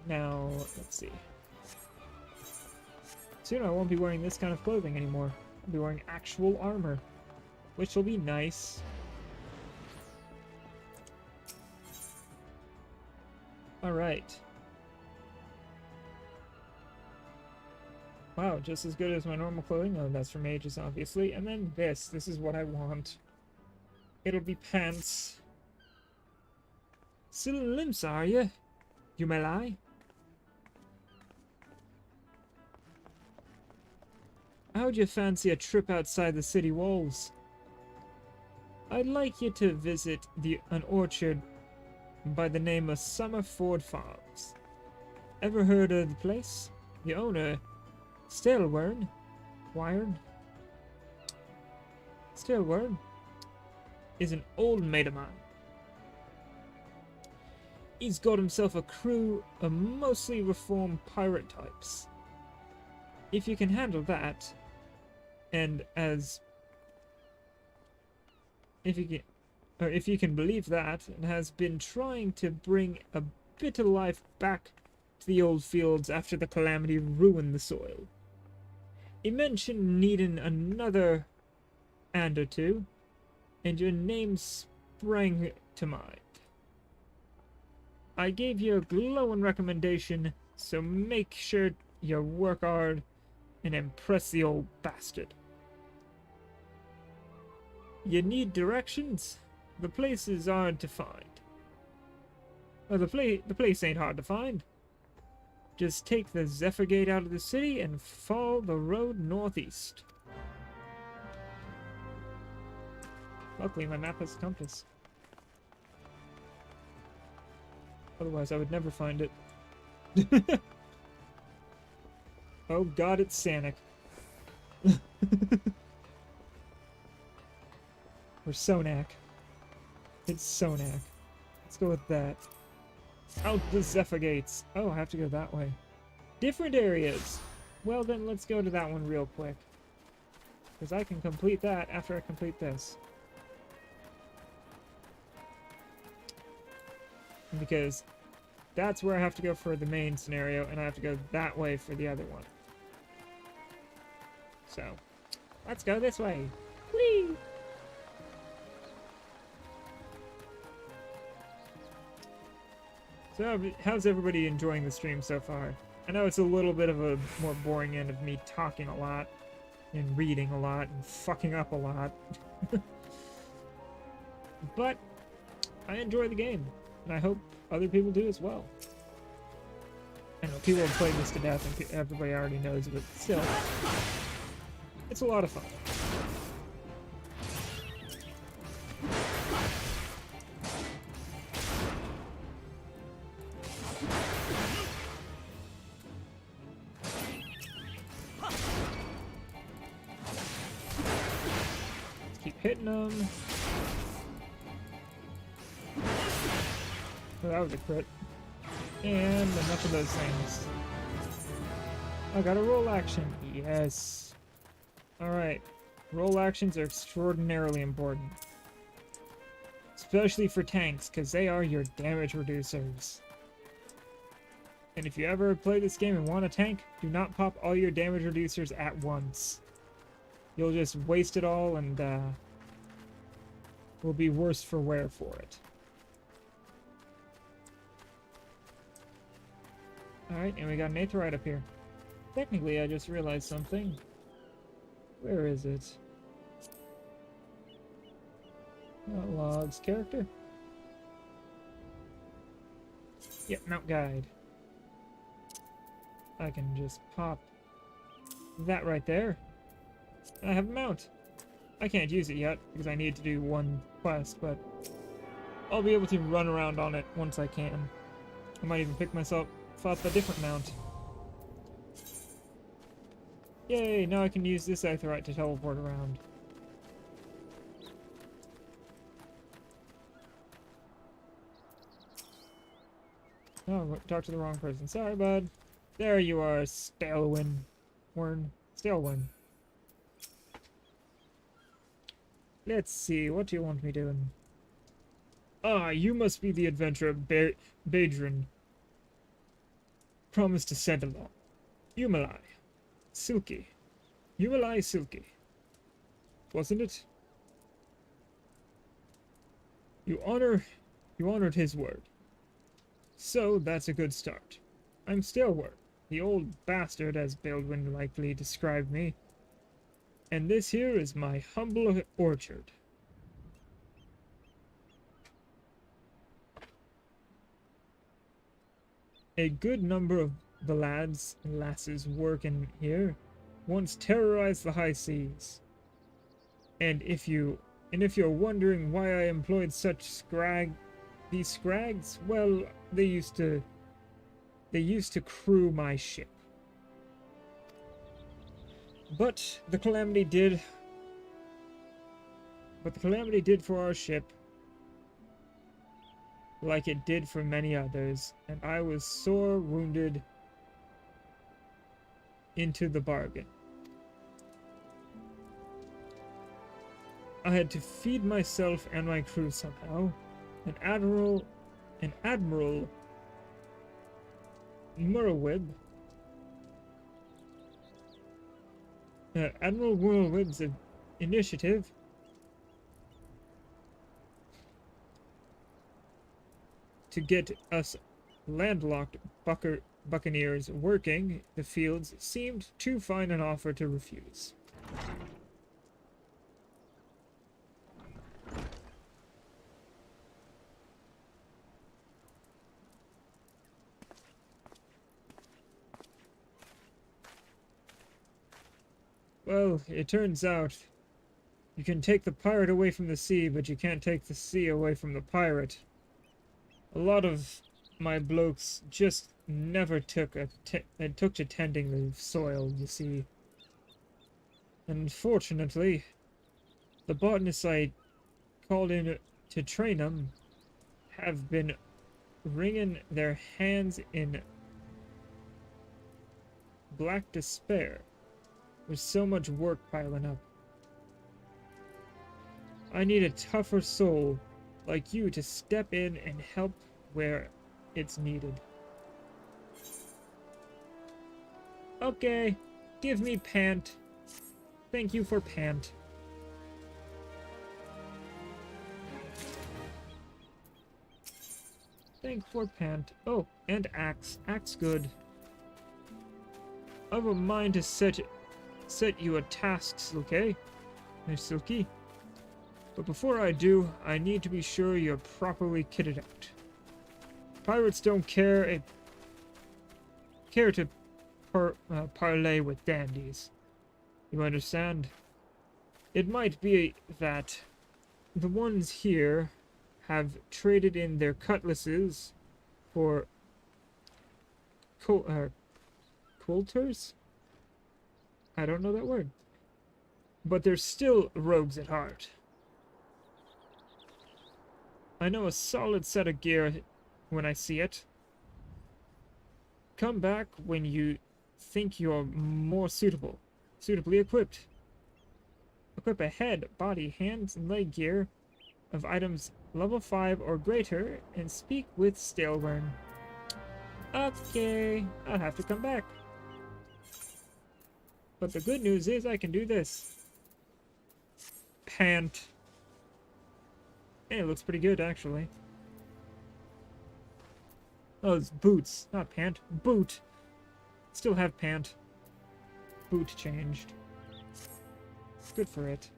Now, let's see. Soon I won't be wearing this kind of clothing anymore. I'll be wearing actual armor, which will be nice. Alright. Wow, just as good as my normal clothing. Oh, that's for mages, obviously. And then this. This is what I want. It'll be pants. Slims, are you? You may lie. How'd you fancy a trip outside the city walls? I'd like you to visit an orchard by the name of Summerford Farms. Ever heard of the place? The owner, Stelwern, Stillward is an old mate of mine. He's got himself a crew of mostly reformed pirate types. If you can handle that, and if you can believe that, and has been trying to bring a bit of life back to the old fields after the calamity ruined the soil. He mentioned needing another hand or two, and your name sprang to mind. I gave you a glowing recommendation, so make sure you work hard and impress the old bastard. You need directions? The place is hard to find. Well, the place ain't hard to find. Just take the Zephyr Gate out of the city and follow the road northeast. Luckily, my map has a compass. Otherwise, I would never find it. Oh god, it's Sanic. Or Sonak. It's Sonak. Let's go with that. Out the Zephyr Gates. Oh, I have to go that way. Different areas. Well then, let's go to that one real quick. Because I can complete that after I complete this. Because that's where I have to go for the main scenario, and I have to go that way for the other one. So, let's go this way. Whee! So, how's everybody enjoying the stream so far? I know it's a little bit of a more boring end of me talking a lot, and reading a lot, and fucking up a lot. But, I enjoy the game, and I hope other people do as well. I know people have played this to death, and everybody already knows, but still, it's a lot of fun. Let's keep hitting them. Oh, that was a crit. And enough of those things. I got a roll action. Yes. Alright. Roll actions are extraordinarily important. Especially for tanks, because they are your damage reducers. And if you ever play this game and want a tank, do not pop all your damage reducers at once. You'll just waste it all and will be worse for wear for it. Alright, and we got an Aetheryte up here. Technically, I just realized something. Where is it? Logs character? Yep, mount guide. I can just pop that right there. I have a mount. I can't use it yet because I need to do one quest, but I'll be able to run around on it once I can. I might even pick myself up a different mount. Yay, now I can use this Aetheryte to teleport around. Oh, talked to the wrong person. Sorry, bud. There you are, Stalewin. Stalewin. Let's see, what do you want me doing? Ah, you must be the adventurer Badrin. Promise to send along. Yumalai. Silky. Yumalai Silky. Wasn't it? You honored his word. So that's a good start. I'm Staleward, the old bastard as Baldwin likely described me. And this here is my humble orchard. A good number of the lads and lasses working here once terrorized the high seas. And if you're wondering why I employed such these scrags, well, they used to crew my ship. But the calamity did But the calamity did for our ship, like it did for many others, and I was sore wounded into the bargain. I had to feed myself and my crew somehow. Admiral Murrowib, Admiral Murrowib's initiative to get us landlocked buccaneers working the fields seemed too fine an offer to refuse. Well, it turns out you can take the pirate away from the sea, but you can't take the sea away from the pirate. A lot of my blokes just never took to tending the soil, you see. Unfortunately, the botanists I called in to train them have been wringing their hands in black despair. There's so much work piling up. I need a tougher soul like you to step in and help where it's needed. Okay, give me pant. Thank you for pant. Thank for pant. Oh, and axe. Axe good. I've a mind to set you a task, okay? Nice Silky. But before I do, I need to be sure you're properly kitted out. Pirates don't care to parley with dandies. You understand? It might be that the ones here have traded in their cutlasses for coulters? I don't know that word. But they're still rogues at heart. I know a solid set of gear when I see it. Come back when you think you're more suitably equipped. Equip a head, body, hands, and leg gear of items level 5 or greater, and speak with Staleburn. Okay, I'll have to come back. But the good news is I can do this. Pant. Hey, it looks pretty good, actually. Oh, it's boots, not pant. Boot. Still have pant. Boot changed. Good for it.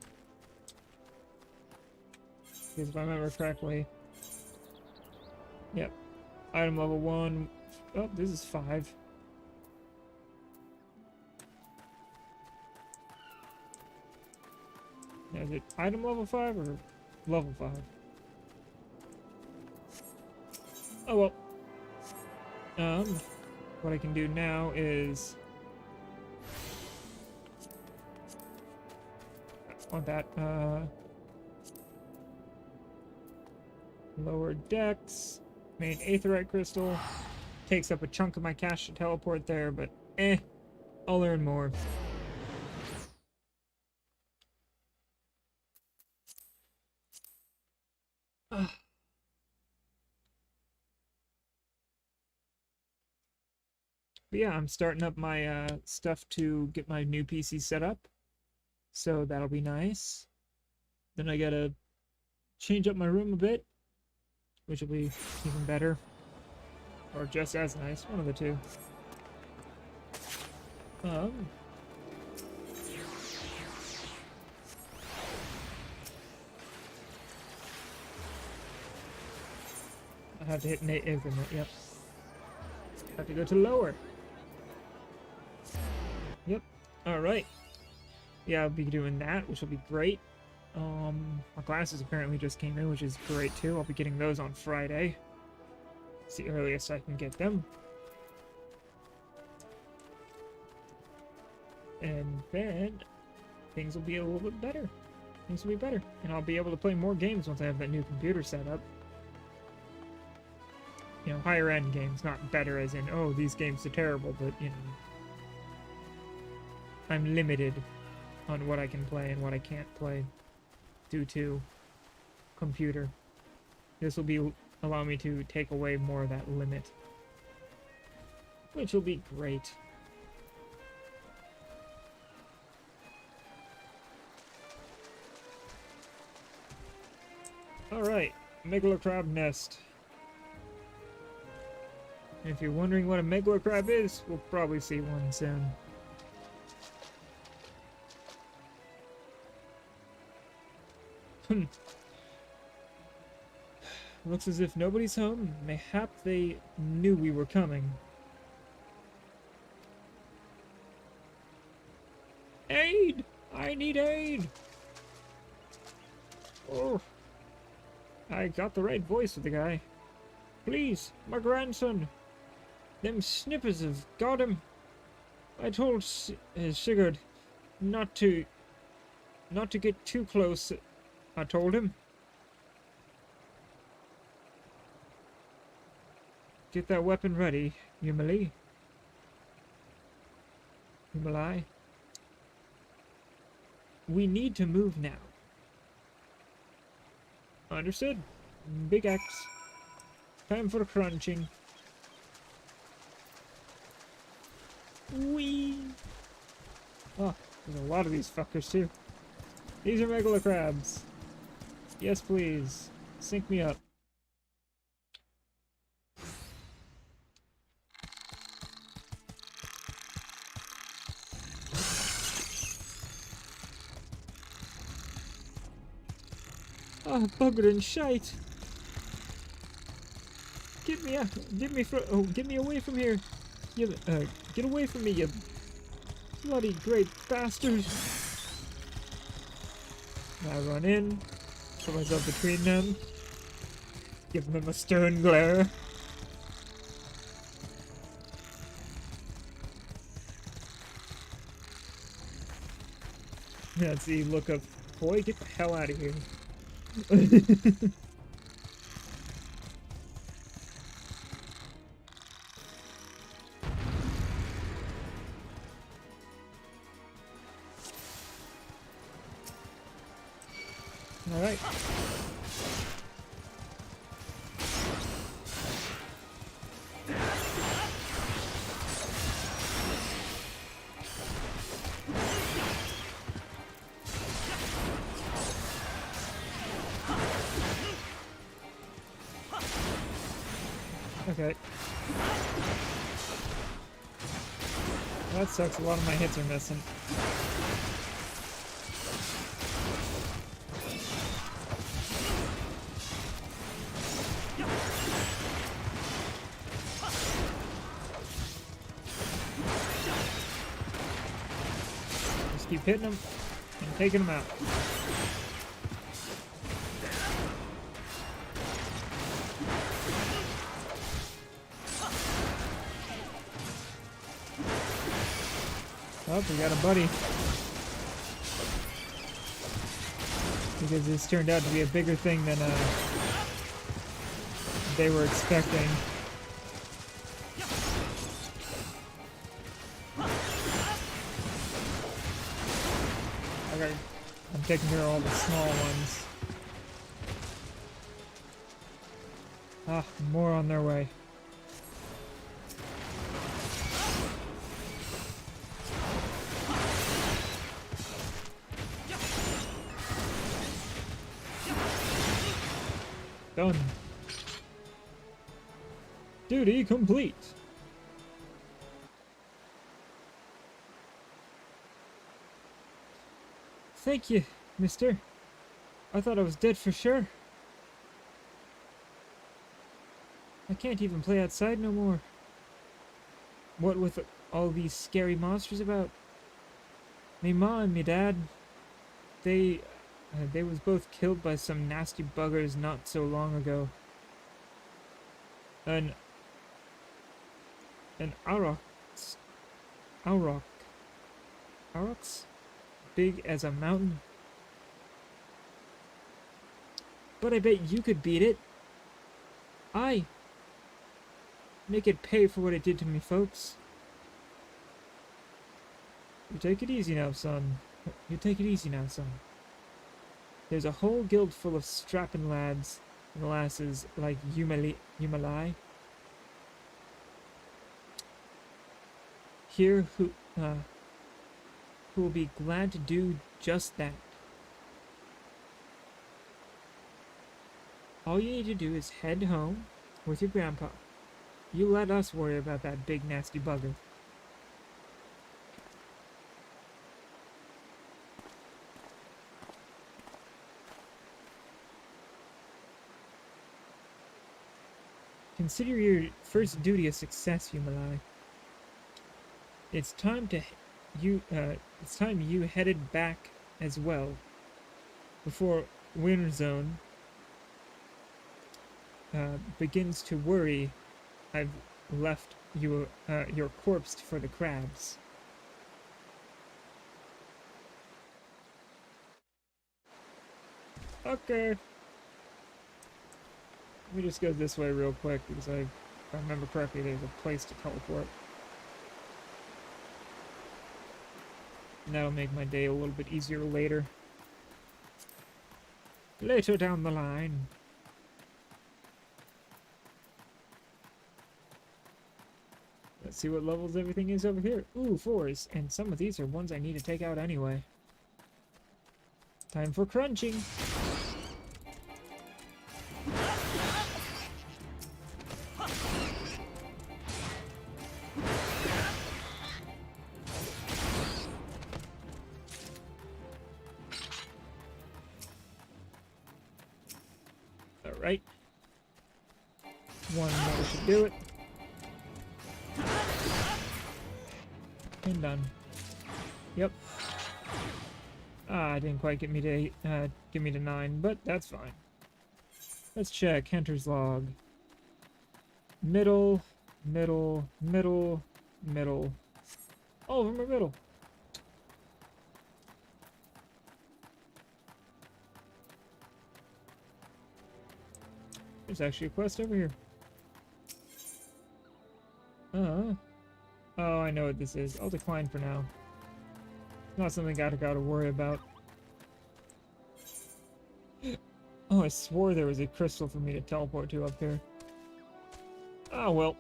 Because if I remember correctly... Yep. Item level 1. Oh, this is 5. Now, is it item level 5 or level 5? Oh well. What I can do now is... I want that, lower decks, main aetherite crystal. Takes up a chunk of my cash to teleport there, but I'll learn more. But yeah, I'm starting up my stuff to get my new PC set up. So that'll be nice. Then I gotta change up my room a bit, which will be even better. Or just as nice, one of the two. I have to hit native in it, yep. Have to go to lower. Yep, alright. Yeah, I'll be doing that, which will be great. My glasses apparently just came in, which is great too. I'll be getting those on Friday. It's the earliest I can get them. And then things will be a little bit better. things will be better. And I'll be able to play more games once I have that new computer set up. You know, higher end games, not better as in, oh, these games are terrible, but, you know, I'm limited on what I can play and what I can't play due to computer. This will be allow me to take away more of that limit, which will be great. Alright, Megalocrab nest. And if you're wondering what a Megalocrab is, we'll probably see one soon. Looks as if nobody's home. Mayhap they knew we were coming. Aid! I need aid! Oh. I got the right voice with the guy. Please, my grandson. Them snippers have got him. I told Sigurd not to get too close. I told him. Get that weapon ready, Yumali. Yumalai. We need to move now. Understood. Big X. Time for crunching. Whee! Oh, there's a lot of these fuckers too. These are Megalocrabs. Yes, please. Sync me up. Oh, bugger and shite! Get me away from here! You, get away from me, you bloody great bastard! I run in, put myself between them, give them a stern glare. That's the look of, boy, get the hell out of here. All right. Okay. That sucks. A lot of my hits are missing. Just keep hitting them and taking them out. Oh, we got a buddy. Because this turned out to be a bigger thing than they were expecting. Okay, I'm taking care of all the small ones. Ah, more on their way. Done. Duty complete. Thank you, mister. I thought I was dead for sure. I can't even play outside no more. What with all these scary monsters about? Me ma and me dad, they was both killed by some nasty buggers not so long ago. An aurochs, big as a mountain. But I bet you could beat it. I make it pay for what it did to me, folks. You take it easy now, son. You take it easy now, son. There's a whole guild full of strapping lads and lasses like Yumalai here who will be glad to do just that. All you need to do is head home with your grandpa. You let us worry about that big nasty bugger. Consider your first duty a success, Yumalai. It's time you headed back as well before Winterzone begins to worry I've left you your corpse for the crabs. Okay. Let me just go this way real quick because if I remember correctly, there's a place to teleport. And that'll make my day a little bit easier later. Later down the line. Let's see what levels everything is over here. Ooh, 4s. And some of these are ones I need to take out anyway. Time for crunching. Alright. One more should do it. And done. Yep. Ah, didn't quite get me to 9, but that's fine. Let's check Hunter's log. Middle, middle, middle, middle. All of them are middle. There's actually a quest over here. Oh, I know what this is. I'll decline for now. It's not something I gotta worry about. Oh, I swore there was a crystal for me to teleport to up here. Oh, well.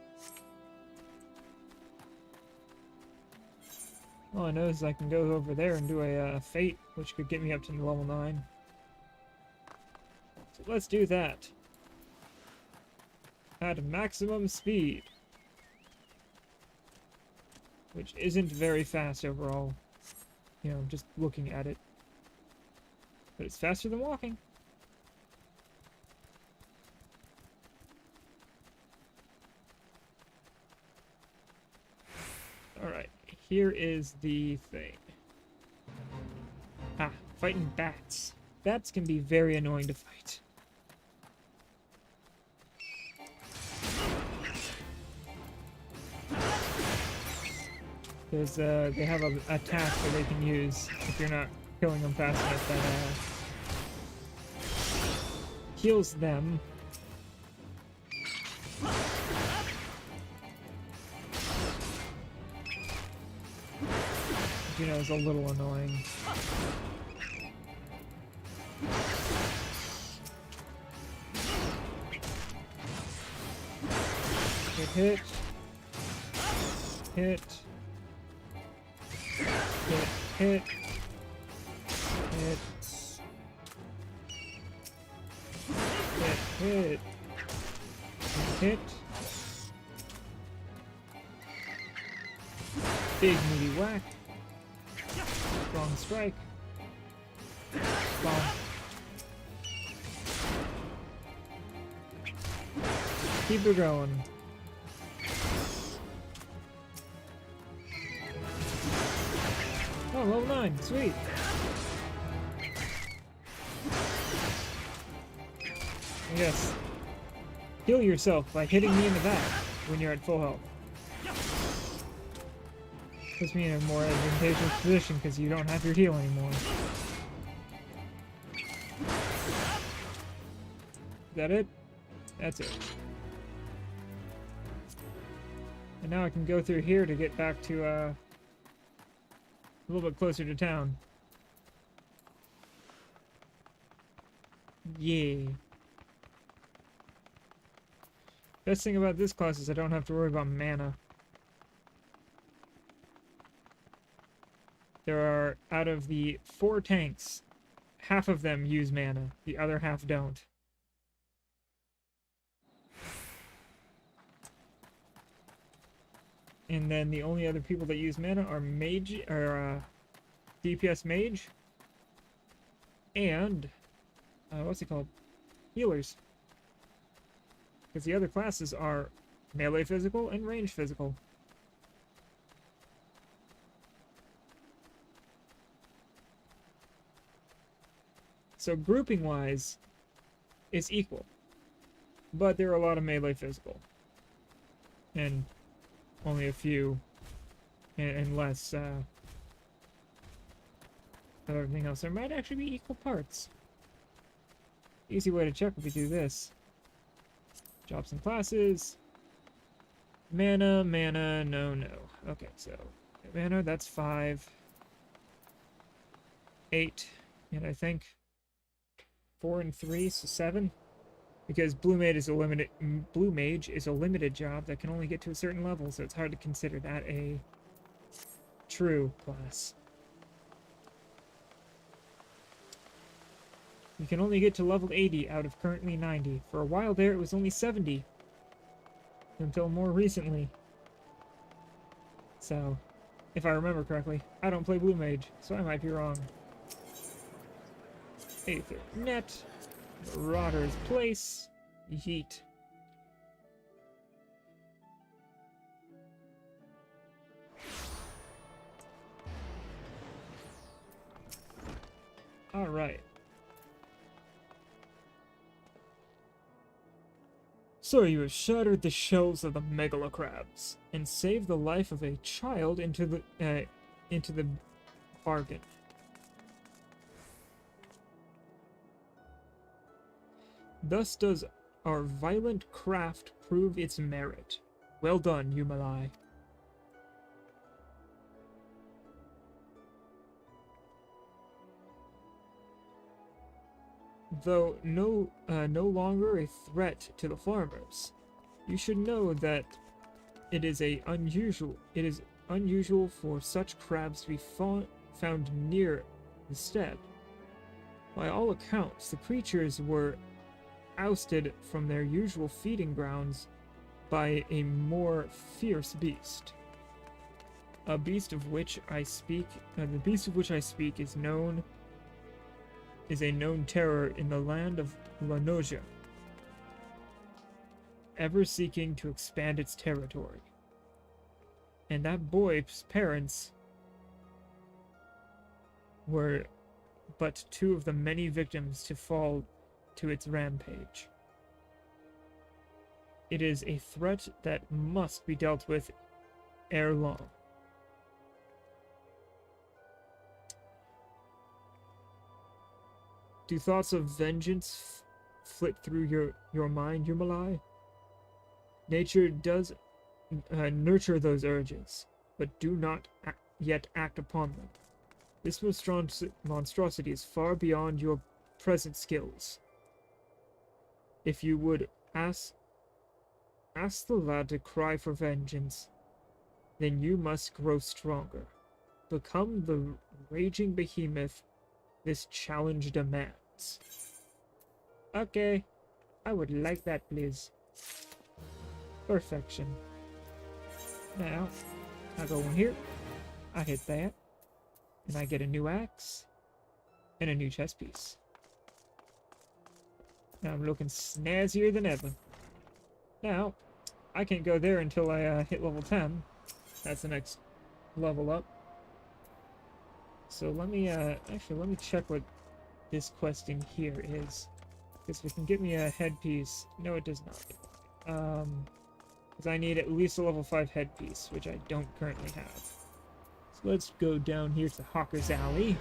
All I know is I can go over there and do a fate, which could get me up to level 9. So let's do that. At maximum speed. Which isn't very fast overall. You know, just looking at it. But it's faster than walking. Alright, here is the thing. Ah, fighting bats. Bats can be very annoying to fight. Because they have an attack that they can use if you're not killing them fast enough that heals them. Which, you know, is a little annoying. Hit. Hit. Hit. Hit. Hit. Hit. Big meaty whack. Strong strike. Bomb. Keep it going. Oh, level 9. Sweet. Yes. Heal yourself by hitting me in the back when you're at full health. Puts me in a more advantageous position because you don't have your heal anymore. that it? That's it. And now I can go through here to get back to, a little bit closer to town. Yeah. Best thing about this class is I don't have to worry about mana. There are, out of the 4 tanks, half of them use mana, the other half don't. And then the only other people that use mana are mage, or DPS mage, and what's it called? Healers. Because the other classes are melee physical and range physical. So grouping wise, it's equal. But there are a lot of melee physical. And only a few and less of everything else. There might actually be equal parts. Easy way to check if we do this. Jobs and classes. Mana, no. Okay, so mana, that's 5. 8, and I think 4 and 3, so 7. Because Blue Mage is a limited job that can only get to a certain level, so it's hard to consider that a true class. You can only get to level 80 out of currently 90. For a while there, it was only 70. Until more recently. So, if I remember correctly, I don't play Blue Mage, so I might be wrong. Aether Net. Marauder's Place. Yeet. Alright. So you have shattered the shells of the megalocrabs and saved the life of a child into the bargain. Thus does our violent craft prove its merit. Well done, Yumalai. Though no longer a threat to the farmers, you should know that it is unusual for such crabs to be found near the steppe. By all accounts, the creatures were ousted from their usual feeding grounds by a more fierce beast. The beast of which I speak is a known terror in the land of Lanosia, ever seeking to expand its territory. And that boy's parents were but 2 of the many victims to fall to its rampage. It is a threat that must be dealt with ere long. Do thoughts of vengeance flit through your mind, Yumalai? Nature does nurture those urges, but do not yet act upon them. This monstrosity is far beyond your present skills. If you would ask the lad to cry for vengeance, then you must grow stronger. Become the raging behemoth this challenge demands. Okay, I would like that, please. Perfection. Now, I go in here, I hit that, and I get a new axe and a new chest piece. Now I'm looking snazzier than ever. Now, I can't go there until I hit level 10. That's the next level up. So let me, actually, let me check what this quest in here is. Because if it can get me a headpiece... No, it does not. Because I need at least a level 5 headpiece, which I don't currently have. So let's go down here to Hawker's Alley.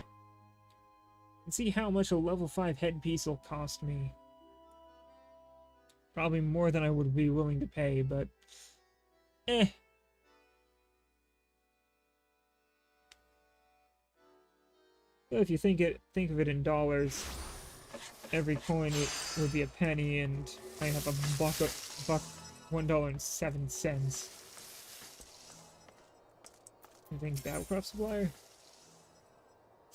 And see how much a level 5 headpiece will cost me. Probably more than I would be willing to pay, but eh. So if you think of it in dollars, every coin would be a penny, and I have a buck $1.07. I think Battlecraft Supplier,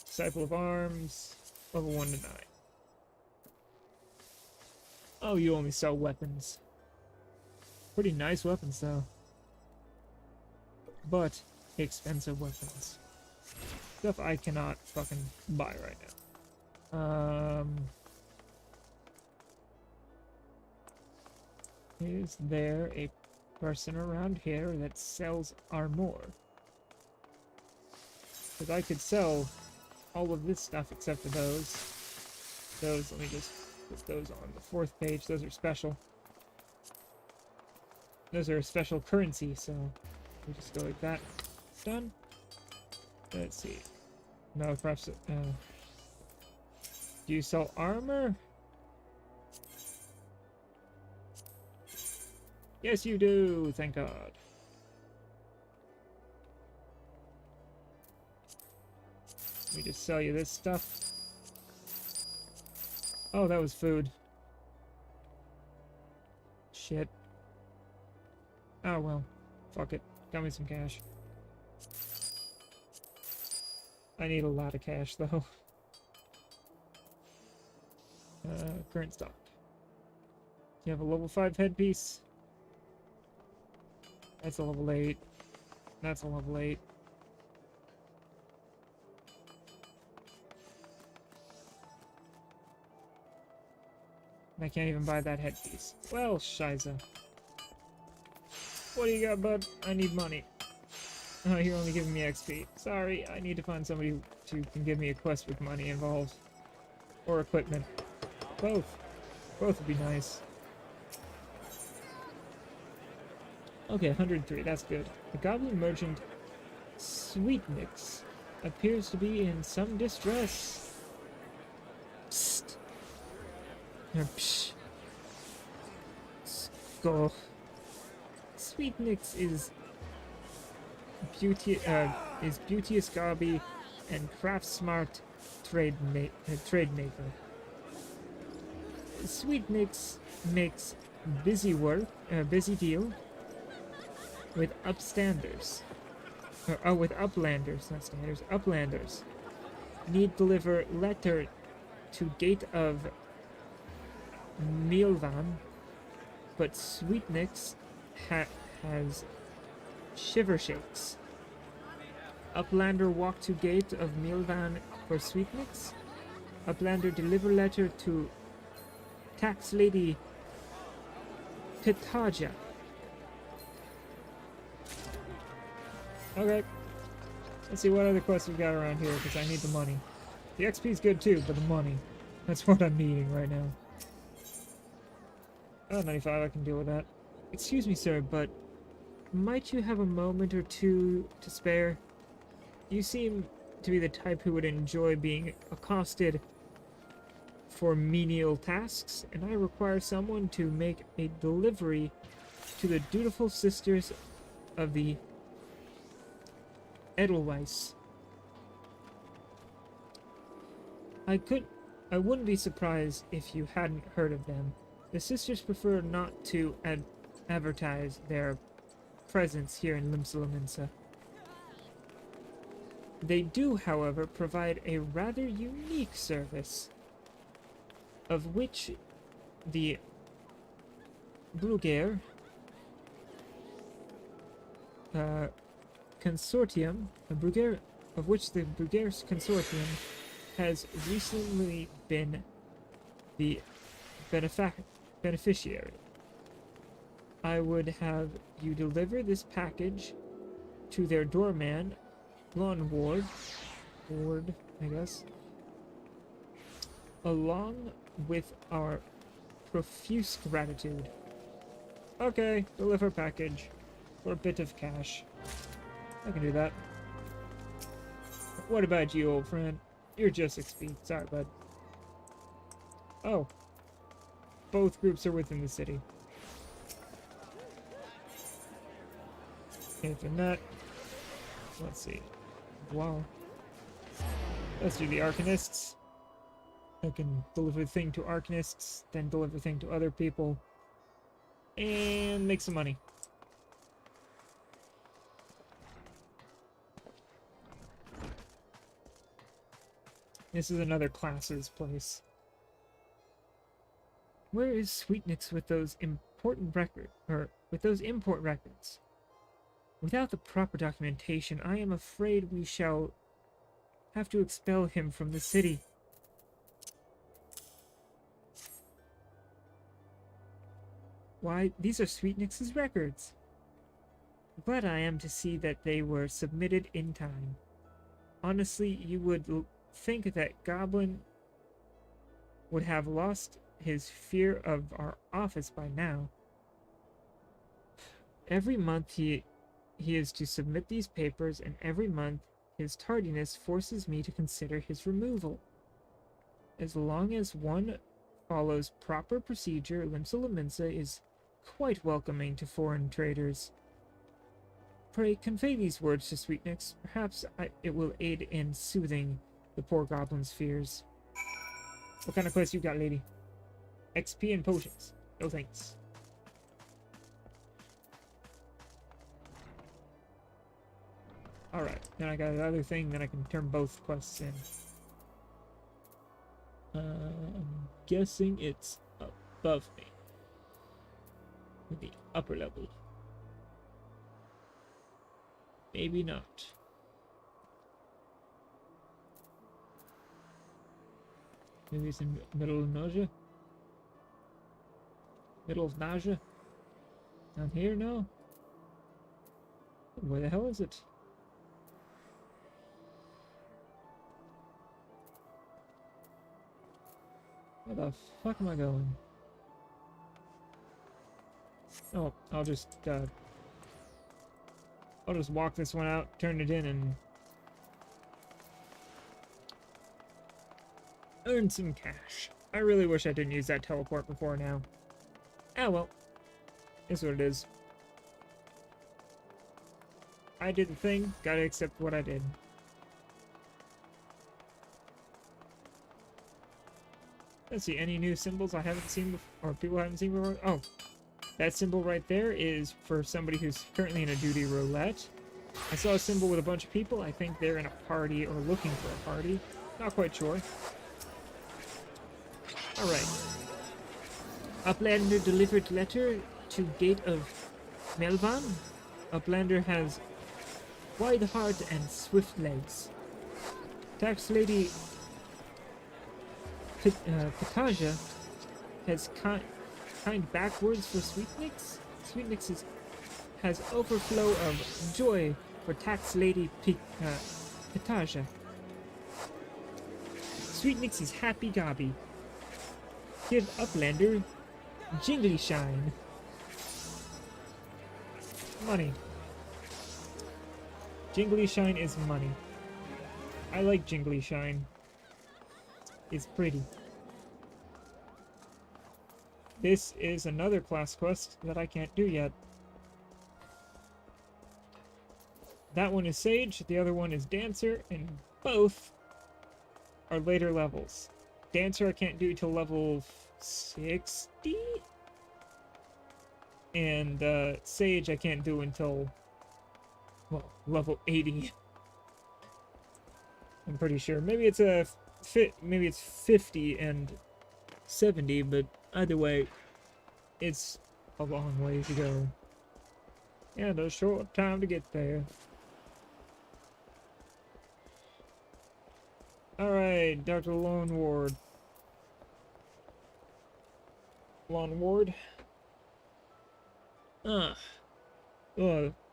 Disciple of Arms, level 1 to 9. Oh, you only sell weapons. Pretty nice weapons, though. But expensive weapons. Stuff I cannot fucking buy right now. Is there a person around here that sells armor? Because I could sell all of this stuff except for those. Those, let me just put those on the 4th page. Those are special. Those are a special currency, so we just go like that. Done. Let's see. No, perhaps. Do you sell armor? Yes, you do. Thank God. Let me just sell you this stuff. Oh, that was food. Shit. Oh well. Fuck it. Got me some cash. I need a lot of cash, though. Current stock. You have a level 5 headpiece. That's a level 8. That's a level 8. I can't even buy that headpiece. Well, shiza. What do you got, bud? I need money. Oh, you're only giving me XP. Sorry, I need to find somebody who can give me a quest with money involved. Or equipment. Both. Both would be nice. Okay, 103, that's good. The goblin merchant Sweetmix appears to be in some distress. Psst. Psh. Go. Sweetmix is beauteous Garby and craft smart trade maker. Sweetmix makes busy deal with upstanders. With uplanders, not standers. Uplanders. Need deliver letter to gate of Milvan, but Sweetmix has shiver shakes. Uplander walk to gate of Milvan for Sweetmix. Uplander deliver letter to tax lady Pitaja. Okay. Let's see what other quests we got around here, because I need the money. The XP is good too, but the money. That's what I'm needing right now. Oh, 95, I can deal with that. Excuse me, sir, but might you have a moment or two to spare? You seem to be the type who would enjoy being accosted for menial tasks, and I require someone to make a delivery to the dutiful sisters of the Edelweiss. I wouldn't be surprised if you hadn't heard of them. The sisters prefer not to advertise their presence here in Limsa. They do, however, provide a rather unique service, of which the Bruguer consortium, of which the Bruguer's consortium has recently been the beneficiary. I would have you deliver this package to their doorman, lawn ward, I guess, along with our profuse gratitude. Okay, deliver package for a bit of cash. I can do that. What about you, old friend? You're just XP. Sorry, bud. Oh. both groups are within the city. If they're not, let's see. Wow. Let's do the Arcanists. I can deliver the thing to Arcanists, then deliver the thing to other people, and make some money. This is another classes place. Where is Sweetnix with those import records? Without the proper documentation, I am afraid we shall have to expel him from the city. Why, these are Sweetnix's records. Glad I am to see that they were submitted in time. Honestly, you would think that Goblin would have lost his fear of our office by now. Every month he is to submit these papers, and every month his tardiness forces me to consider his removal. As long as one follows proper procedure, Limsa Lominsa is quite welcoming to foreign traders. Pray convey these words to Sweetnix. Perhaps it will aid in soothing the poor goblin's fears. What kind of quest you got, lady? XP and potions. No thanks. Alright, then I got another thing that I can turn both quests in. I'm guessing it's above me. In the upper level. Maybe not. Maybe it's in the middle of nausea? Middle of nausea? Down here? No? Where the hell is it? Where the fuck am I going? Oh, I'll just walk this one out, turn it in, and earn some cash. I really wish I didn't use that teleport before now. Ah well. Is what it is. I did the thing, gotta accept what I did. Let's see, any new symbols I haven't seen before, or people haven't seen before? Oh, that symbol right there is for somebody who's currently in a duty roulette. I saw a symbol with a bunch of people. I think they're in a party or looking for a party. Not quite sure. Alright. Uplander delivered letter to gate of Melvan. Uplander has wide heart and swift legs. Tax lady Pataja has kind backwards for Sweetnix. Sweetnix has overflow of joy for tax lady Pataja. Sweetnix is happy gobby. Give Uplander jingly shine. Money. Jingly shine is money. I like jingly shine. It's pretty. This is another class quest that I can't do yet. That one is Sage, the other one is Dancer, and both are later levels. Dancer I can't do till level 60? And Sage I can't do until, well, level 80. I'm pretty sure. Maybe it's maybe it's 50 and 70, but either way, it's a long way to go. And a short time to get there. Alright, Dr. Lone Ward. Lone Ward?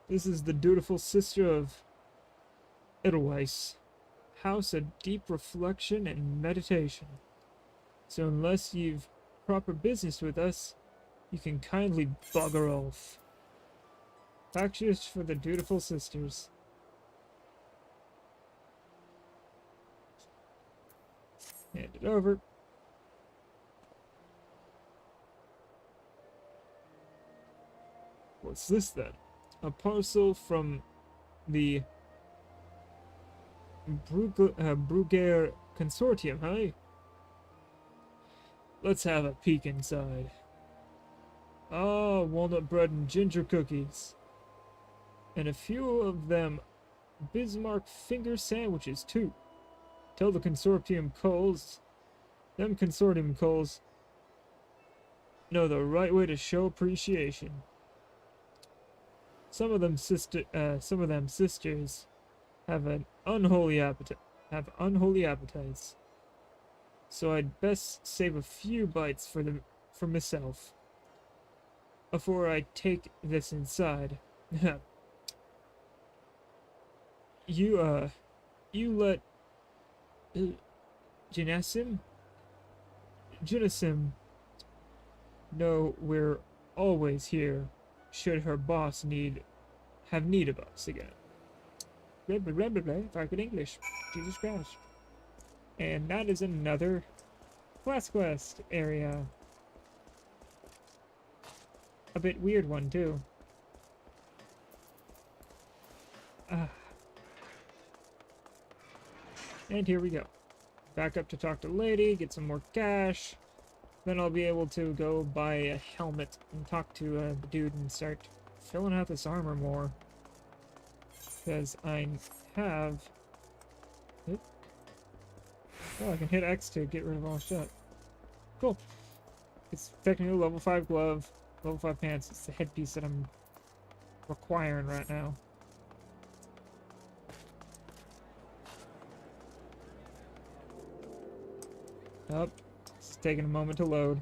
This is the dutiful sister of Edelweiss. House of deep reflection and meditation. So unless you've proper business with us, you can kindly bugger off. Factious for the dutiful sisters. Hand it over. What's this then? A parcel from the Bruger Consortium, huh? Let's have a peek inside. Ah, walnut bread and ginger cookies. And a few of them Bismarck finger sandwiches, too. Tell the consortium Coles, know the right way to show appreciation. Some of them sisters have an unholy appetites. So I'd best save a few bites for myself before I take this inside. You let Janisim know we're always here should her boss have need of us again. Blah blah blah blah blah. If I could English, Jesus Christ. And that is another quest area. A bit weird one too. And here we go. Back up to talk to the lady, get some more cash. Then I'll be able to go buy a helmet and talk to the dude and start filling out this armor more. Because I have... Oh, I can hit X to get rid of all shit. Cool. It's technically level 5 glove, level 5 pants. It's the headpiece that I'm requiring right now. Oh, it's taking a moment to load.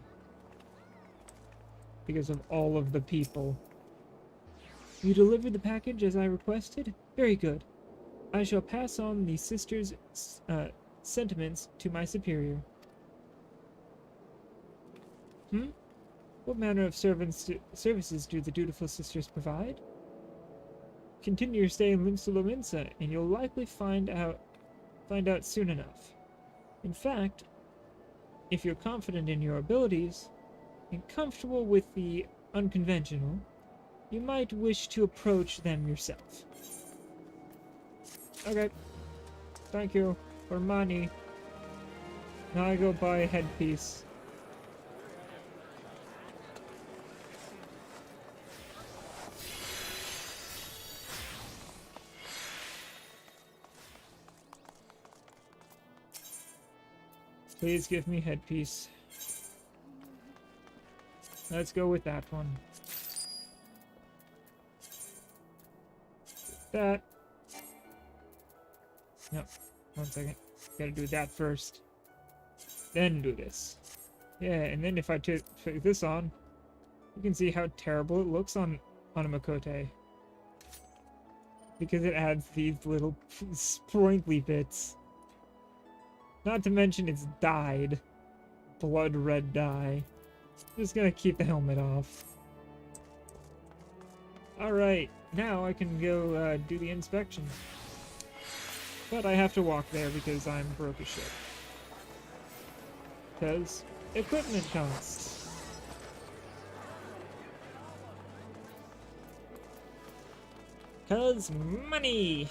Because of all of the people. You delivered the package as I requested? Very good. I shall pass on the sisters' sentiments to my superior. What manner of services do the dutiful sisters provide? Continue your stay in Limsa, and you'll likely find out soon enough. In fact, if you're confident in your abilities and comfortable with the unconventional, you might wish to approach them yourself. Okay. Thank you for money. Now I go buy a headpiece. Please give me headpiece. Let's go with that one. That. No, 1 second. Gotta do that first. Then do this. Yeah, and then if I put this on, you can see how terrible it looks on a Makote. Because it adds these little sprinkly bits. Not to mention it's dyed. Blood red dye. Just gonna keep the helmet off. Alright, now I can go do the inspection. But I have to walk there because I'm broke as shit. Because equipment costs. Because money!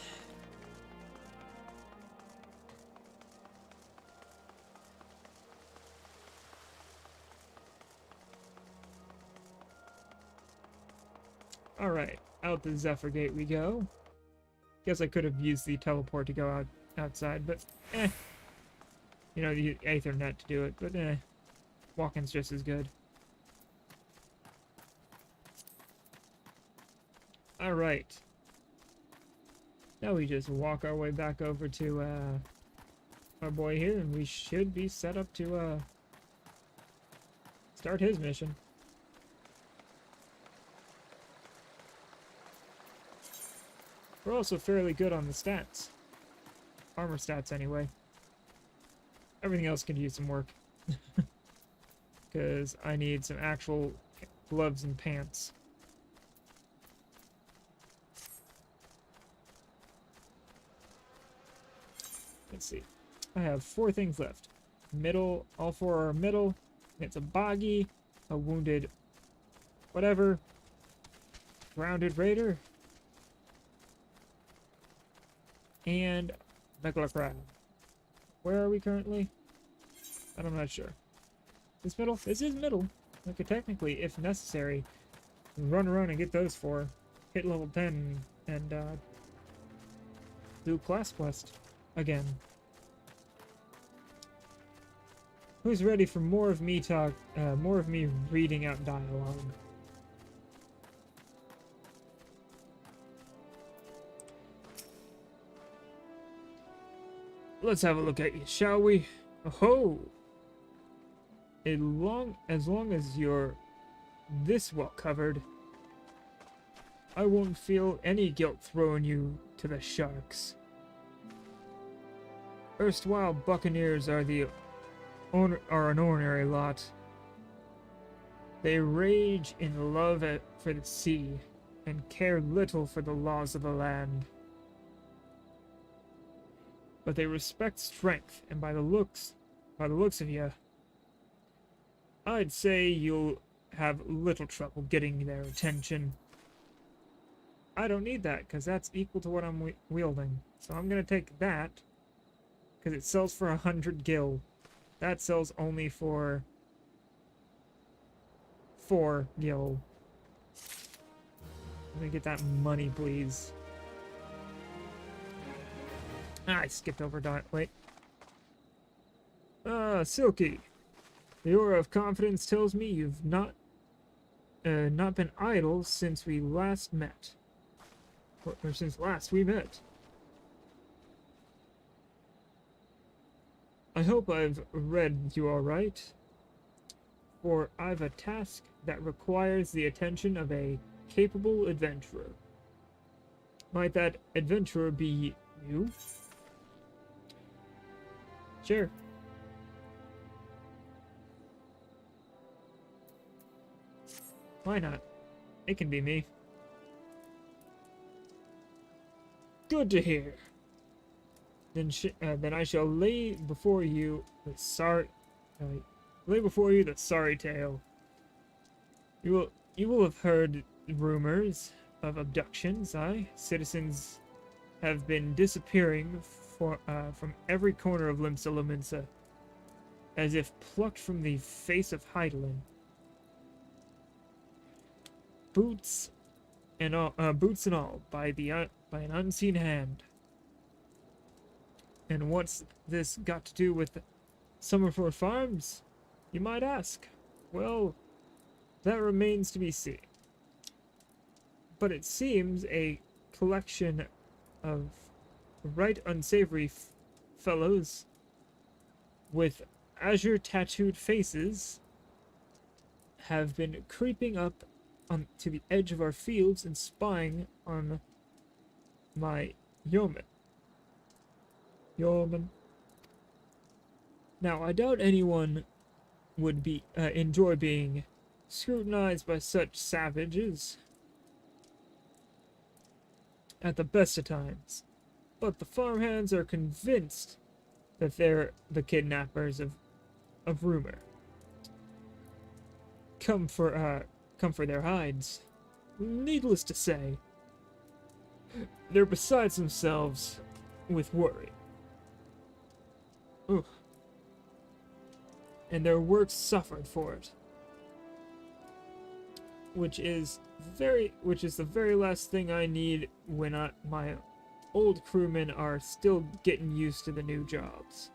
Alright, out the Zephyr Gate we go. Guess I could have used the teleport to go outside, but eh. You know, the Aethernet to do it, but eh. Walking's just as good. Alright. Now we just walk our way back over to our boy here, and we should be set up to start his mission. We're also fairly good on the stats. Armor stats, anyway. Everything else could use some work. Because I need some actual gloves and pants. Let's see. I have 4 things left. Middle, all 4 are middle. It's a boggy, a wounded whatever, Grounded Raider, and Megalocrab. Where are we currently? I'm not sure. This middle? This is middle. I could technically, if necessary, run around and get those 4. Hit level 10 and do class quest again. Who's ready for more of me more of me reading out dialogue? Let's have a look at you, shall we? Oh, as long as you're this well covered, I won't feel any guilt throwing you to the sharks. Erstwhile buccaneers are an ordinary lot. They rage in love for the sea and care little for the laws of the land. But they respect strength, and by the looks of you, I'd say you'll have little trouble getting their attention. I don't need that, because that's equal to what I'm wielding. So I'm going to take that, because it sells for 100 gil. That sells only for 4 gil. Let me get that money, please. I skipped over wait. Silky. The aura of confidence tells me you've not been idle since we last met. Or since last we met. I hope I've read you all right, for I've a task that requires the attention of a capable adventurer. Might that adventurer be you? Sure. Why not? It can be me. Good to hear. Then I shall lay before you the sorry tale. You will have heard rumors of abductions. Citizens have been disappearing from every corner of Limsa Lominsa, as if plucked from the face of Heidelin. Boots and all, by an unseen hand. And what's this got to do with Summerford Farms, you might ask? Well, that remains to be seen. But it seems a collection of right unsavory fellows with azure tattooed faces have been creeping up to the edge of our fields and spying on my yeoman. Now, I doubt anyone would enjoy being scrutinized by such savages at the best of times, but the farmhands are convinced that they're the kidnappers of rumor. Come for their hides. Needless to say, they're besides themselves with worry. Ugh. And their work suffered for it. Which is the very last thing I need when my old crewmen are still getting used to the new jobs.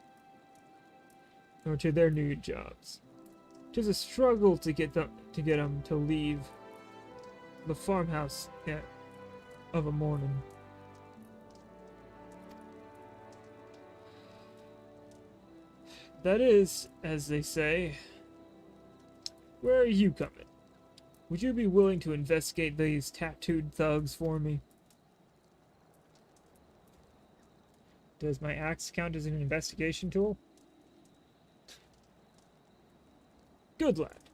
Or to their new jobs. 'Tis a struggle to get them to leave the farmhouse of a morning. That is, as they say. Where are you coming? Would you be willing to investigate these tattooed thugs for me? Does my axe count as an investigation tool? Good lad.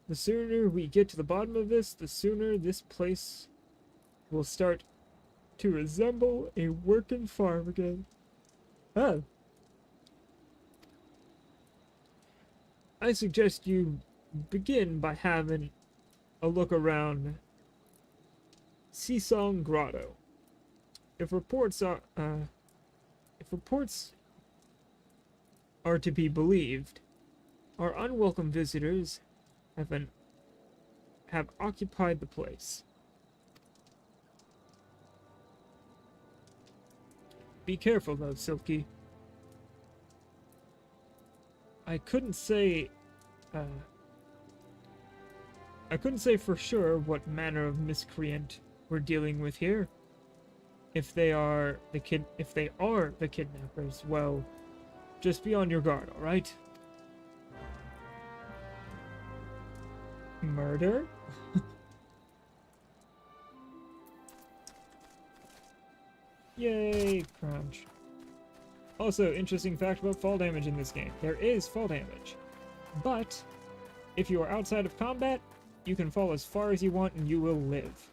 The sooner we get to the bottom of this, the sooner this place will start to resemble a working farm again. Oh. I suggest you begin by having a look around Sisong Grotto. If reports are to be believed, our unwelcome visitors have occupied the place. Be careful though, Silky. I couldn't say for sure what manner of miscreant we're dealing with here. If they are the kidnappers, well, just be on your guard, all right? Murder? Yay, crunch. Also, interesting fact about fall damage in this game. There is fall damage. But, if you are outside of combat, you can fall as far as you want and you will live.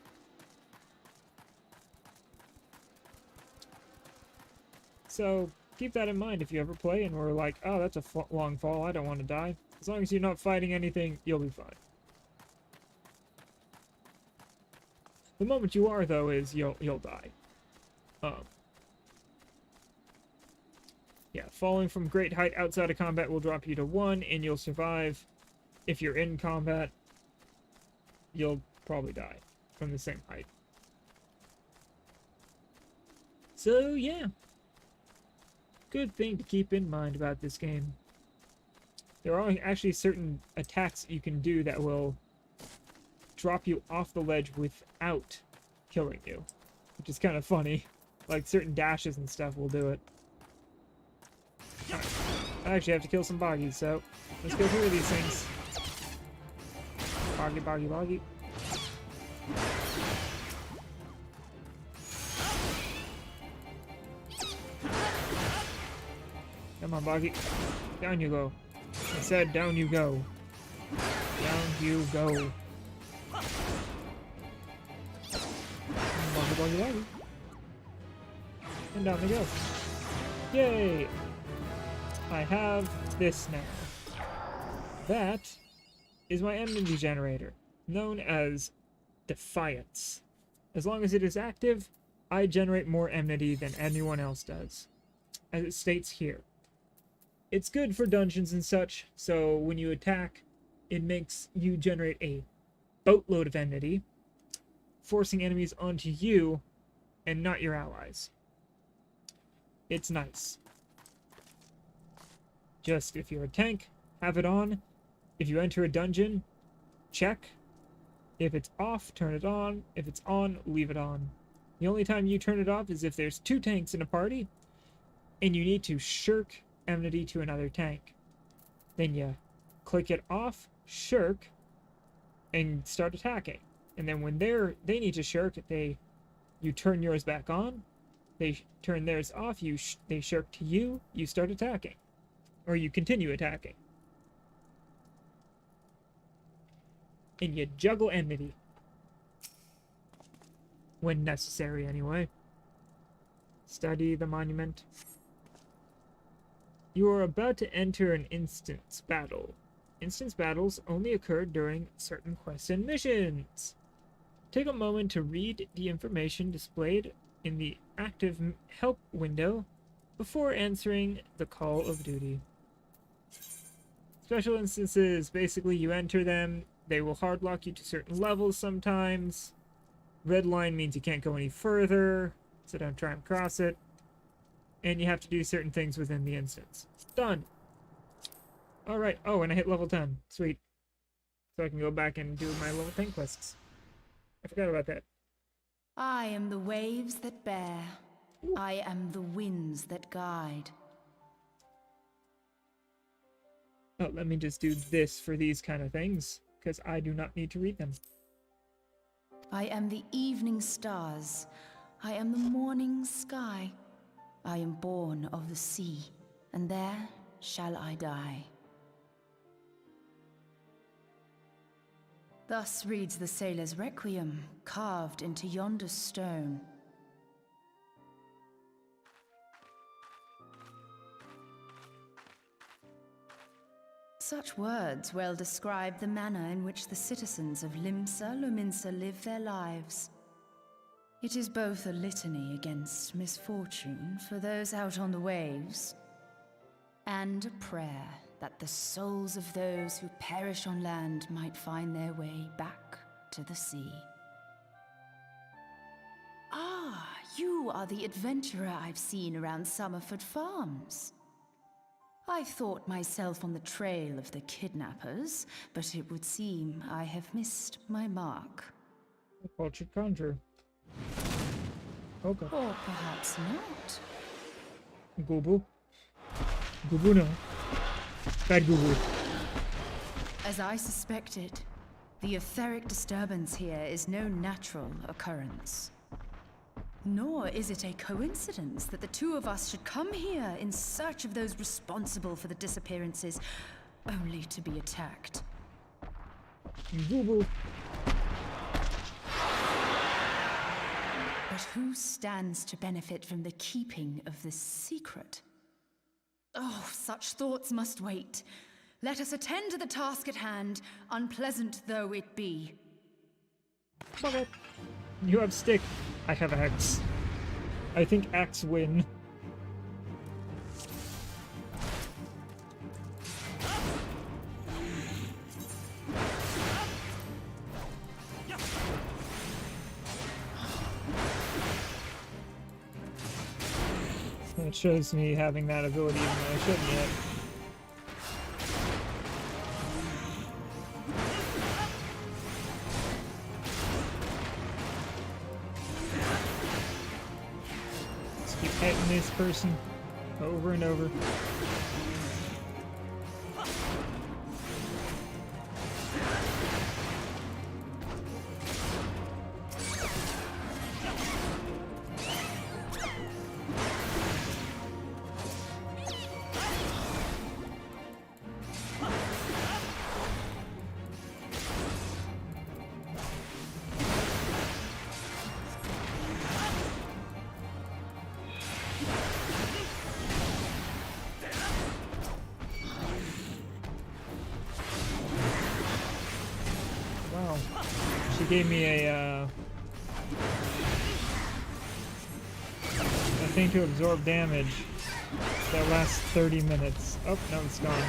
So, keep that in mind if you ever play and we're like, oh, that's a long fall, I don't want to die. As long as you're not fighting anything, you'll be fine. The moment you are, though, is you'll die. Yeah, falling from great height outside of combat will drop you to 1, and you'll survive. If you're in combat, you'll probably die from the same height. So, yeah. Good thing to keep in mind about this game. There are actually certain attacks you can do that will drop you off the ledge without killing you, which is kind of funny. Like, certain dashes and stuff will do it. Alright. I actually have to kill some boggies, so let's go through these things. Boggy, boggy, boggy. Come on, boggy. Down you go. I said down you go. Down you go. Boggy, boggy, boggy. And down they go. Yay! I have this now. That is my enmity generator, known as Defiance. As long as it is active, I generate more enmity than anyone else does, as it states here. It's good for dungeons and such, so when you attack, it makes you generate a boatload of enmity, forcing enemies onto you and not your allies. It's nice. Just, if you're a tank, have it on. If you enter a dungeon, check. If it's off, turn it on. If it's on, leave it on. The only time you turn it off is if there's 2 tanks in a party, and you need to shirk enmity to another tank. Then you click it off, shirk, and start attacking. And then when they need to shirk, you turn yours back on. They turn theirs off. They shirk to you. You start attacking. Or you continue attacking. And you juggle enmity. When necessary, anyway. Study the monument. You are about to enter an instance battle. Instance battles only occur during certain quests and missions. Take a moment to read the information displayed in the active help window before answering the call of duty. Special instances, basically you enter them, they will hardlock you to certain levels sometimes. Red line means you can't go any further, so don't try and cross it. And you have to do certain things within the instance. Done! Alright, oh, and I hit level 10. Sweet. So I can go back and do my level 10 quests. I forgot about that. I am the waves that bear. I am the winds that guide. Oh, let me just do this for these kind of things, because I do not need to read them. I am the evening stars. I am the morning sky. I am born of the sea, and there shall I die. Thus reads the sailor's requiem, carved into yonder stone. Such words well describe the manner in which the citizens of Limsa Lominsa live their lives. It is both a litany against misfortune for those out on the waves, and a prayer that the souls of those who perish on land might find their way back to the sea. Ah, you are the adventurer I've seen around Summerford Farms. I thought myself on the trail of the kidnappers, but it would seem I have missed my mark. A cultured conjurer. Okay. Or perhaps not. Gubu. Gubu no. Bad Gubu. As I suspected, the etheric disturbance here is no natural occurrence. Nor is it a coincidence that the two of us should come here in search of those responsible for the disappearances, only to be attacked. Gubu. But who stands to benefit from the keeping of this secret? Oh, such thoughts must wait. Let us attend to the task at hand, unpleasant though it be. Okay. You have stick. I have axe. I think axe win. It shows me having that ability even though I shouldn't yet. Just keep hitting this person over and over. Wow. She gave me a thing to absorb damage that lasts 30 minutes. Oh, no, it's gone.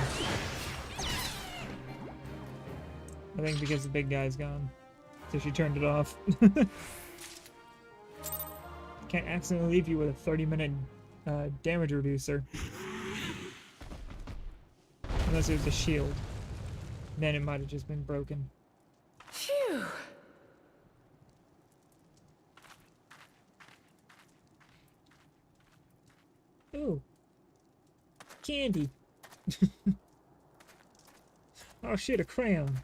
I think because the big guy's gone. So she turned it off. Can't accidentally leave you with a 30-minute damage reducer. Unless it was a shield. Then it might have just been broken. Phew! Ooh. Candy. Oh shit, a crayon.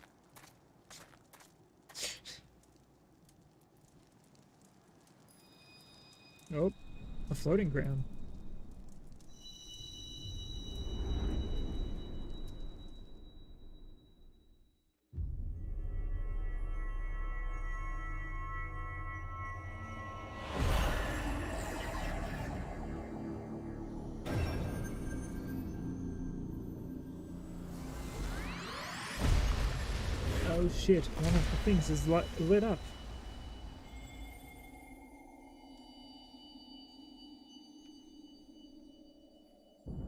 Oh, a floating crayon. Oh shit, one of the things is lit up.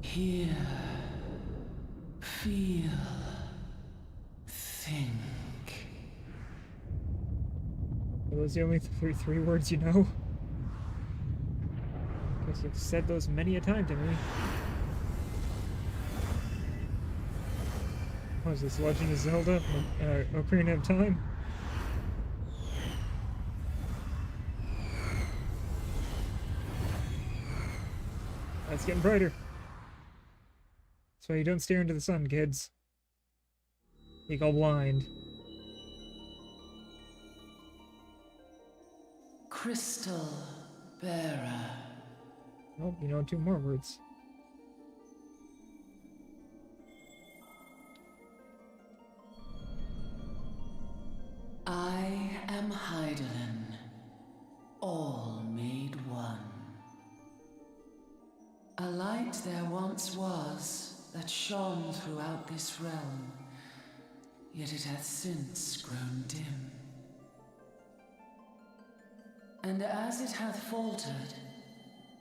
Hear, feel, think. Are those the only three words you know? Guess you've said those many a time to me. What is this, Legend of Zelda? Ocarina of Time? It's getting brighter. That's why you don't stare into the sun, kids. You go blind. Crystal bearer. Oh, you know 2 more words. I am Hydaelyn, all made one. A light there once was, that shone throughout this realm, yet it hath since grown dim. And as it hath faltered,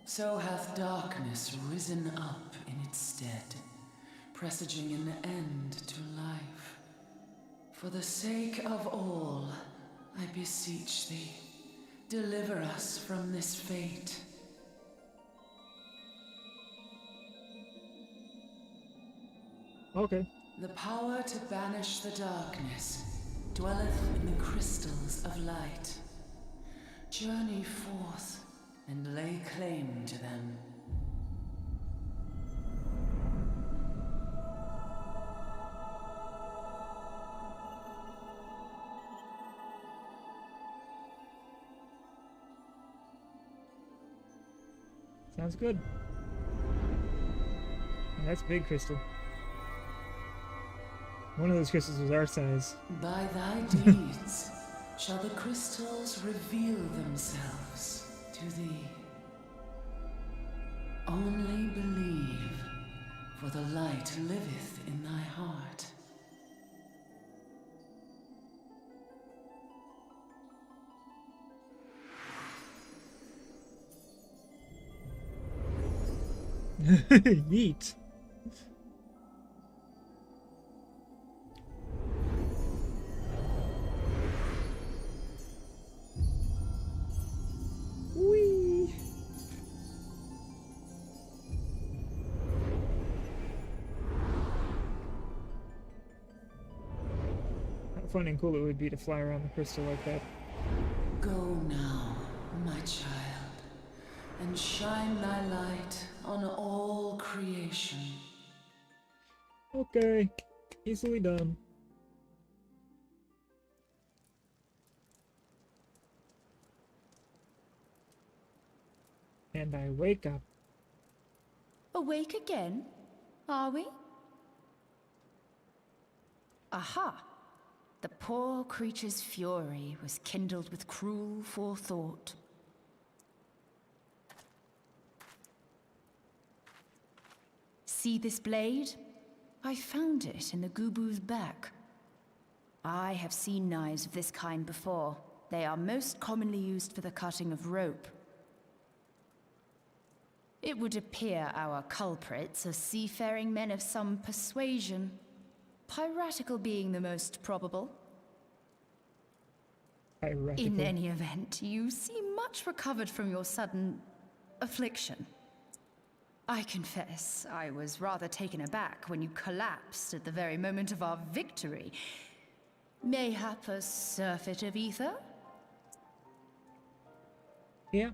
so hath darkness risen up in its stead, presaging an end to life. For the sake of all, I beseech thee, deliver us from this fate. Okay. The power to banish the darkness dwelleth in the crystals of light. Journey forth and lay claim to them. Sounds good. Yeah, that's a big crystal. One of those crystals was our size. By thy deeds shall the crystals reveal themselves to thee. Only believe, for the light liveth in thy heart. Yeet. Whee. How fun and cool it would be to fly around the crystal like that. Go now, my child, and shine thy light on all creation. Okay. Easily done. And I wake up. Awake again? Are we? Aha! The poor creature's fury was kindled with cruel forethought. See this blade? I found it in the Gubu's back. I have seen knives of this kind before. They are most commonly used for the cutting of rope. It would appear our culprits are seafaring men of some persuasion, piratical being the most probable. Piratical. In any event, you seem much recovered from your sudden affliction. I confess, I was rather taken aback when you collapsed at the very moment of our victory. Mayhap a surfeit of ether? Yeah.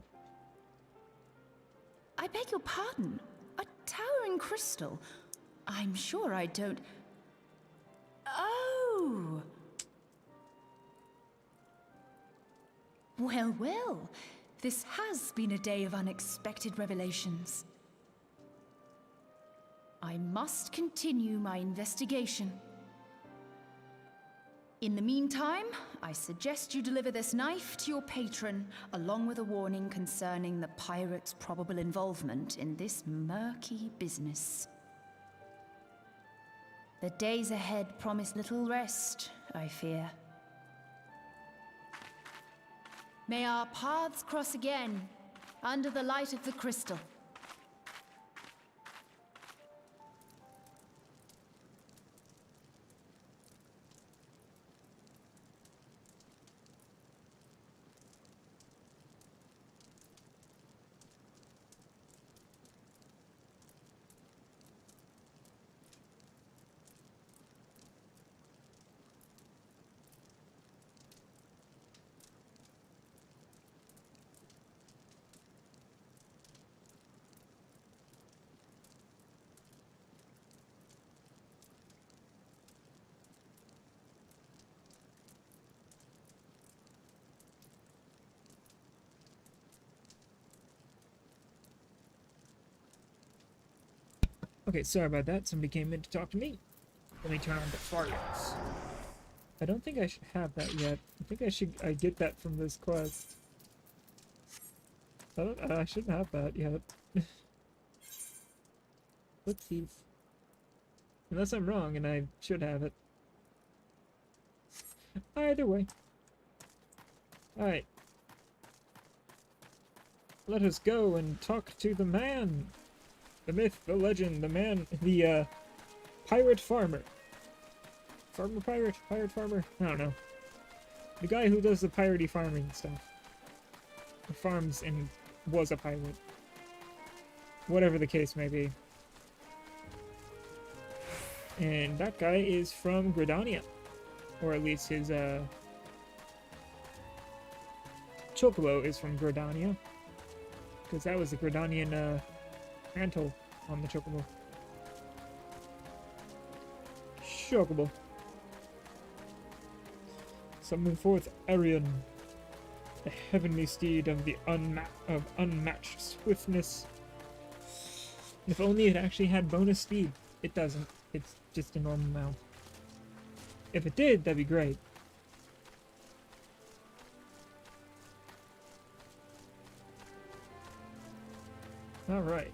I beg your pardon. A towering crystal. I'm sure I don't... Oh! Well, well. This has been a day of unexpected revelations. I must continue my investigation. In the meantime, I suggest you deliver this knife to your patron, along with a warning concerning the pirate's probable involvement in this murky business. The days ahead promise little rest, I fear. May our paths cross again, under the light of the crystal. Okay, sorry about that. Somebody came in to talk to me. Let me turn on the farts. I don't think I should have that yet. I think I get that from this quest. I shouldn't have that yet. Oopsies. Unless I'm wrong and I should have it. Either way. Alright. Let us go and talk to the man. The myth, the legend, the man, the pirate farmer. Farmer pirate? Pirate farmer? I don't know. The guy who does the piratey farming stuff. Farms and was a pirate. Whatever the case may be. And that guy is from Gridania. Or at least his, Chocobo is from Gridania. Because that was the Gridanian, mantle on the Chocobo. Chocobo. Summon forth Arion, the heavenly steed of the unmatched swiftness. If only it actually had bonus speed. It doesn't. It's just a normal mount. If it did, that'd be great. Alright.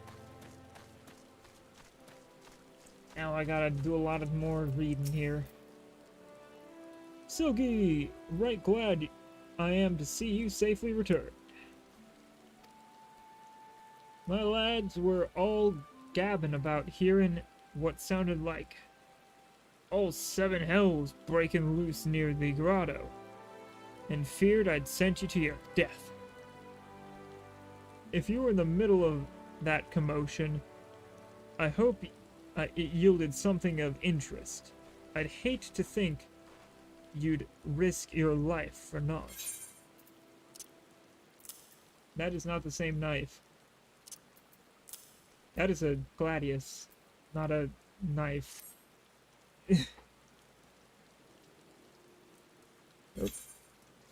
Now I gotta do a lot of more reading here. Silky, right glad I am to see you safely returned. My lads were all gabbing about hearing what sounded like all seven hells breaking loose near the grotto, and feared I'd sent you to your death. If you were in the middle of that commotion, I hope it yielded something of interest. I'd hate to think you'd risk your life for naught. That is not the same knife. That is a gladius, not a knife. Nope.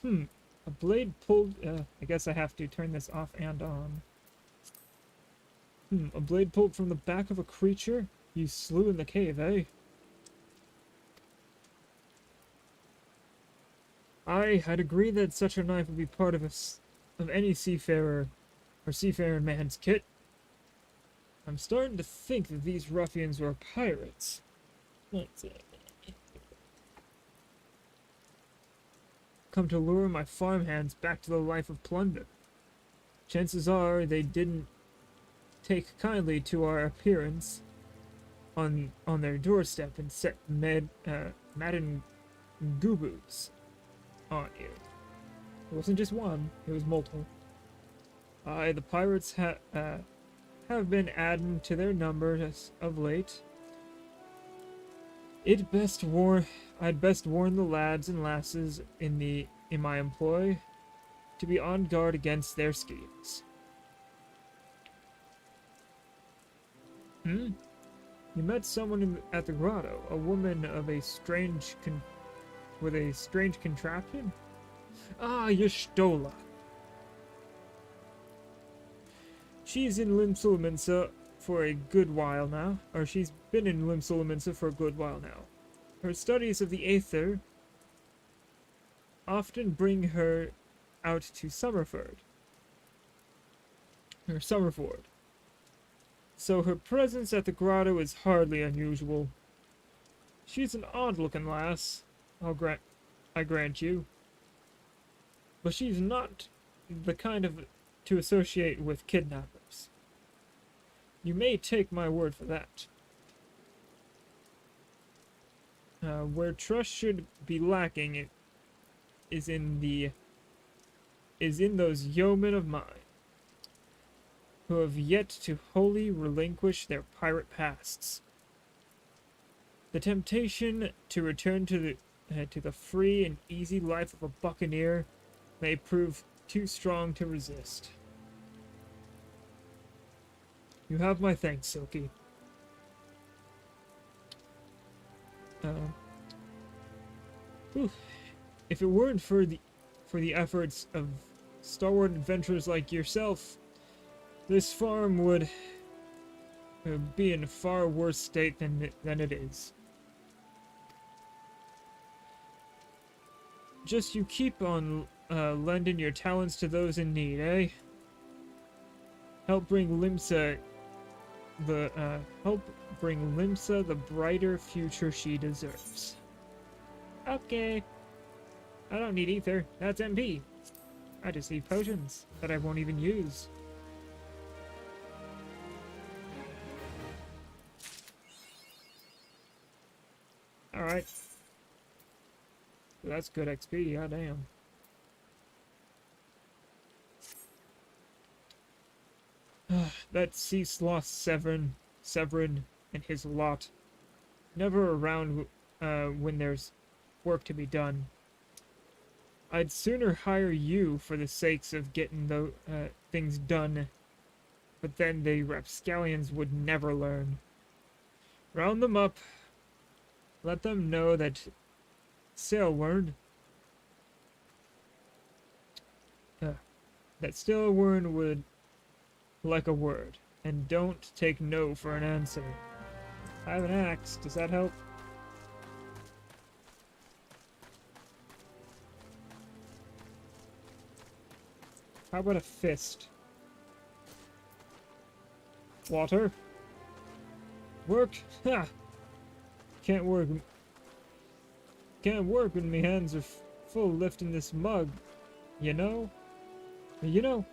A blade pulled... I guess I have to turn this off and on. A blade pulled from the back of a creature you slew in the cave, eh? I'd agree that such a knife would be part of any seafarer or seafaring man's kit. I'm starting to think that these ruffians were pirates. Come to lure my farmhands back to the life of plunder. Chances are they didn't take kindly to our appearance on their doorstep and set Madden Gooboots on you. It wasn't just one, it was multiple. Aye, the pirates have been adding to their numbers of late. I'd best warn the lads and lasses in my employ to be on guard against their schemes. You met someone at the grotto, a woman of a strange with a strange contraption? Ah, Y'shtola. She's in Limsulaminsa for a good while now, or she's been in Limsulaminsa for a good while now. Her studies of the Aether often bring her out to Summerford. So her presence at the grotto is hardly unusual. She's an odd-looking lass, I grant you. But she's not the kind to associate with kidnappers. You may take my word for that. Where trust should be lacking is in those yeomen of mine who have yet to wholly relinquish their pirate pasts. The temptation to return to the free and easy life of a buccaneer may prove too strong to resist. You have my thanks, Silky. If it weren't for the efforts of stalwart adventurers like yourself, this farm would be in a far worse state than it is. Just you keep on lending your talents to those in need, eh? Help bring help bring Limsa the brighter future she deserves. Okay. I don't need ether. That's MP. I just need potions that I won't even use. Alright. That's good XP, goddamn. That sea sloth Severin and his lot. Never around when there's work to be done. I'd sooner hire you for the sakes of getting the things done, but then the rapscallions would never learn. Round them up. Let them know that Sailward, that Sailward would like a word, and don't take no for an answer. I have an axe. Does that help? How about a fist? Water? Work? Ha! Can't work when me hands are full lifting this mug, you know? You know,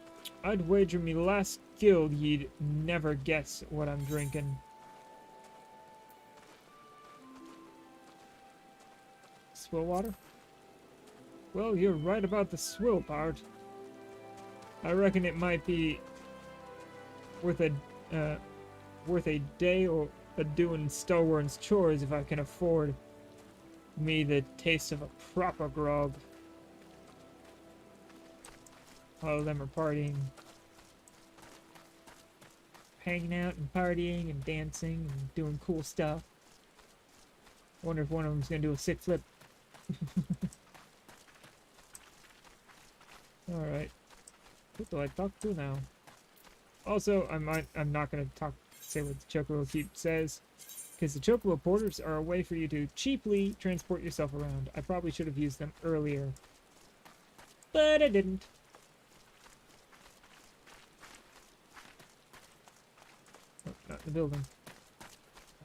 I'd wager me last guild ye'd never guess what I'm drinking. Swill water? Well, you're right about the swill part. I reckon it might be worth a day or a doing Stalwern's chores if I can afford me the taste of a proper grog. All of them are partying. Hanging out and partying and dancing and doing cool stuff. Wonder if one of them's gonna do a sick flip. Alright. Who do I talk to now? Also, I'm not gonna say what the Chocobo Keep says, because the Chocobo Porters are a way for you to cheaply transport yourself around. I probably should have used them earlier, but I didn't. Oh, not in the building.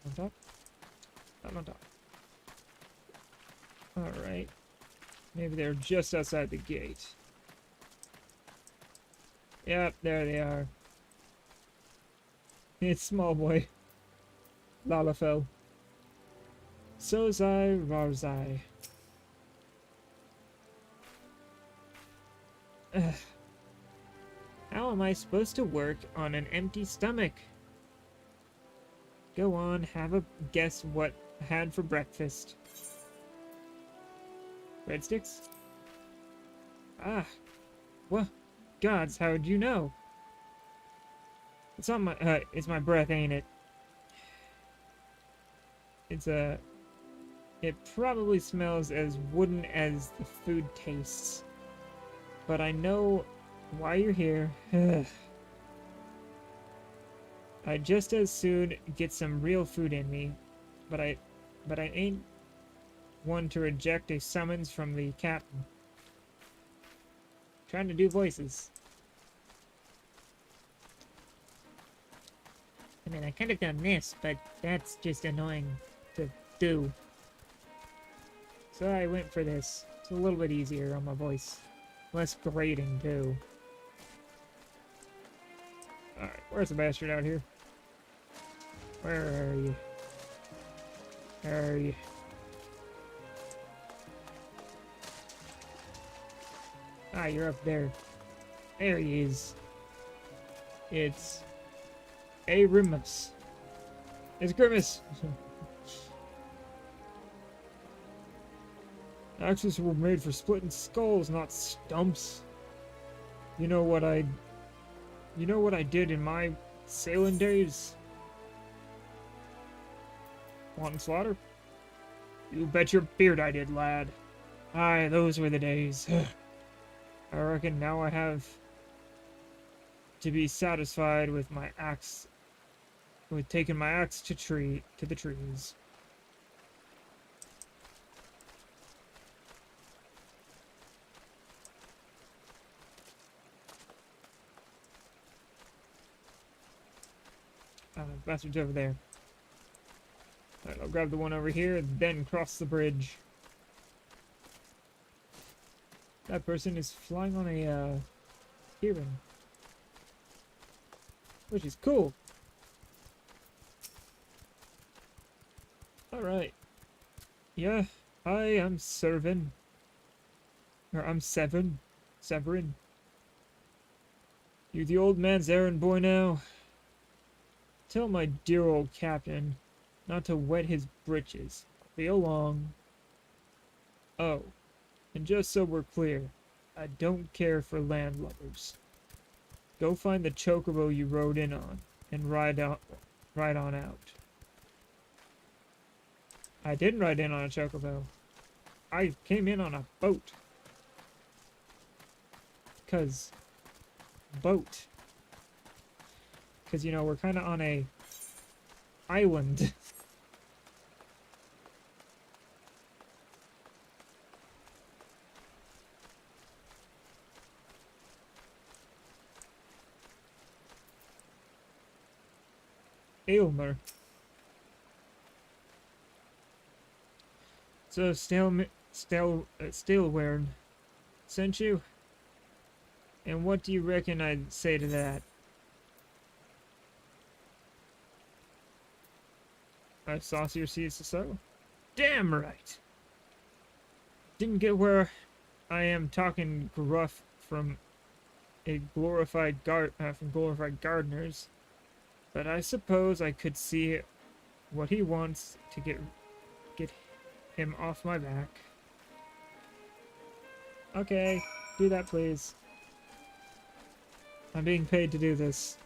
On top? Not on top. Alright. Maybe they're just outside the gate. Yep, there they are. It's small boy. Lalafell. Sozai Rarzai. How am I supposed to work on an empty stomach? Go on, have a guess what I had for breakfast. Breadsticks? Ah. What? Gods, how'd you know? It's on my, it's my breath, ain't it? It probably smells as wooden as the food tastes. But I know why you're here. I'd just as soon get some real food in me, but I ain't one to reject a summons from the captain. Trying to do voices. I mean, I could have done this, but that's just annoying to do. So I went for this. It's a little bit easier on my voice. Less grating, too. Alright, where's the bastard out here? Where are you? Where are you? Ah, you're up there. There he is. It's a Grimace. It's Grimace! Axes were made for splitting skulls, not stumps. You know what I did in my sailing days? Wanting slaughter? You bet your beard I did, lad. Aye, those were the days. I reckon now I have to be satisfied with my axe, with taking my axe to the trees. bastard's over there. Alright, I'll grab the one over here, then cross the bridge. That person is flying on a, heron. Which is cool. Alright. Yeah, I am Servin. Or I'm Severin. You the old man's errand boy now? Tell my dear old captain not to wet his britches. I'll be along. Oh, and just so we're clear, I don't care for landlubbers. Go find the chocobo you rode in on and ride on out. I didn't ride in on a chocobo. I came in on a boat. 'Cause boat. 'Cause, you know, we're kind of on a island. Aylmer. So Stalewern sent you? And what do you reckon I'd say to that? A saucier sees the so? Damn right! Didn't get where I am talking gruff from a glorified gardeners, but I suppose I could see what he wants to get him off my back. Okay, do that please. I'm being paid to do this.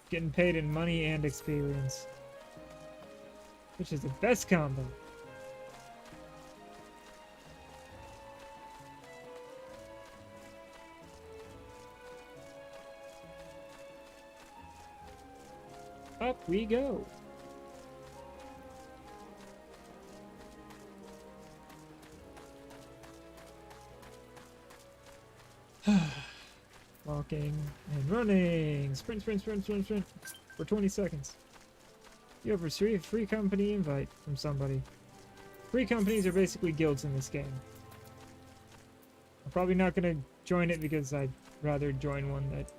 Getting paid in money and experience. Which is the best combo. Up we go. Walking and running. Sprint, sprint, sprint, sprint, sprint. For 20 seconds. You have received a free company invite from somebody. Free companies are basically guilds in this game. I'm probably not going to join it because I'd rather join one that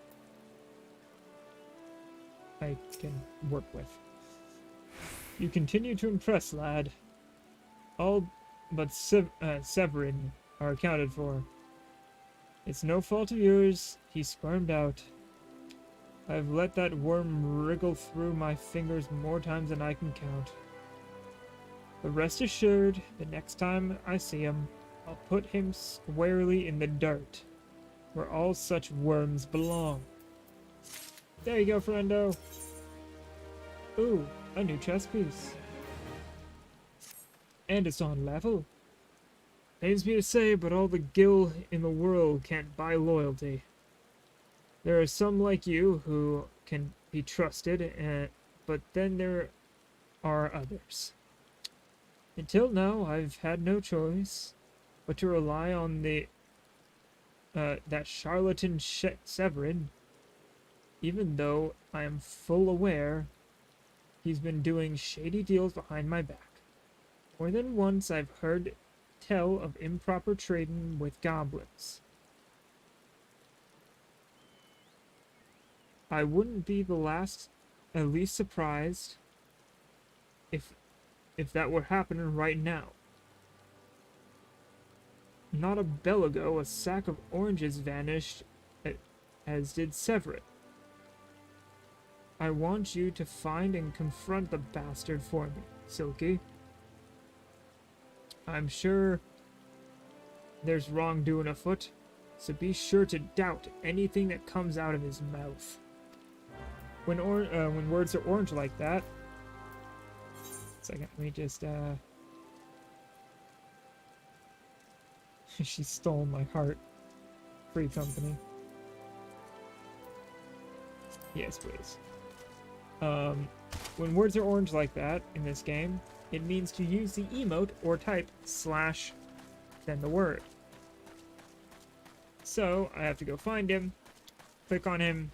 I can work with. You continue to impress, lad. All but Severin are accounted for. It's no fault of yours, he squirmed out. I've let that worm wriggle through my fingers more times than I can count. But rest assured, the next time I see him, I'll put him squarely in the dirt, where all such worms belong. There you go, friendo. Ooh, a new chess piece. And it's on level. Pains me to say, but all the gil in the world can't buy loyalty. There are some like you who can be trusted, but then there are others. Until now, I've had no choice but to rely on that charlatan Severin, even though I am full aware he's been doing shady deals behind my back. More than once I've heard tell of improper trading with goblins. I wouldn't be at least surprised if that were happening right now. Not a bell ago, a sack of oranges vanished, as did Severin. I want you to find and confront the bastard for me, Silky. I'm sure there's wrongdoing afoot, so be sure to doubt anything that comes out of his mouth. When words are orange like that... Second, let me just, She stole my heart. Free company. Yes, please. When words are orange like that in this game, it means to use the emote or type / then the word. So I have to go find him, click on him,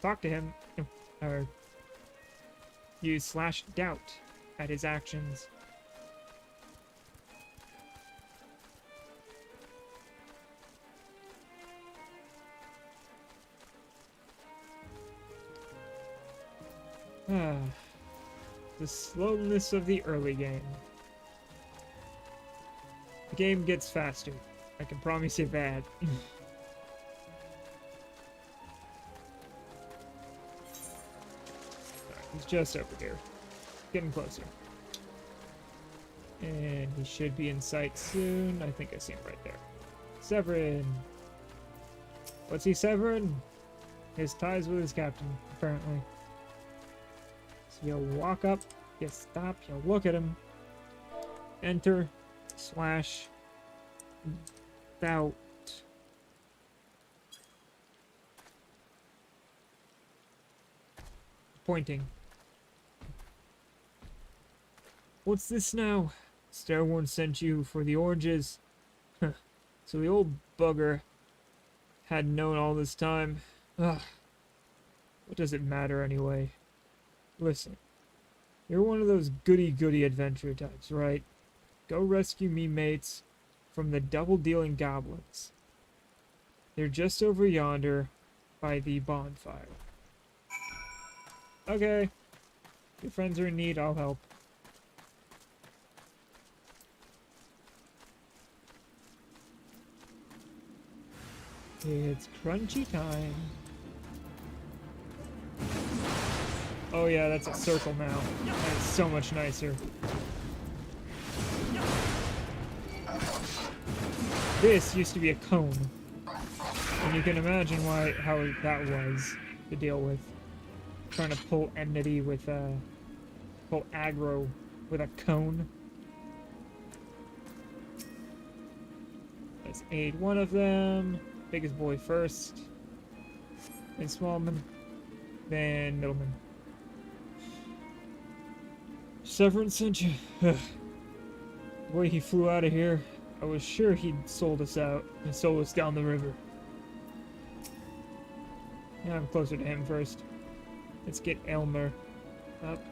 talk to him, or use slash doubt at his actions. Ah, the slowness of the early game. The game gets faster. I can promise you that. He's just over here. Getting closer. And he should be in sight soon. I think I see him right there. Severin! What's he severing? His ties with his captain, apparently. So you'll walk up, you stop, you'll look at him. Enter, slash, doubt. Pointing. What's this now? Stairborn sent you for the oranges. Huh. So the old bugger had known all this time. Ugh. What does it matter anyway? Listen, you're one of those goody-goody adventure types, right? Go rescue me mates from the double-dealing goblins. They're just over yonder by the bonfire. Okay. Your friends are in need, I'll help. It's crunchy time. Oh yeah, that's a circle now. That's so much nicer. This used to be a cone. And you can imagine how that was to deal with. Trying to pull enmity with pull aggro with a cone. Let's aid one of them. Biggest boy first. Then smallman. Then middleman. Severin sent you. The way he flew out of here, I was sure he'd sold us out and sold us down the river. Now I'm closer to him first. Let's get Elmer up.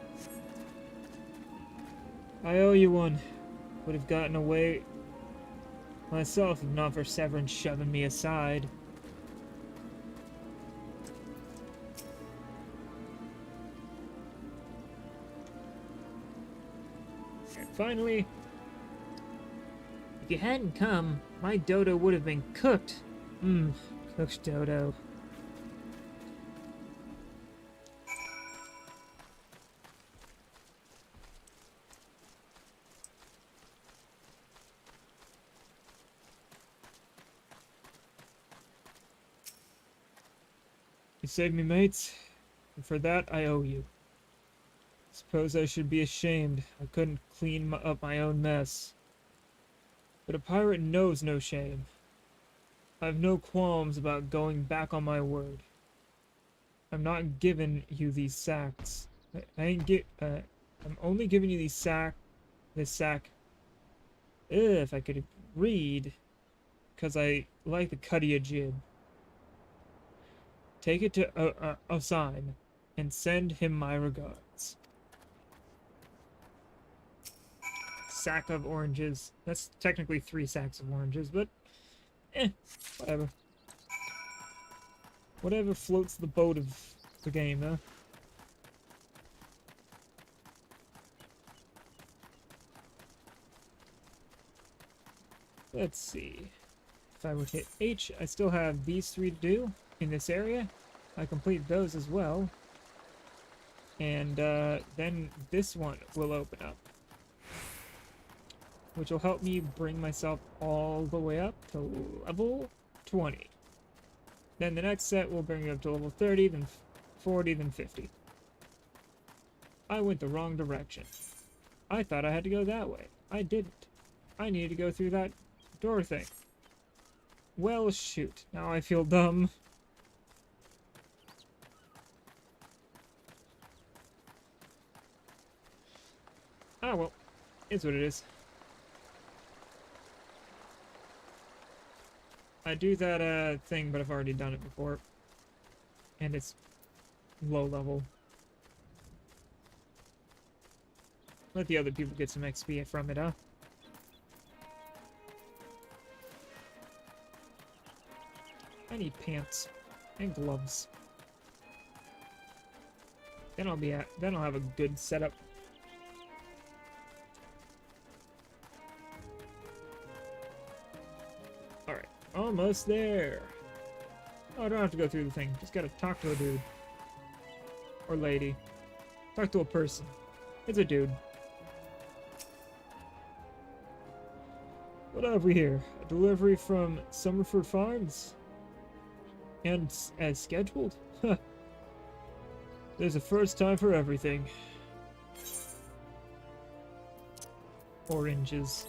I owe you one. Would have gotten away myself if not for Severin shoving me aside. And finally, if you hadn't come, my dodo would have been cooked. Cooked dodo. You saved me, mates, and for that I owe you. Suppose I should be ashamed I couldn't clean up my own mess. But a pirate knows no shame. I have no qualms about going back on my word. I'm not giving you these sacks. I'm only giving you this sack. If I could read, because I like the cut of your jib. Take it to Osan and send him my regards. Sack of oranges. That's technically 3 sacks of oranges, but whatever. Whatever floats the boat of the game, huh? Let's see. If I would hit H, I still have these 3 to do in this area. I complete those as well. And then this one will open up, which will help me bring myself all the way up to level 20. Then the next set will bring me up to level 30, then 40, then 50. I went the wrong direction. I thought I had to go that way. I didn't. I needed to go through that door thing. Well, shoot. Now I feel dumb. Ah, well. It's what it is. I do that thing, but I've already done it before. And it's low level. Let the other people get some XP from it, huh? I need pants and gloves. Then I'll have a good setup. All right, almost there. Oh, I don't have to go through the thing. Just gotta talk to a dude or lady. Talk to a person. It's a dude. What have we here? A delivery from Summerford Farms? And as scheduled? Huh. There's a first time for everything. Oranges.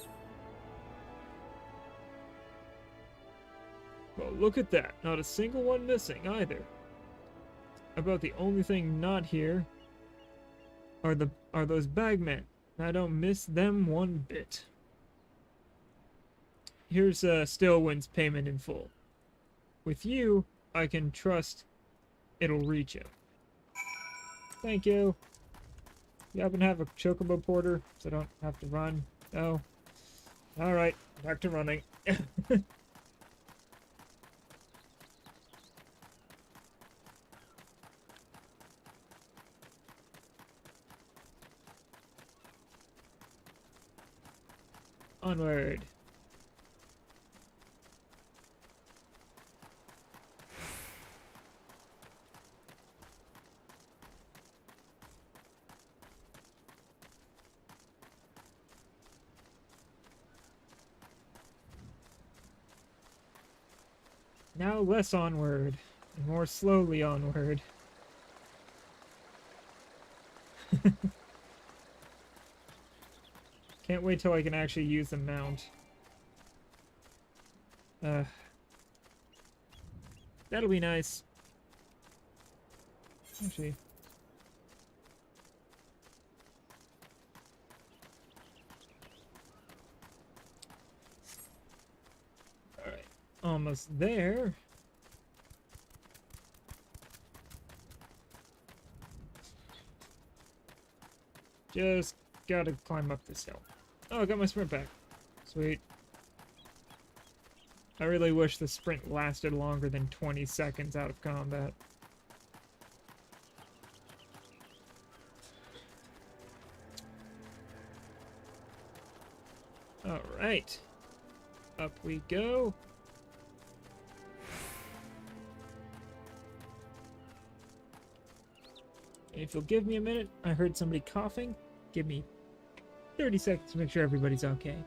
Well, look at that. Not a single one missing either. About the only thing not here are those bagmen. I don't miss them one bit. Here's Stillwind's payment in full. With you, I can trust it'll reach him. Thank you. You happen to have a chocobo porter, so I don't have to run? No. Alright, back to running. Onward. Now less onward, and more slowly onward. Can't wait till I can actually use the mount. That'll be nice. Actually. Alright. Almost there. Just gotta climb up this hill. Oh, I got my sprint back. Sweet. I really wish the sprint lasted longer than 20 seconds out of combat. Alright. Up we go. If you'll give me a minute, I heard somebody coughing. Give me 30 seconds to make sure everybody's okay.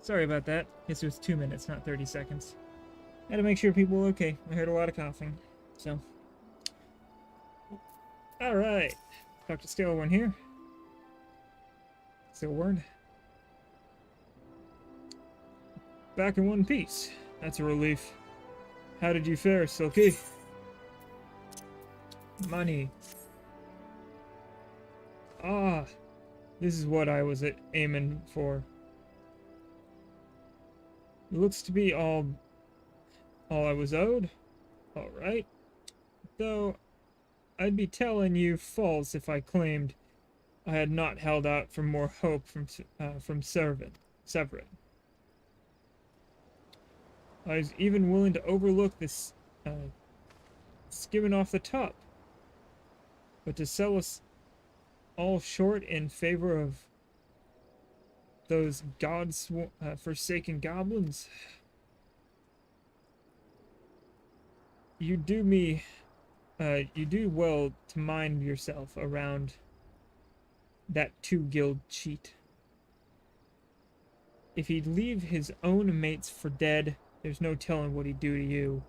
Sorry about that. Guess it was 2 minutes, not 30 seconds. Had to make sure people were okay. I heard a lot of coughing, so. Alright. Talk to Stillward here. Stillward. back in one piece. That's a relief. How did you fare, Silky? Money. Ah, this is what I was aiming for. It looks to be all I was owed. All right. Though, I'd be telling you false if I claimed I had not held out for more hope from Severin. I was even willing to overlook this skimming off the top. But to sell us all short in favor of those forsaken goblins, you do well to mind yourself around that two-guild cheat. If he'd leave his own mates for dead, there's no telling what he'd do to you.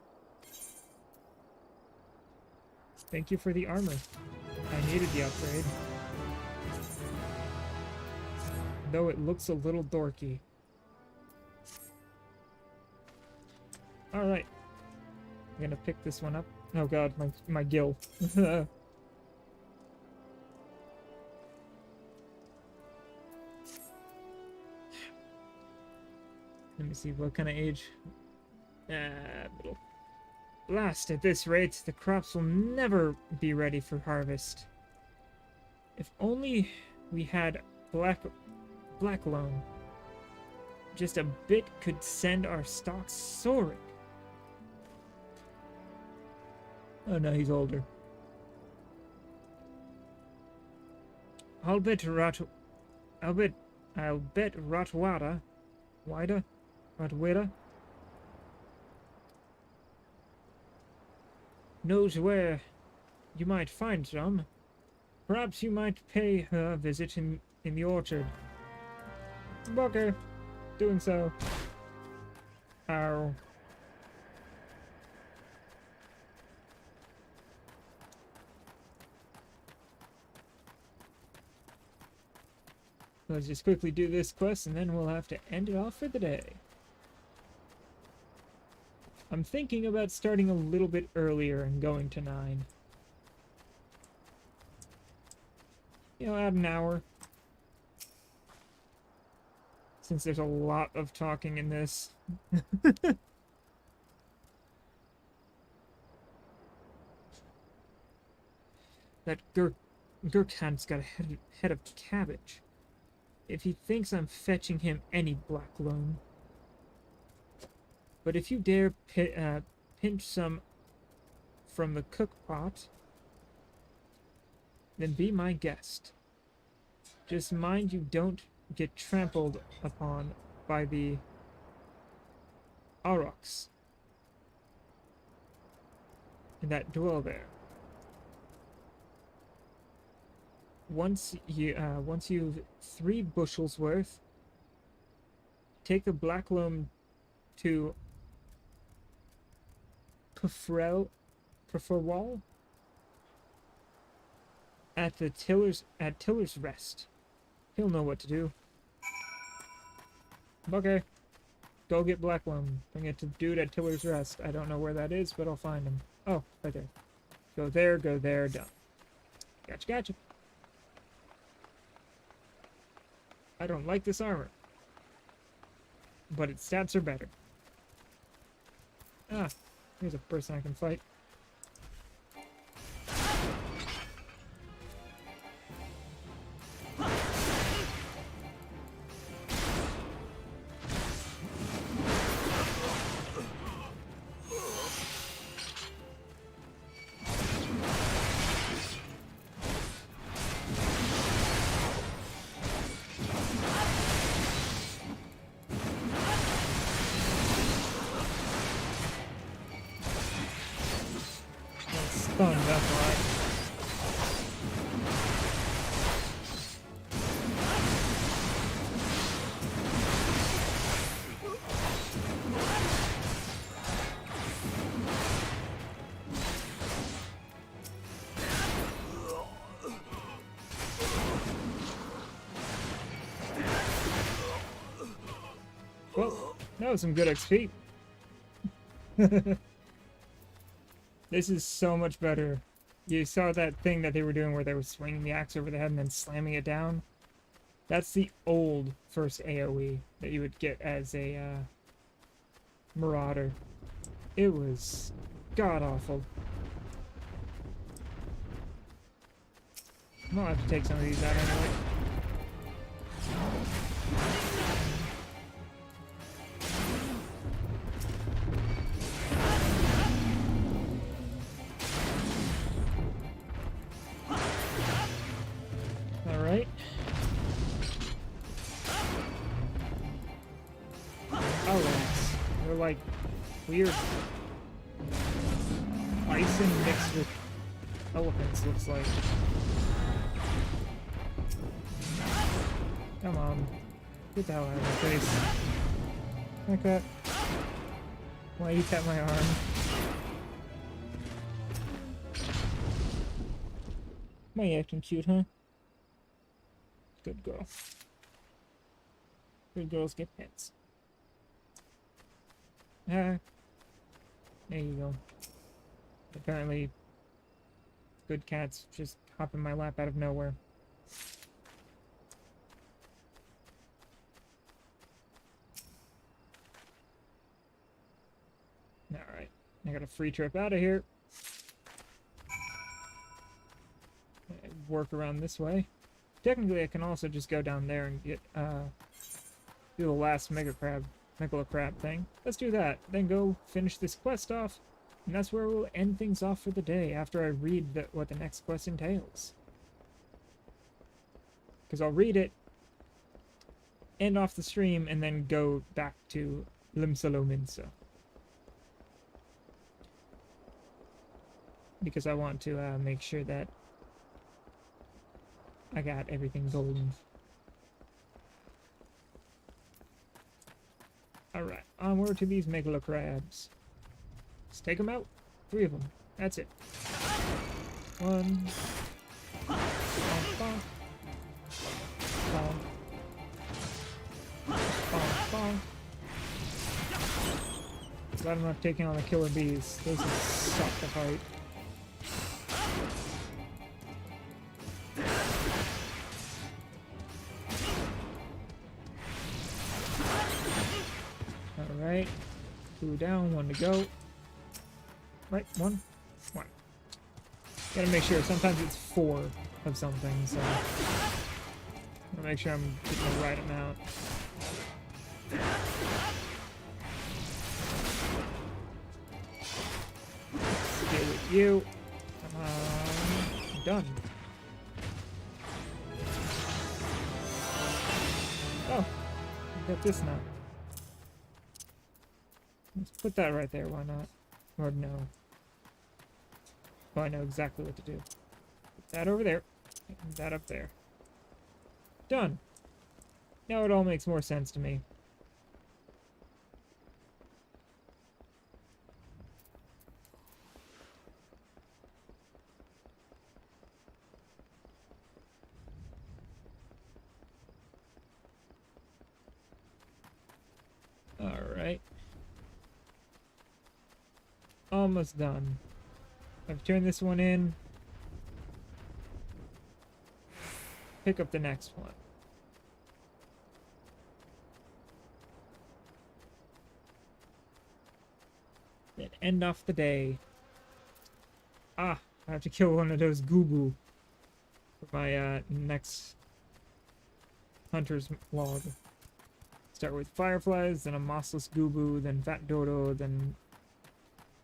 Thank you for the armor. I needed the upgrade. Though it looks a little dorky. Alright. I'm gonna pick this one up. Oh god, my gill. Let me see, what kind of age? Middle. Blast, at this rate, the crops will never be ready for harvest. If only we had black loam. Just a bit could send our stocks soaring. Oh no, he's older. I'll bet Rotwada knows where you might find some. Perhaps you might pay her a visit in the orchard. Okay, doing so. Ow. Let's just quickly do this quest and then we'll have to end it off for the day. I'm thinking about starting a little bit earlier and going to 9. You know, add an hour. Since there's a lot of talking in this. That Gurkhan's got a head of cabbage. If he thinks I'm fetching him any black loam. But if you dare pinch some from the cook pot, then be my guest. Just mind you don't get trampled upon by the aurochs that dwell there. Once you've 3 bushels worth, take the black loam to Pufferwall at Tiller's Rest. He'll know what to do. Okay. Go get black loam. Bring it to dude at Tiller's Rest. I don't know where that is, but I'll find him. Oh, right there. Go there, done. Gotcha. I don't like this armor. But its stats are better. Ah, here's a person I can fight. Stunned, that's why. Well, That was some good XP. This is so much better. You saw that thing that they were doing where they were swinging the axe over the head and then slamming it down? That's the old first AoE that you would get as a Marauder. It was god-awful. I'm gonna have to take some of these out anyway. Alright. Elephants. They're like weird bison mixed with elephants, looks like. Come on. Get the hell out of my face. Like that. Why you tap my arm? Why you acting cute, huh? Good girl. Good girls get pets. Ah. There you go. Apparently, good cats just hop in my lap out of nowhere. Alright, I got a free trip out of here. Work around this way. Technically, I can also just go down there and get, do the last Megalo Crab thing. Let's do that. Then go finish this quest off, and that's where we'll end things off for the day after I read what the next quest entails. Because I'll read it, end off the stream, and then go back to Limsa Lominsa. Because I want to make sure that I got everything golden. Alright, onward to these Megalo Crabs. Let's take them out. 3 of them. That's it. 1. Bonk, bonk. Bonk. Bonk, bonk. Glad I'm not taking on the killer bees. Those would suck to fight. Alright. 2 down, 1 to go. Right, 1. Gotta make sure. Sometimes it's 4 of something, so gotta make sure I'm getting the right amount. Let's deal with you. Come on. Done. Oh, I got this now. Let's put that right there, why not? Or no. Oh, I know exactly what to do. Put that over there, and that up there. Done. Now it all makes more sense to me. Alright. Almost done. I've turned this one in. Pick up the next one. Then end off the day. Ah, I have to kill one of those goo for my next hunter's log. Start with fireflies, then a mossless gooboo, then fat dodo, then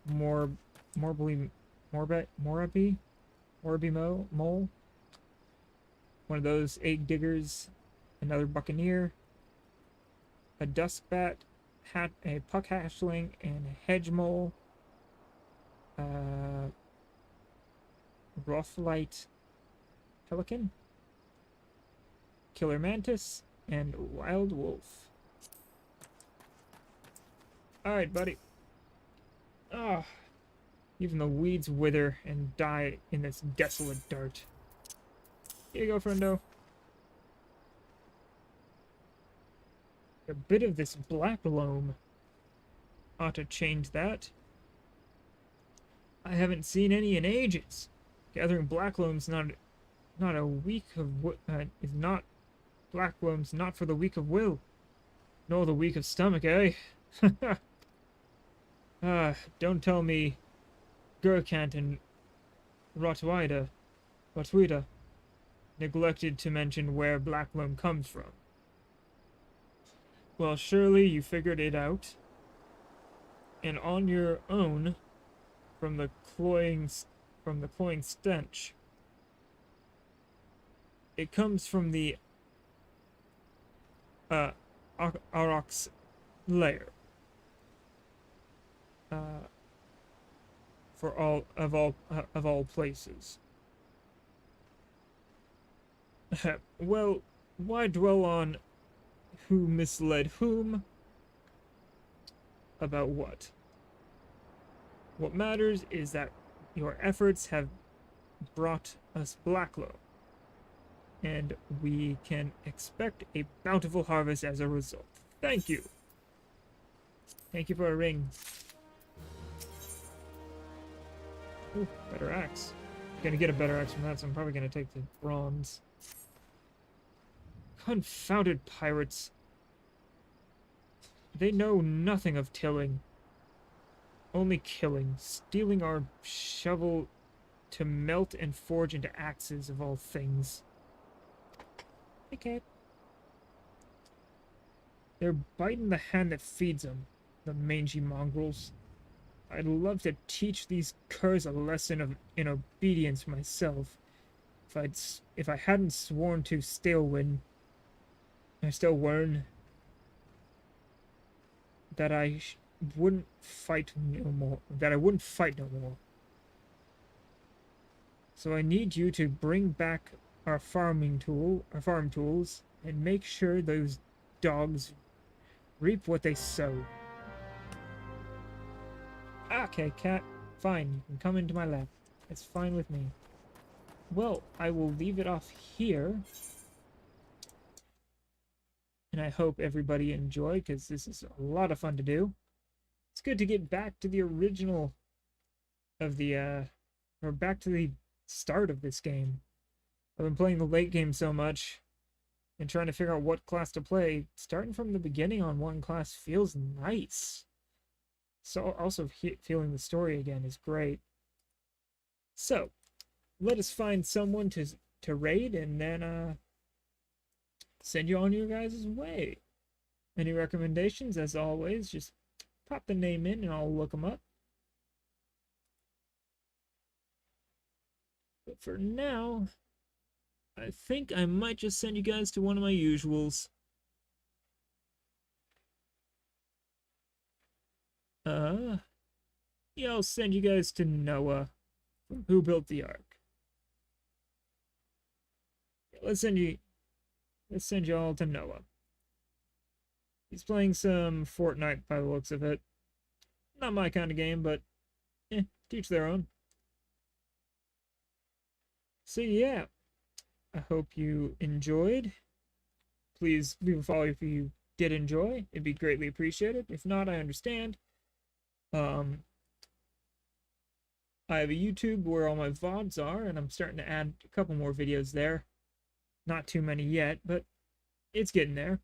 Moraby mole. One of those egg diggers, another buccaneer, a dusk bat, a puck hatchling, and a hedge mole. Rothlight pelican, killer mantis, and wild wolf. Alright, buddy. Ah, even the weeds wither and die in this desolate dirt. Here you go, friendo. A bit of this black loam. ought to change that. I haven't seen any in ages. Gathering black loam's not a weak of is not black loam's not for the weak of will, nor the weak of stomach, eh? Don't tell me Gurkant and Rotwida neglected to mention where black loam comes from. Well, surely you figured it out, and on your own, from the cloying stench. It comes from the Aurochs lair. For all places. Well, why dwell on who misled whom? About what? What matters is that your efforts have brought us Blacklow, and we can expect a bountiful harvest as a result. Thank you. Thank you for a ring. Ooh, better axe. Gonna get a better axe from that, so I'm probably gonna take the bronze. Confounded pirates. They know nothing of tilling. Only killing. Stealing our shovel to melt and forge into axes of all things. Okay. They're biting the hand that feeds them, the mangy mongrels. I'd love to teach these curs a lesson in obedience myself, if I hadn't sworn to Stilwyn, that I wouldn't fight no more. So I need you to bring back our farm tools, and make sure those dogs reap what they sow. Okay, cat. Fine, you can come into my lap. It's fine with me. Well, I will leave it off here. And I hope everybody enjoyed, because this is a lot of fun to do. It's good to get back to the original of the, or back to the start of this game. I've been playing the late game so much, and trying to figure out what class to play. Starting from the beginning on one class feels nice. So also feeling the story again is great. So, let us find someone to raid, and then send you on your guys' way. Any recommendations, as always, just pop the name in and I'll look them up. But for now, I think I might just send you guys to one of my usuals. Yeah, I'll send you guys to Noah from Who Built the Ark. Let's send you all to Noah. He's playing some Fortnite by the looks of it. Not my kind of game, but teach their own. So yeah, I hope you enjoyed. Please leave a follow if you did enjoy. It'd be greatly appreciated. If not, I understand. I have a YouTube where all my VODs are, and I'm starting to add a couple more videos there. Not too many yet, but it's getting there.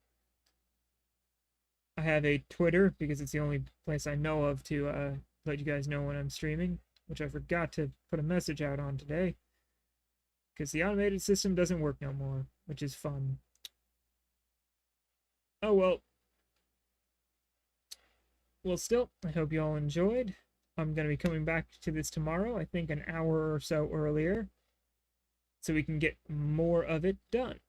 I have a Twitter, because it's the only place I know of to let you guys know when I'm streaming, which I forgot to put a message out on today, because the automated system doesn't work no more, which is fun. Oh well. Well, still, I hope you all enjoyed. I'm going to be coming back to this tomorrow, I think an hour or so earlier, so we can get more of it done.